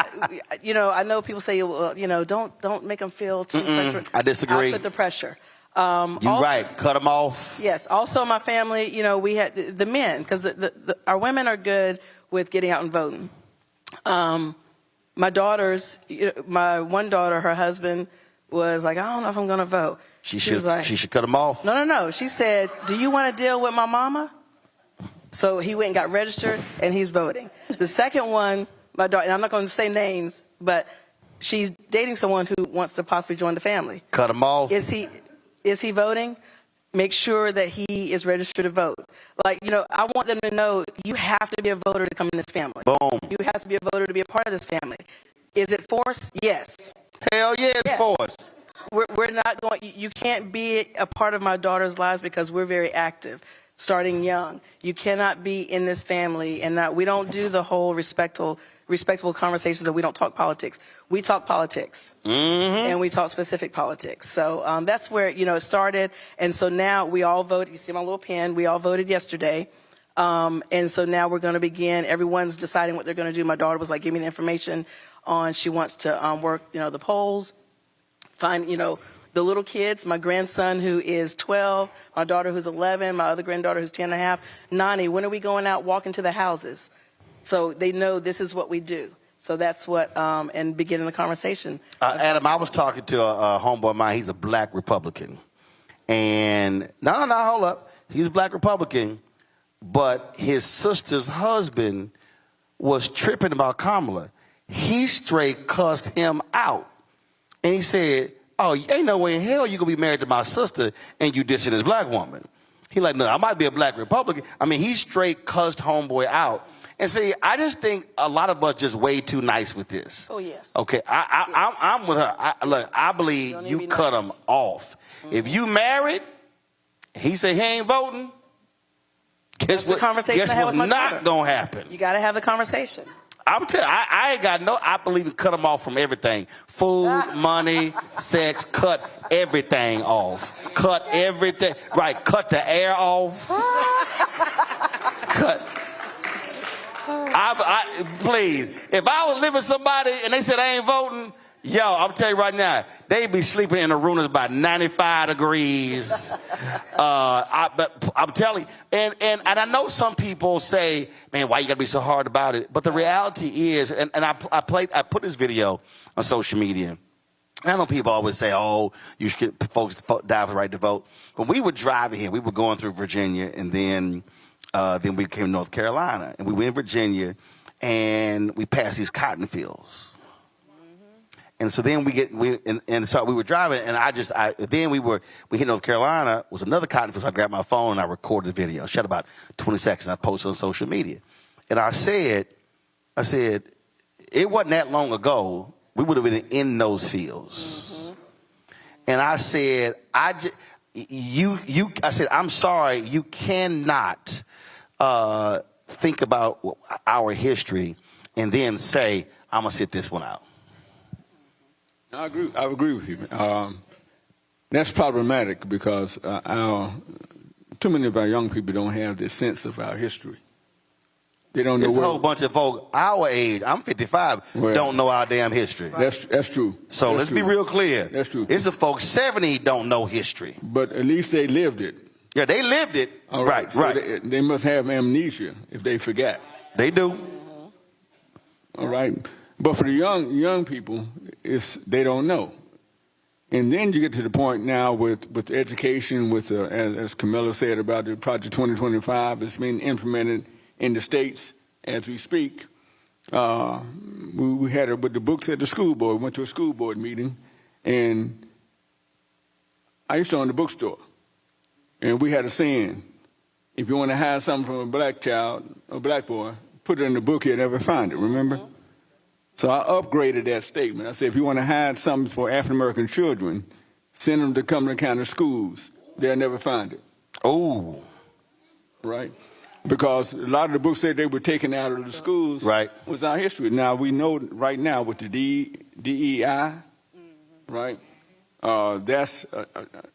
you know, I know people say, well, you know, don't make them feel too pressure. I disagree. I put the pressure. You're right. Cut them off. Yes. Also, my family, you know, we had the men, because our women are good with getting out and voting. My daughters, my one daughter, her husband was like, I don't know if I'm going to vote. She should cut them off. No. She said, do you want to deal with my mama? So he went and got registered, and he's voting. The second one, my daughter, and I'm not going to say names, but she's dating someone who wants to possibly join the family. Cut him off. Is he voting? Make sure that he is registered to vote. Like, you know, I want them to know you have to be a voter to come in this family. Boom. You have to be a voter to be a part of this family. Is it forced? Yes. Hell yeah, it's forced. We're not going, you can't be a part of my daughter's lives because we're very active, starting young. You cannot be in this family and we don't do the whole respectful conversations, and we don't talk politics. We talk politics, and we talk specific politics. So that's where, you know, it started. And so now we all voted. You see my little pen. We all voted yesterday. And so now we're going to begin. Everyone's deciding what they're going to do. My daughter was like, give me the information on, she wants to work, you know, the polls, find, you know, the little kids. My grandson, who is 12, my daughter, who's 11, my other granddaughter, who's 10 and a half. Nani, when are we going out walking to the houses? So they know this is what we do. So that's what, and beginning the conversation. Adam, I was talking to a homeboy of mine. He's a black Republican. And, no, hold up. He's a black Republican, but his sister's husband was tripping about Kamala. He straight cussed him out. And he said, oh, ain't no way in hell you going to be married to my sister and you dissing this black woman. He like, no, I might be a black Republican. I mean, he straight cussed homeboy out. And see, I just think a lot of us just way too nice with this. Oh, yes. Okay, I'm with her. Look, I believe you cut him off. If you married, he said he ain't voting, guess what's not going to happen? You got to have the conversation. I'm telling you, I ain't got no, I believe it cut them off from everything. Food, money, sex, cut everything off. Cut everything, right, cut the air off. Cut. Please, if I was living with somebody and they said I ain't voting, yo, I'm telling you right now, they'd be sleeping in a room that's about 95 degrees. But I'm telling you, and I know some people say, man, why you gotta be so hard about it? But the reality is, and I put this video on social media. I know people always say, oh, you should get folks die for the right to vote. When we were driving here, we were going through Virginia, and then we came to North Carolina, and we went in Virginia, and we passed these cotton fields. And so then so we were driving, and then we hit North Carolina, was another cotton field. So I grabbed my phone and I recorded the video. Shot about 20 seconds. I posted on social media. And I said, it wasn't that long ago, we would have been in those fields. And I said, I said, I'm sorry, you cannot think about our history and then say, I'm going to sit this one out. I agree with you. That's problematic because too many of our young people don't have the sense of our history. They don't know. There's a whole bunch of folk our age, I'm 55, don't know our damn history. That's true. So let's be real clear. That's true. It's the folks 70 don't know history. But at least they lived it. Yeah, they lived it. All right. So they must have amnesia if they forget. They do. All right. But for the young people, they don't know. And then you get to the point now with education, as Camilla said about the Project 2025, it's being implemented in the states as we speak. We had it with the books at the school board. We went to a school board meeting, and I used to own the bookstore. And we had a saying, if you want to hide something from a black child, a black boy, put it in the book, you'll never find it, remember? So I upgraded that statement. I said, if you want to hide something for African-American children, send them to Cumberland County schools. They'll never find it. Oh. Right? Because a lot of the books that they were taken out of the schools was our history. Now, we know right now with the DEI, right, that's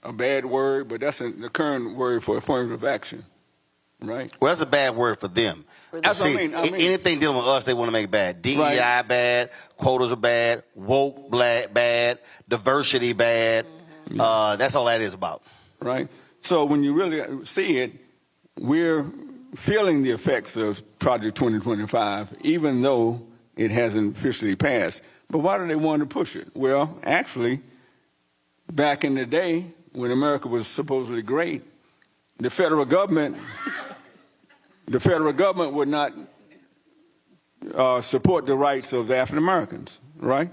a bad word, but that's the current word for affirmative action, right? Well, that's a bad word for them. That's what I mean. Anything dealing with us, they want to make bad. DEI bad, quotas are bad, woke bad, diversity bad. That's all that is about. Right. So when you really see it, we're feeling the effects of Project 2025, even though it hasn't officially passed. But why do they want to push it? Well, actually, back in the day when America was supposedly great, the federal government would not support the rights of the African Americans, right?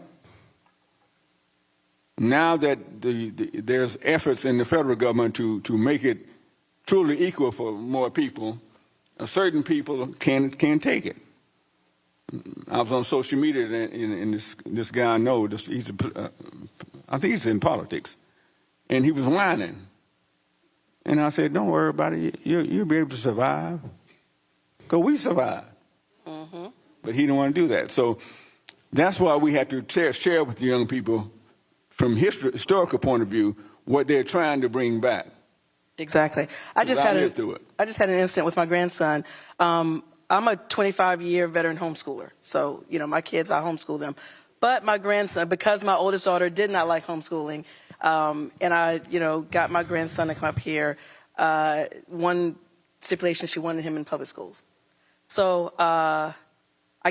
Now that there's efforts in the federal government to make it truly equal for more people, certain people can take it. I was on social media and this guy I know, I think he's in politics, and he was whining. And I said, don't worry about it. You'll be able to survive. Because we survived. But he didn't want to do that. So that's why we have to share with the young people from historical point of view what they're trying to bring back. Exactly. I just had an incident with my grandson. I'm a 25-year veteran homeschooler. So, you know, my kids, I homeschool them. But my grandson, because my oldest daughter did not like homeschooling, and I, you know, got my grandson to come up here, one stipulation, she wanted him in public schools. So I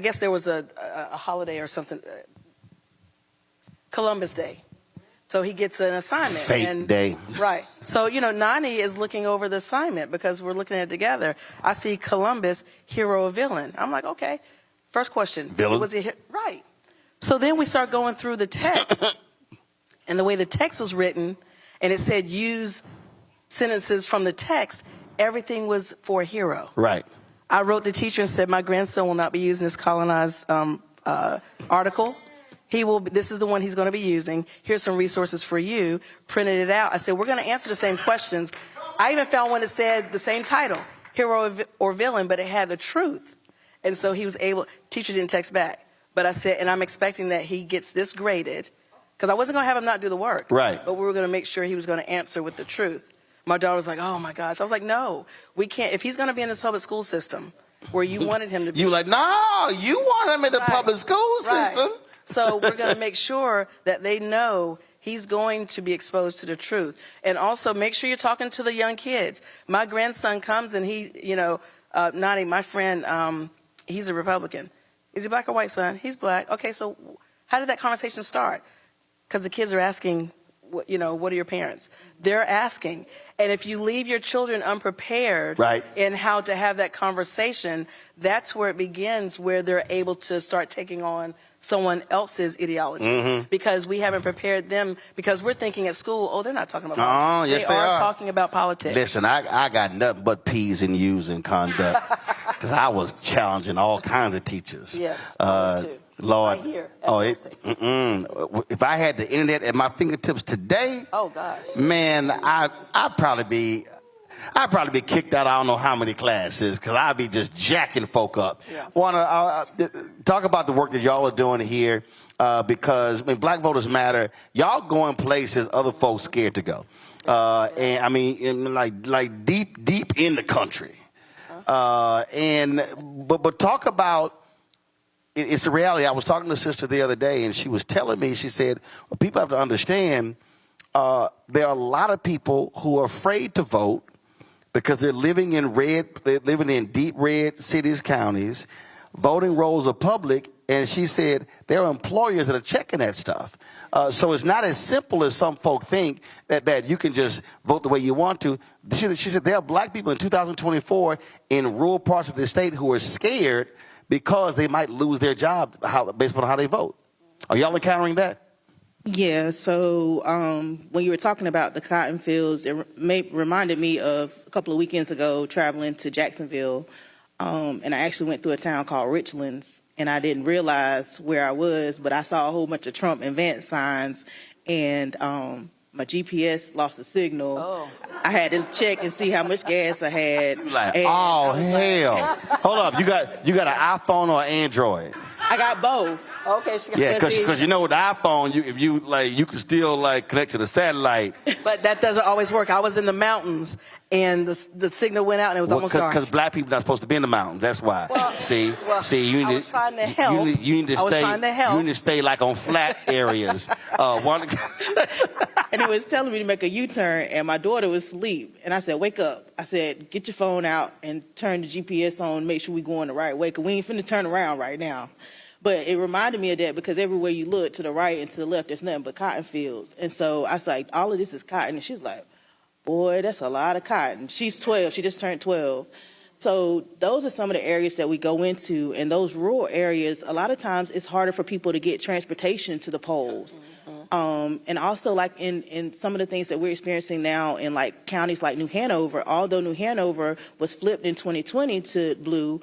guess there was a holiday or something, Columbus Day. So he gets an assignment. Fake day. Right. So, you know, Nani is looking over the assignment because we're looking at it together. I see Columbus, hero or villain. I'm like, okay. First question. Villain? Was he right. So then we start going through the text. And the way the text was written, and it said use sentences from the text, everything was for a hero. Right. I wrote the teacher and said, my grandson will not be using this colonized article. This is the one he's going to be using. Here's some resources for you. Printed it out. I said, we're going to answer the same questions. I even found one that said the same title, hero or villain, but it had the truth. And so he was able, teacher didn't text back. But I said, and I'm expecting that he gets this graded, because I wasn't going to have him not do the work. Right. But we were going to make sure he was going to answer with the truth. My daughter was like, oh my gosh. I was like, no, we can't. If he's going to be in this public school system where you wanted him to be. You were like, no, you want him in the public school system. So we're going to make sure that they know he's going to be exposed to the truth. And also make sure you're talking to the young kids. My grandson comes and he, you know, Nani, my friend, he's a Republican. Is he black or white, son? He's black. Okay, so how did that conversation start? Because the kids are asking, you know, what are your parents? They're asking. And if you leave your children unprepared in how to have that conversation, that's where it begins, where they're able to start taking on someone else's ideologies. Because we haven't prepared them, because we're thinking at school, oh, they're not talking about politics. Yes, they are talking about politics. Listen, I got nothing but P's and U's in conduct, because I was challenging all kinds of teachers. Yes, I was too. Lord, right here, if I had the internet at my fingertips today, oh gosh, man, I'd probably be kicked out. I don't know how many classes, because I'd be just jacking folk up. Yeah. Want to talk about the work that y'all are doing here, because I mean, Black Voters Matter. Y'all going places other folks scared to go, and I mean, like deep in the country, but talk about. It's a reality. I was talking to a sister the other day, and she was telling me, she said, well, people have to understand there are a lot of people who are afraid to vote because they're living in deep red cities, counties. Voting rolls are public, and she said there are employers that are checking that stuff. So it's not as simple as some folk think that you can just vote the way you want to. She said there are black people in 2024 in rural parts of the state who are scared because they might lose their job based on how they vote. Are y'all encountering that? Yeah, so when you were talking about the cotton fields, it reminded me of a couple of weekends ago traveling to Jacksonville, and I actually went through a town called Richlands, and I didn't realize where I was, but I saw a whole bunch of Trump and Vance signs, and my GPS lost the signal. Oh. I had to check and see how much gas I had. Like, oh hell! Hold up, you got an iPhone or Android? I got both. Okay. Yeah, because you know with the iPhone, you can still connect to the satellite. But that doesn't always work. I was in the mountains, and the signal went out, and it was almost dark. Because black people not supposed to be in the mountains. That's why. Well, see, you I need was trying to help. You need to stay. You need to stay on flat areas. And he was telling me to make a U-turn, and my daughter was asleep. And I said, "Wake up!" I said, "Get your phone out and turn the GPS on. Make sure we going the right way, because we ain't finna turn around right now." But it reminded me of that, because everywhere you look, to the right and to the left, there's nothing but cotton fields. And so I was like, all of this is cotton. And she's like, boy, that's a lot of cotton. She's 12. She just turned 12. So those are some of the areas that we go into. And those rural areas, a lot of times it's harder for people to get transportation to the polls. And also in some of the things that we're experiencing now in counties like New Hanover, although New Hanover was flipped in 2020 to blue,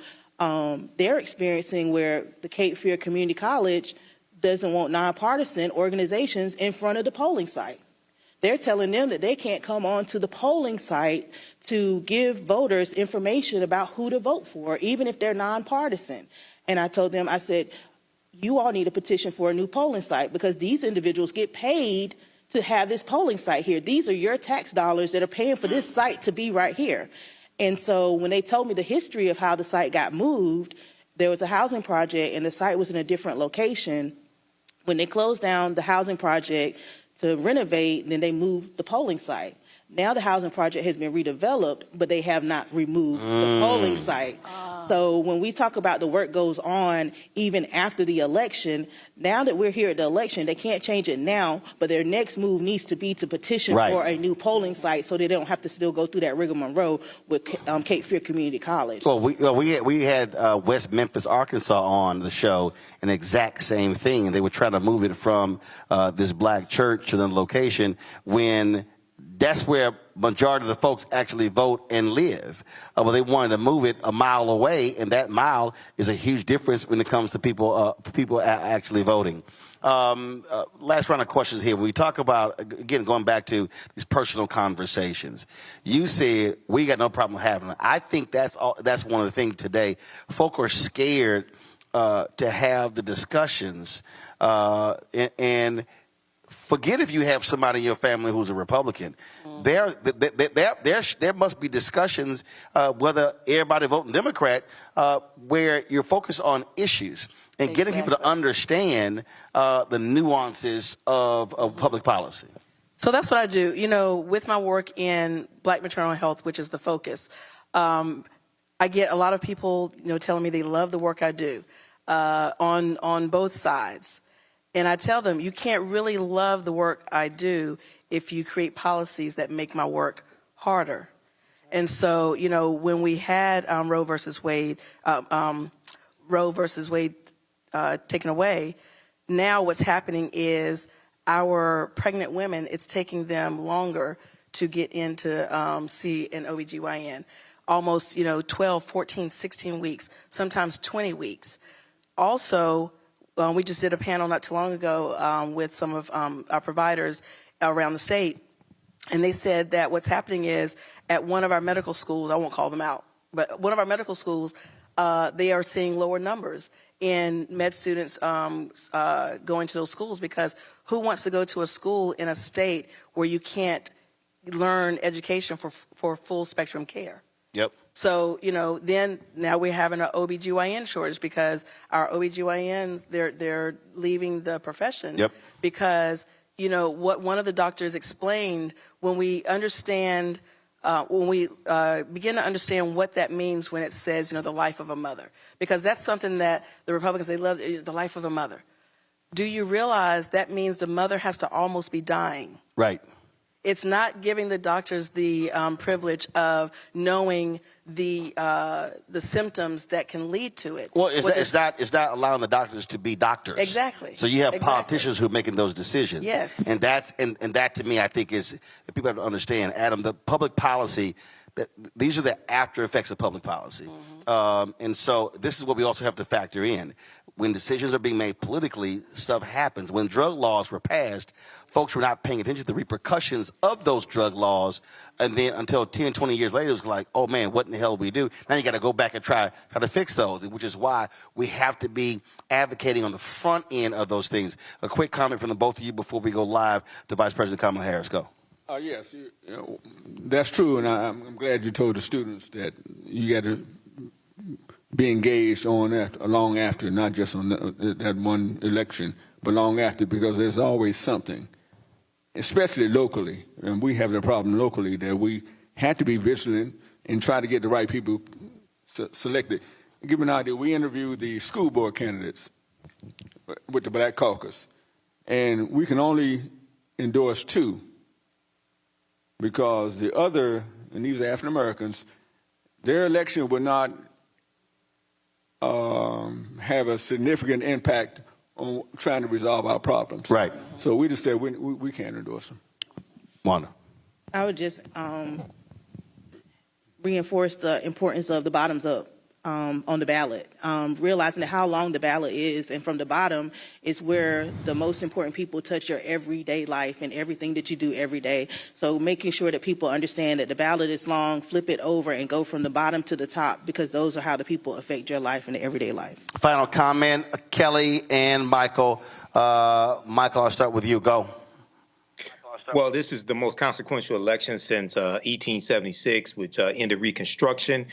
they're experiencing where the Cape Fear Community College doesn't want nonpartisan organizations in front of the polling site. They're telling them that they can't come on to the polling site to give voters information about who to vote for, even if they're nonpartisan. And I told them, I said, you all need a petition for a new polling site, because these individuals get paid to have this polling site here. These are your tax dollars that are paying for this site to be right here. And so when they told me the history of how the site got moved, there was a housing project and the site was in a different location. When they closed down the housing project to renovate, then they moved the polling site. Now the housing project has been redeveloped, but they have not removed the polling site. So when we talk about the work goes on even after the election, now that we're here at the election, they can't change it now, but their next move needs to be to petition for a new polling site, so they don't have to still go through that rigmarole with Cape Fear Community College. Well, we had West Memphis, Arkansas on the show, an exact same thing. They were trying to move it from this black church to the location when that's where majority of the folks actually vote and live. But they wanted to move it a mile away, and that mile is a huge difference when it comes to people actually voting. Last round of questions here. When we talk about, again, going back to these personal conversations, you said we got no problem having them. I think that's one of the things today. Folk are scared to have the discussions, and forget if you have somebody in your family who's a Republican. There must be discussions, whether everybody voting Democrat, where you're focused on issues and getting people to understand the nuances of public policy. So that's what I do. You know, with my work in Black maternal health, which is the focus, I get a lot of people, telling me they love the work I do on both sides. And I tell them, you can't really love the work I do if you create policies that make my work harder. And so, when we had Roe versus Wade taken away, now what's happening is our pregnant women, it's taking them longer to get into see an OBGYN. Almost, 12, 14, 16 weeks, sometimes 20 weeks. Also, we just did a panel not too long ago with some of our providers around the state, and they said that what's happening is at one of our medical schools, I won't call them out, but one of our medical schools, they are seeing lower numbers in med students going to those schools, because who wants to go to a school in a state where you can't learn education for full spectrum care? Yep. So, then now we're having an OBGYN shortage, because our OBGYNs, they're leaving the profession. Yep. Because, what one of the doctors explained, when we understand, begin to understand what that means when it says, the life of a mother, because that's something that the Republicans, they love, the life of a mother. Do you realize that means the mother has to almost be dying? Right. It's not giving the doctors the privilege of knowing the symptoms that can lead to it. Well, it's not allowing the doctors to be doctors. Exactly. So you have politicians who are making those decisions. Yes. And that to me, I think is, people have to understand, Adam, the public policy, these are the after effects of public policy. Mm-hmm. And so this is what we also have to factor in. When decisions are being made politically, stuff happens. When drug laws were passed, folks were not paying attention to the repercussions of those drug laws. And then until 10, 20 years later, it was like, oh, man, what in the hell do we do? Now you got to go back and try to fix those, which is why we have to be advocating on the front end of those things. A quick comment from the both of you before we go live to Vice President Kamala Harris. Go. Yes, that's true. And I'm glad you told the students that you got to be engaged on that long after, not just on that one election, but long after, because there's always something, especially locally, and we have the problem locally that we have to be vigilant and try to get the right people selected. To give you an idea, we interviewed the school board candidates with the Black Caucus, and we can only endorse 2 because the other, and these are African Americans, their election would not have a significant impact on trying to resolve our problems. Right. So we just said we can't endorse them. Wanda. I would just reinforce the importance of the bottoms up on the ballot, realizing that how long the ballot is, and from the bottom is where the most important people touch your everyday life and everything that you do every day. So making sure that people understand that the ballot is long, flip it over and go from the bottom to the top, because those are how the people affect your life and everyday life. Final comment, Kelly and Michael. Michael, I'll start with you. Go. Well, this is the most consequential election since 1876, which ended Reconstruction.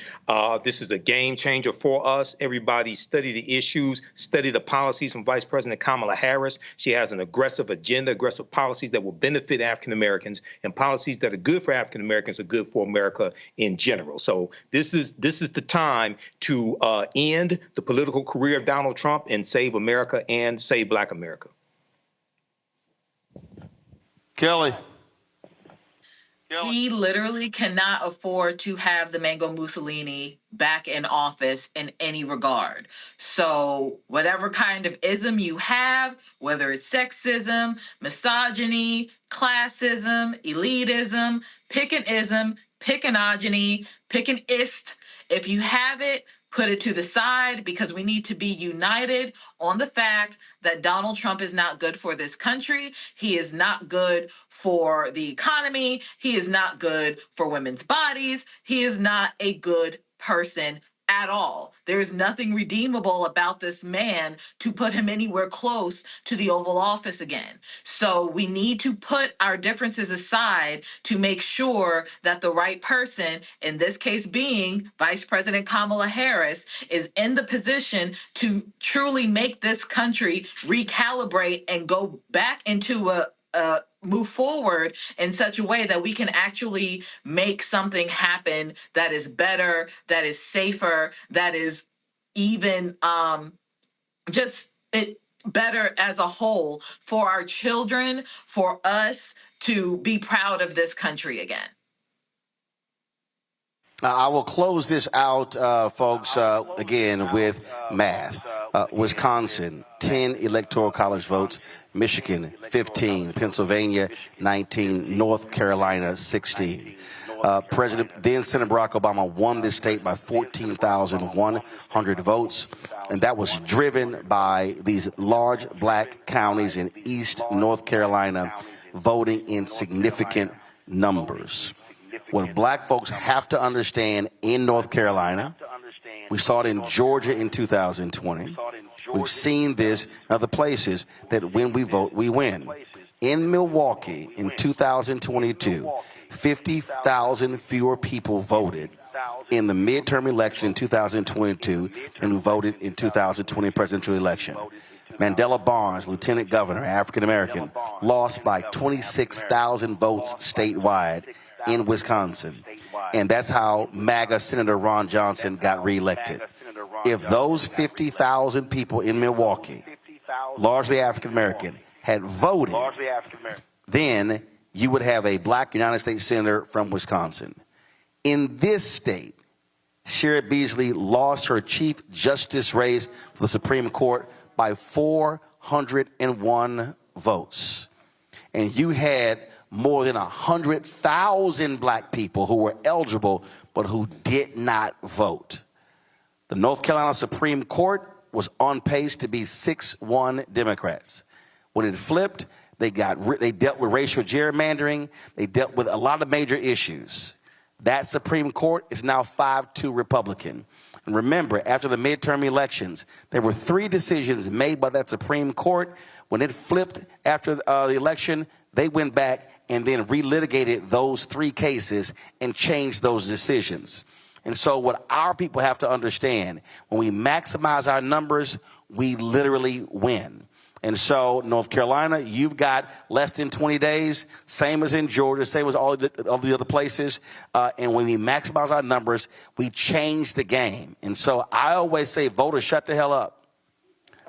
This is a game changer for us. Everybody study the issues, study the policies from Vice President Kamala Harris. She has an aggressive agenda, aggressive policies that will benefit African Americans, and policies that are good for African Americans are good for America in general. So this is the time to end the political career of Donald Trump and save America and save Black America. Kelly. We literally cannot afford to have the Mango Mussolini back in office in any regard. So whatever kind of ism you have, whether it's sexism, misogyny, classism, elitism, pickin-ism, pickinogyny, pickin-ist, if you have it, put it to the side, because we need to be united on the fact that Donald Trump is not good for this country. He is not good for the economy. He is not good for women's bodies. He is not a good person at all. There's nothing redeemable about this man to put him anywhere close to the Oval Office again. So we need to put our differences aside to make sure that the right person, in this case being Vice President Kamala Harris, is in the position to truly make this country recalibrate and go back into move forward in such a way that we can actually make something happen that is better, that is safer, that is even better as a whole for our children, for us to be proud of this country again. I will close this out, folks, again with math. Wisconsin, 10 electoral college votes. Michigan, 15. Pennsylvania, 19. North Carolina, 16. Then Senator Barack Obama won this state by 14,100 votes. And that was driven by these large black counties in East North Carolina voting in significant numbers. What black folks have to understand in North Carolina, we saw it in Georgia in 2020. We've seen this in other places, that when we vote, we win. In Milwaukee in 2022, 50,000 fewer people voted in the midterm election in 2022 than who voted in 2020 presidential election. Mandela Barnes, Lieutenant Governor, African-American, lost by 26,000 votes statewide in Wisconsin. And that's how MAGA Senator Ron Johnson got reelected. If those 50,000 people in Milwaukee, largely African-American, had voted, then you would have a black United States Senator from Wisconsin. In this state, Sherrod Beasley lost her Chief Justice race for the Supreme Court by 401 votes. And you had more than 100,000 black people who were eligible but who did not vote. The North Carolina Supreme Court was on pace to be 6-1 Democrats. When it flipped, they dealt with racial gerrymandering. They dealt with a lot of major issues. That Supreme Court is now 5-2 Republican. And remember, after the midterm elections, there were 3 decisions made by that Supreme Court. When it flipped after the election, they went back and then relitigated those 3 cases and changed those decisions. And so what our people have to understand, when we maximize our numbers, we literally win. And so, North Carolina, you've got less than 20 days, same as in Georgia, same as all the other places. And when we maximize our numbers, we change the game. And so I always say, voters, shut the hell up.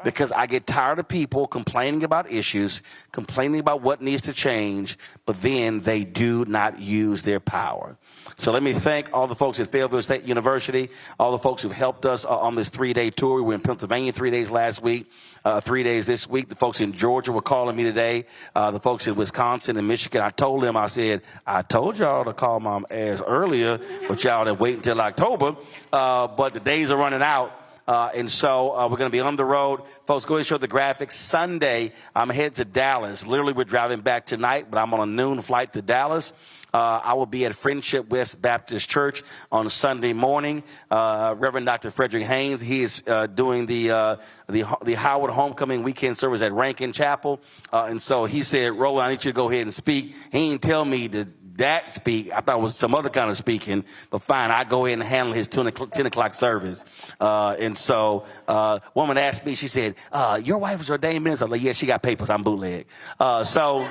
Because I get tired of people complaining about issues, complaining about what needs to change, but then they do not use their power. So let me thank all the folks at Fayetteville State University, all the folks who've helped us on this 3-day tour. We were in Pennsylvania 3 days last week, 3 days this week. The folks in Georgia were calling me today. The folks in Wisconsin and Michigan, I told them, I said, I told y'all to call my ass earlier, but y'all didn't wait until October. But the days are running out. And so we're going to be on the road. Folks, go ahead and show the graphics. Sunday, I'm headed to Dallas. Literally, we're driving back tonight, but I'm on a noon flight to Dallas. I will be at Friendship West Baptist Church on Sunday morning. Reverend Dr. Frederick Haynes, he is doing the Howard Homecoming Weekend service at Rankin Chapel. And so he said, Roland, I need you to go ahead and speak. He didn't tell me that speak. I thought it was some other kind of speaking, but fine, I go ahead and handle his 10 o'clock service. And so woman asked me, she said, your wife was ordained minister? I'm like, yeah, she got papers. I'm bootleg. So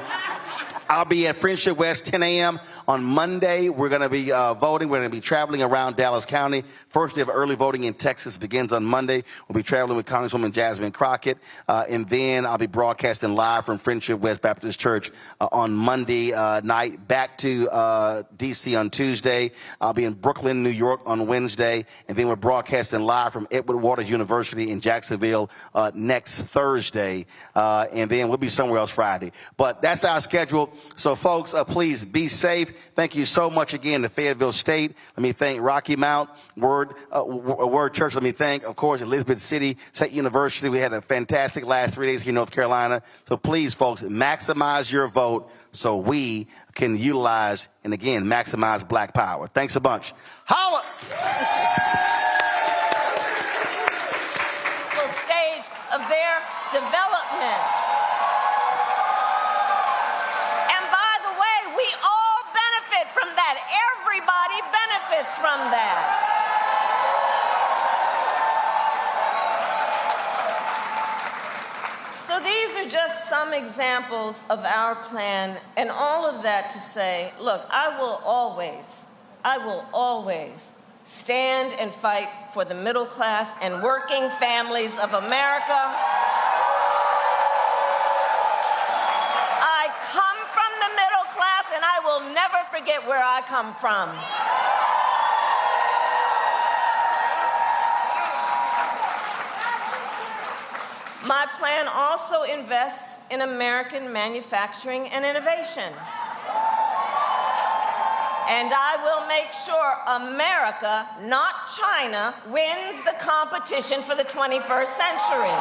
I'll be at Friendship West 10 a.m. on Monday. We're going to be voting. We're going to be traveling around Dallas County. First day of early voting in Texas begins on Monday. We'll be traveling with Congresswoman Jasmine Crockett. And then I'll be broadcasting live from Friendship West Baptist Church on Monday night. Back to D.C. on Tuesday. I'll be in Brooklyn, New York on Wednesday. And then we're broadcasting live from Edward Waters University in Jacksonville next Thursday. And then we'll be somewhere else Friday. But that's our schedule. So, folks, please be safe. Thank you so much again to Fayetteville State. Let me thank Rocky Mount Word Church. Let me thank, of course, Elizabeth City State University. We had a fantastic last 3 days here in North Carolina. So, please, folks, maximize your vote so we can utilize and, again, maximize black power. Thanks a bunch. Holla! Stage of their development. Everybody benefits from that. So these are just some examples of our plan, and all of that to say, look, I will always stand and fight for the middle class and working families of America. And I will never forget where I come from. My plan also invests in American manufacturing and innovation. And I will make sure America, not China, wins the competition for the 21st century.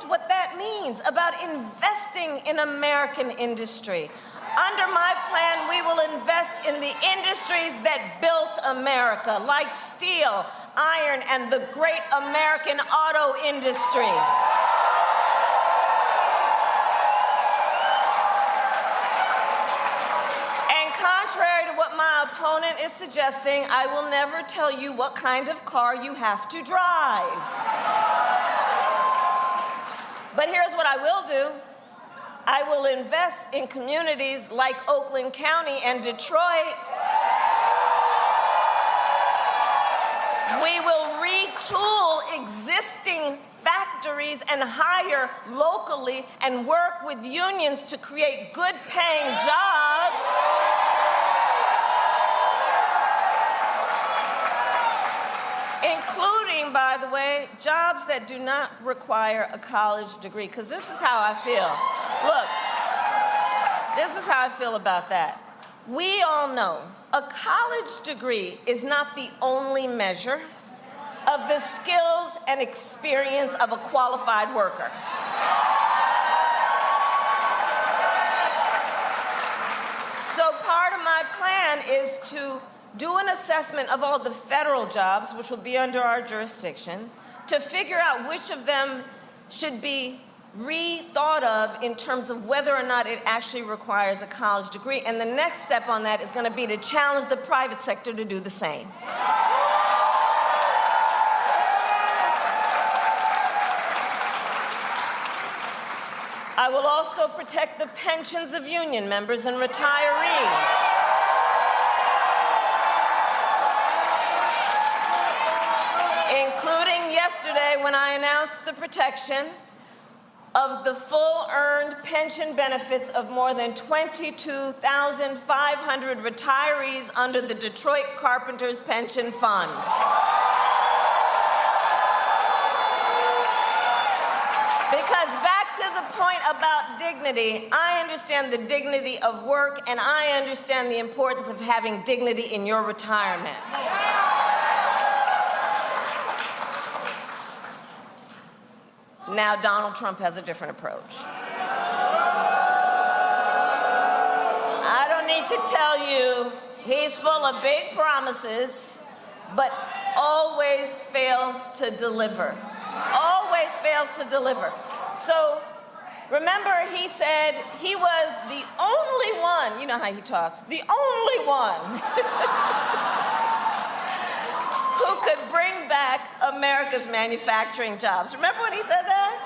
What that means about investing in American industry. Under my plan, we will invest in the industries that built America, like steel, iron, and the great American auto industry. And contrary to what my opponent is suggesting, I will never tell you what kind of car you have to drive. But here's what I will do. I will invest in communities like Oakland County and Detroit. We will retool existing factories and hire locally and work with unions to create good-paying jobs. including, by the way, jobs that do not require a college degree, because this is how I feel. Look, this is how I feel about that. We all know a college degree is not the only measure of the skills and experience of a qualified worker. So part of my plan is to do an assessment of all the federal jobs, which will be under our jurisdiction, to figure out which of them should be rethought of in terms of whether or not it actually requires a college degree. And the next step on that is going to be to challenge the private sector to do the same. I will also protect the pensions of union members and retirees. Including yesterday when I announced the protection of the full earned pension benefits of more than 22,500 retirees under the Detroit Carpenters Pension Fund. Because back to the point about dignity, I understand the dignity of work, and I understand the importance of having dignity in your retirement. Now, Donald Trump has a different approach. I don't need to tell you, he's full of big promises, but always fails to deliver. Always fails to deliver. So, remember, he said he was the only one, you know how he talks, the only one who could bring back America's manufacturing jobs. Remember when he said that?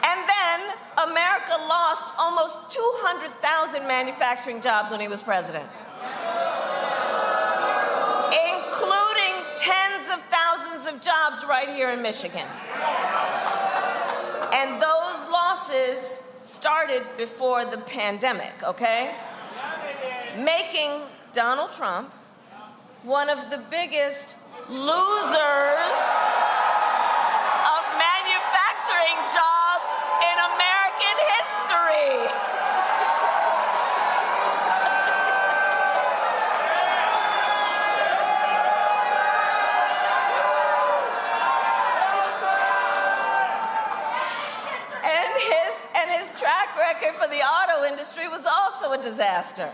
And then America lost almost 200,000 manufacturing jobs when he was president, including tens of thousands of jobs right here in Michigan. And those losses started before the pandemic, okay? Making Donald Trump one of the biggest losers of manufacturing jobs in American history. And his track record for the auto industry was also a disaster.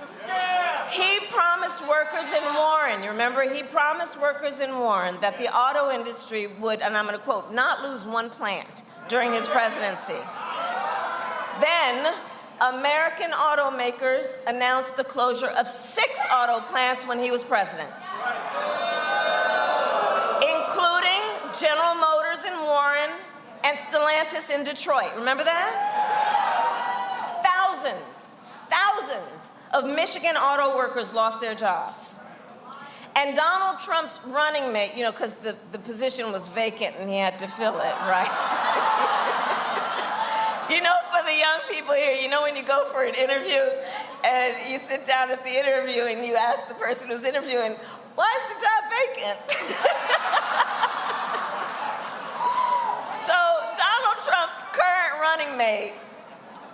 He promised workers in Warren, you remember, he promised workers in Warren that the auto industry would, and I'm going to quote, not lose one plant during his presidency. Then, American automakers announced the closure of 6 auto plants when he was president, including General Motors in Warren and Stellantis in Detroit. Remember that? Thousands of Michigan auto workers lost their jobs. And Donald Trump's running mate, you know, because the position was vacant and he had to fill it, right? You know, for the young people here, you know when you go for an interview and you sit down at the interview and you ask the person who's interviewing, why is the job vacant? So Donald Trump's current running mate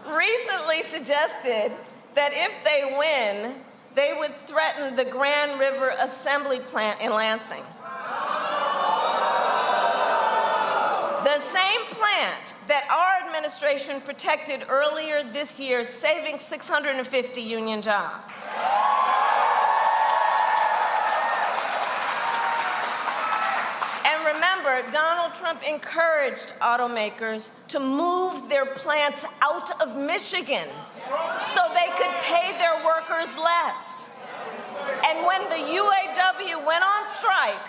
recently suggested that if they win, they would threaten the Grand River Assembly Plant in Lansing. The same plant that our administration protected earlier this year, saving 650 union jobs. And remember, Donald Trump encouraged automakers to move their plants out of Michigan so they could pay their workers less. And when the UAW went on strike,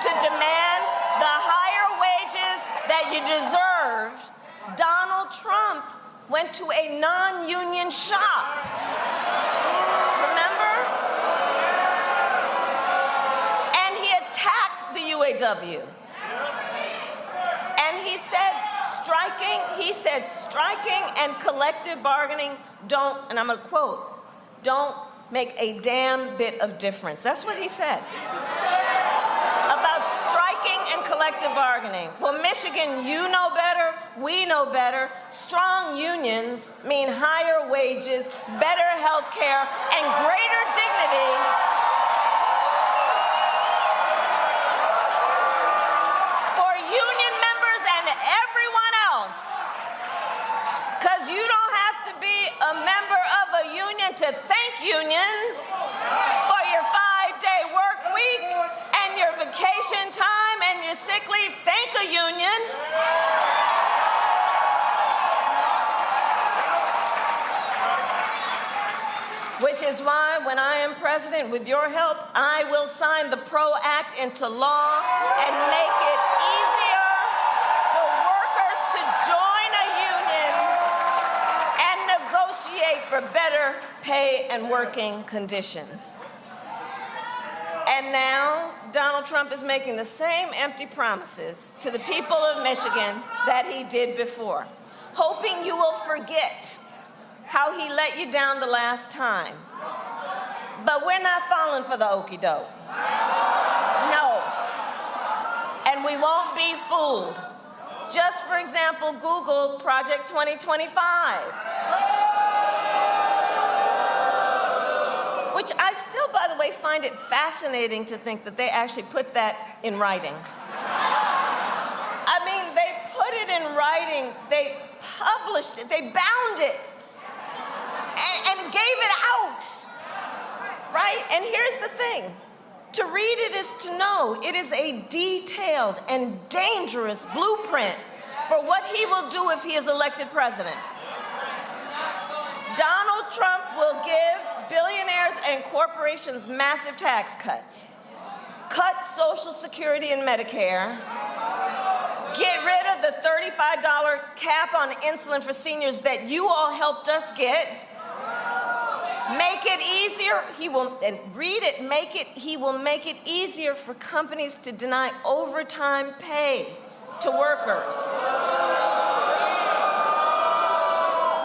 to demand the higher wages that you deserved, Donald Trump went to a non-union shop. Remember? And he attacked the UAW. And he said striking and collective bargaining don't, and I'm going to quote, don't make a damn bit of difference. That's what he said. About striking and collective bargaining. Well, Michigan, you know better, we know better. Strong unions mean higher wages, better health care, and greater dignity for union members and everyone else. Because you don't have to be a member of a union to thank unions for your 5-day work week and your vacation time and your sick leave. Thank a union. Which is why, when I am president, with your help, I will sign the PRO Act into law and make it easier for workers to join a union and negotiate for better pay and working conditions. And now, Donald Trump is making the same empty promises to the people of Michigan that he did before, hoping you will forget how he let you down the last time. But we're not falling for the okie doke. No. And we won't be fooled. Just for example, Google Project 2025. Which I still, by the way, find it fascinating to think that they actually put that in writing. I mean, they put it in writing, they published it, they bound it, and gave it out, right? And here's the thing. To read it is to know. It is a detailed and dangerous blueprint for what he will do if he is elected president. Donald Trump will give billionaires and corporations massive tax cuts, cut Social Security and Medicare, get rid of the $35 cap on insulin for seniors that you all helped us get, make it easier, he will make it easier for companies to deny overtime pay to workers.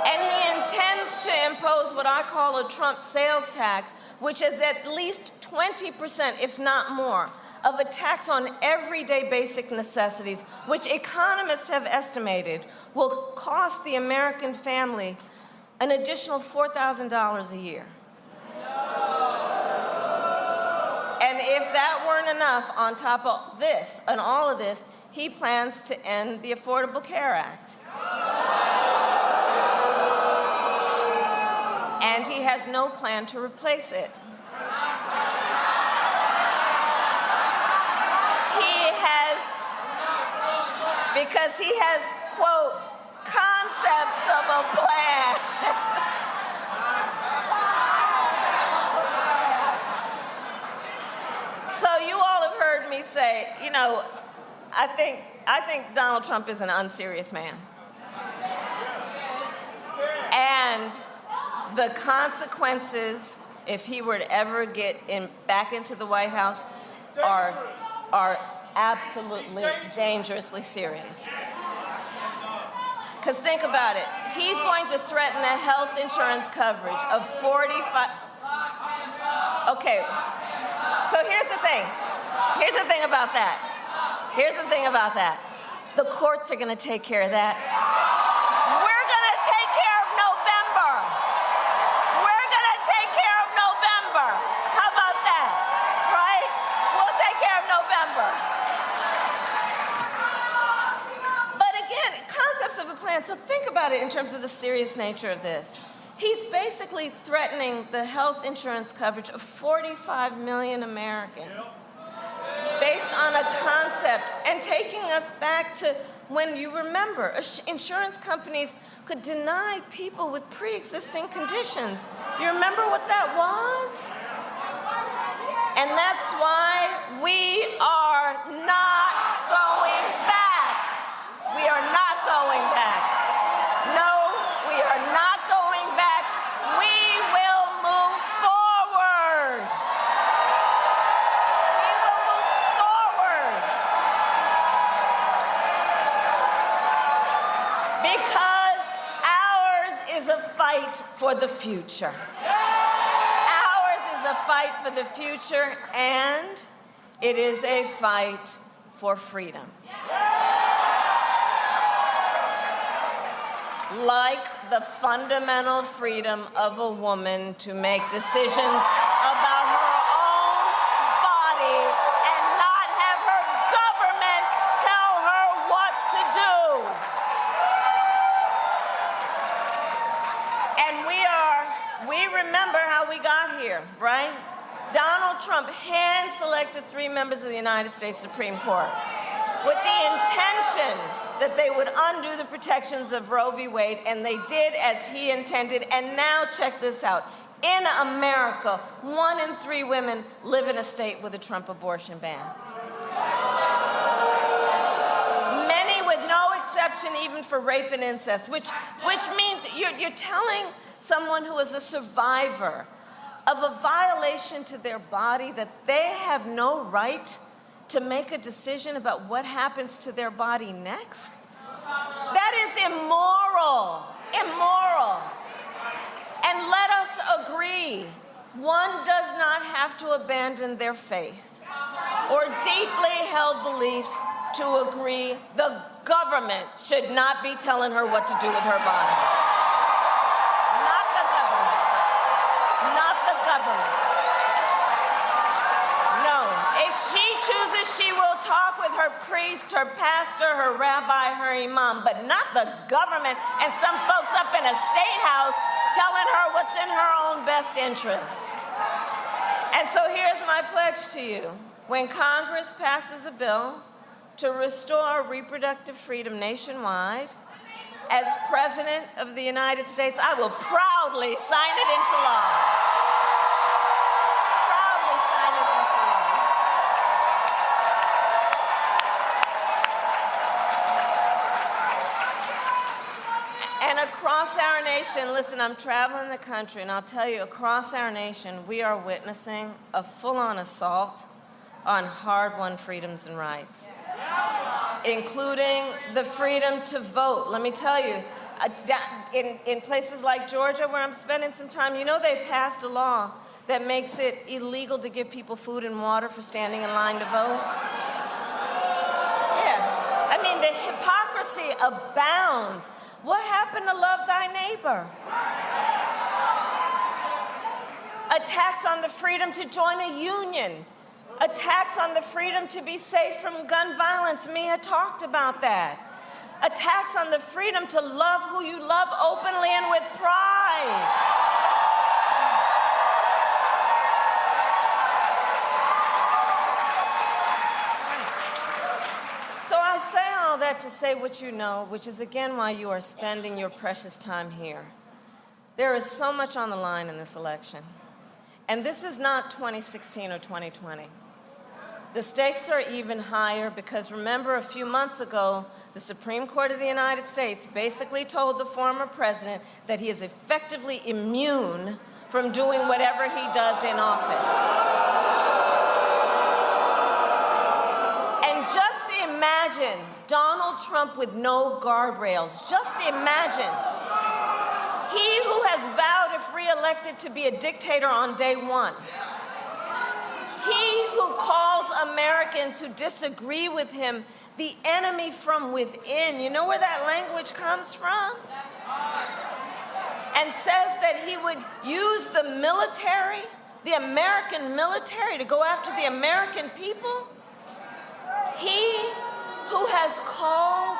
And he intends to impose what I call a Trump sales tax, which is at least 20%, if not more, of a tax on everyday basic necessities, which economists have estimated will cost the American family an additional $4,000 a year. And if that weren't enough, on top of this and all of this, he plans to end the Affordable Care Act. And he has no plan to replace it. Because he has, quote, concepts of a plan. So you all have heard me say, you know, I think Donald Trump is an unserious man. And the consequences, if he were to ever get back into the White House, are absolutely dangerously serious. Because think about it. He's going to threaten the health insurance coverage of 45. Okay, so here's the thing. Here's the thing about that. The courts are going to take care of that. We're going to take care of November. We're going to take care of November. How about that? Right? We'll take care of November. Of a plan. So think about it in terms of the serious nature of this. He's basically threatening the health insurance coverage of 45 million Americans based on a concept and taking us back to when, you remember, insurance companies could deny people with pre-existing conditions. You remember what that was? And that's why we are not going back. We are not going back. No, we are not going back. We will move forward. We will move forward. Because ours is a fight for the future. fight for the future, and it is a fight for freedom. Like the fundamental freedom of a woman to make decisions about her own body and not have her government tell her what to do. And we remember how we got here, right? Donald Trump hand-selected 3 members of the United States Supreme Court with the intention that they would undo the protections of Roe v. Wade, and they did as he intended. And now check this out. In America, 1 in 3 women live in a state with a Trump abortion ban. Many with no exception even for rape and incest, which means you're telling someone who is a survivor of a violation to their body that they have no right to make a decision about what happens to their body next? That is immoral, immoral. And let us agree, one does not have to abandon their faith or deeply held beliefs to agree the government should not be telling her what to do with her body. Not the government. Not the government. No. If she chooses, she will talk with her priest, her pastor, her rabbi, her imam, but not the government and some folks up in a state house telling her what's in her own best interest. And so here's my pledge to you. When Congress passes a bill to restore reproductive freedom nationwide, as President of the United States, I will proudly sign it into law. Proudly sign it into law. And across our nation, listen, I'm traveling the country, and I'll tell you, across our nation, we are witnessing a full-on assault on hard-won freedoms and rights, including the freedom to vote. Let me tell you, in places like Georgia, where I'm spending some time, you know they passed a law that makes it illegal to give people food and water for standing in line to vote. Yeah, I mean, the hypocrisy abounds. What happened to love thy neighbor? Attacks on the freedom to join a union. Attacks on the freedom to be safe from gun violence. Mia talked about that. Attacks on the freedom to love who you love openly and with pride. So I say all that to say what you know, which is again why you are spending your precious time here. There is so much on the line in this election. And this is not 2016 or 2020. The stakes are even higher because remember a few months ago, the Supreme Court of the United States basically told the former president that he is effectively immune from doing whatever he does in office. And just imagine Donald Trump with no guardrails. Just imagine. He who has vowed, if re-elected, to be a dictator on day one. He who calls Americans who disagree with him the enemy from within. You know where that language comes from? And says that he would use the military, the American military, to go after the American people. He who has called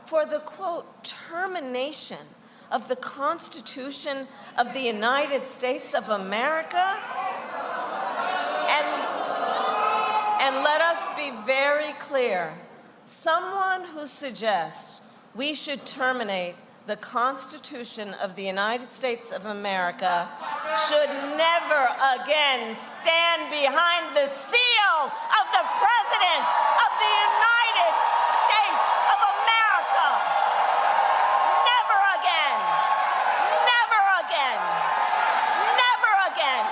for the, quote, termination of the Constitution of the United States of America. And let us be very clear, someone who suggests we should terminate the Constitution of the United States of America should never again stand behind the seal of the President of the United States of America. Never again. Never again. Never again.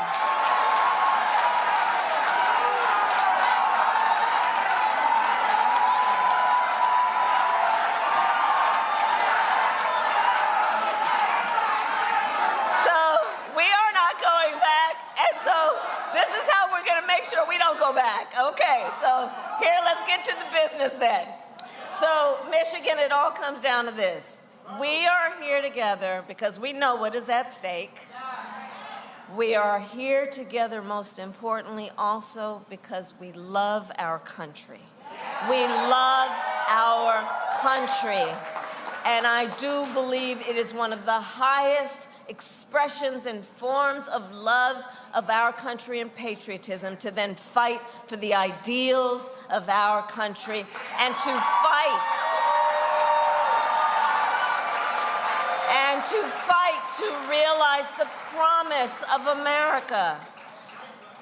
This to the business then. So, Michigan, it all comes down to this. We are here together because we know what is at stake. We are here together, most importantly, also because we love our country. We love our country. And I do believe it is one of the highest expressions and forms of love of our country and patriotism to then fight for the ideals of our country and to fight to realize the promise of America.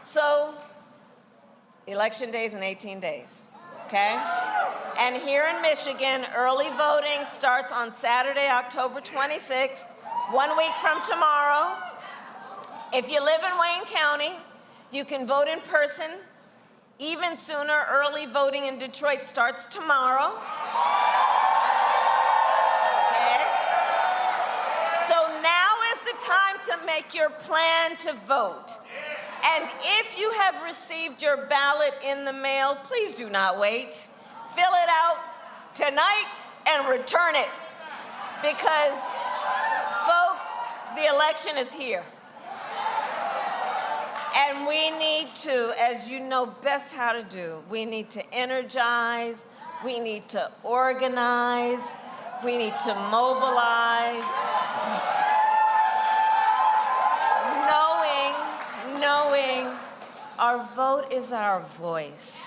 So, election day is in 18 days, okay? And here in Michigan, early voting starts on Saturday, October 26th, 1 week from tomorrow. If you live in Wayne County, you can vote in person. Even sooner, early voting in Detroit starts tomorrow. Okay? So now is the time to make your plan to vote. And if you have received your ballot in the mail, please do not wait. Fill it out tonight and return it. Because, folks, the election is here. And we need to, as you know best how to do, we need to energize, we need to organize, we need to mobilize, knowing our vote is our voice,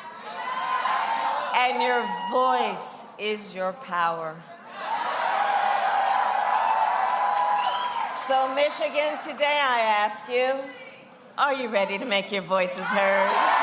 and your voice is your power. So, Michigan, today I ask you, are you ready to make your voices heard?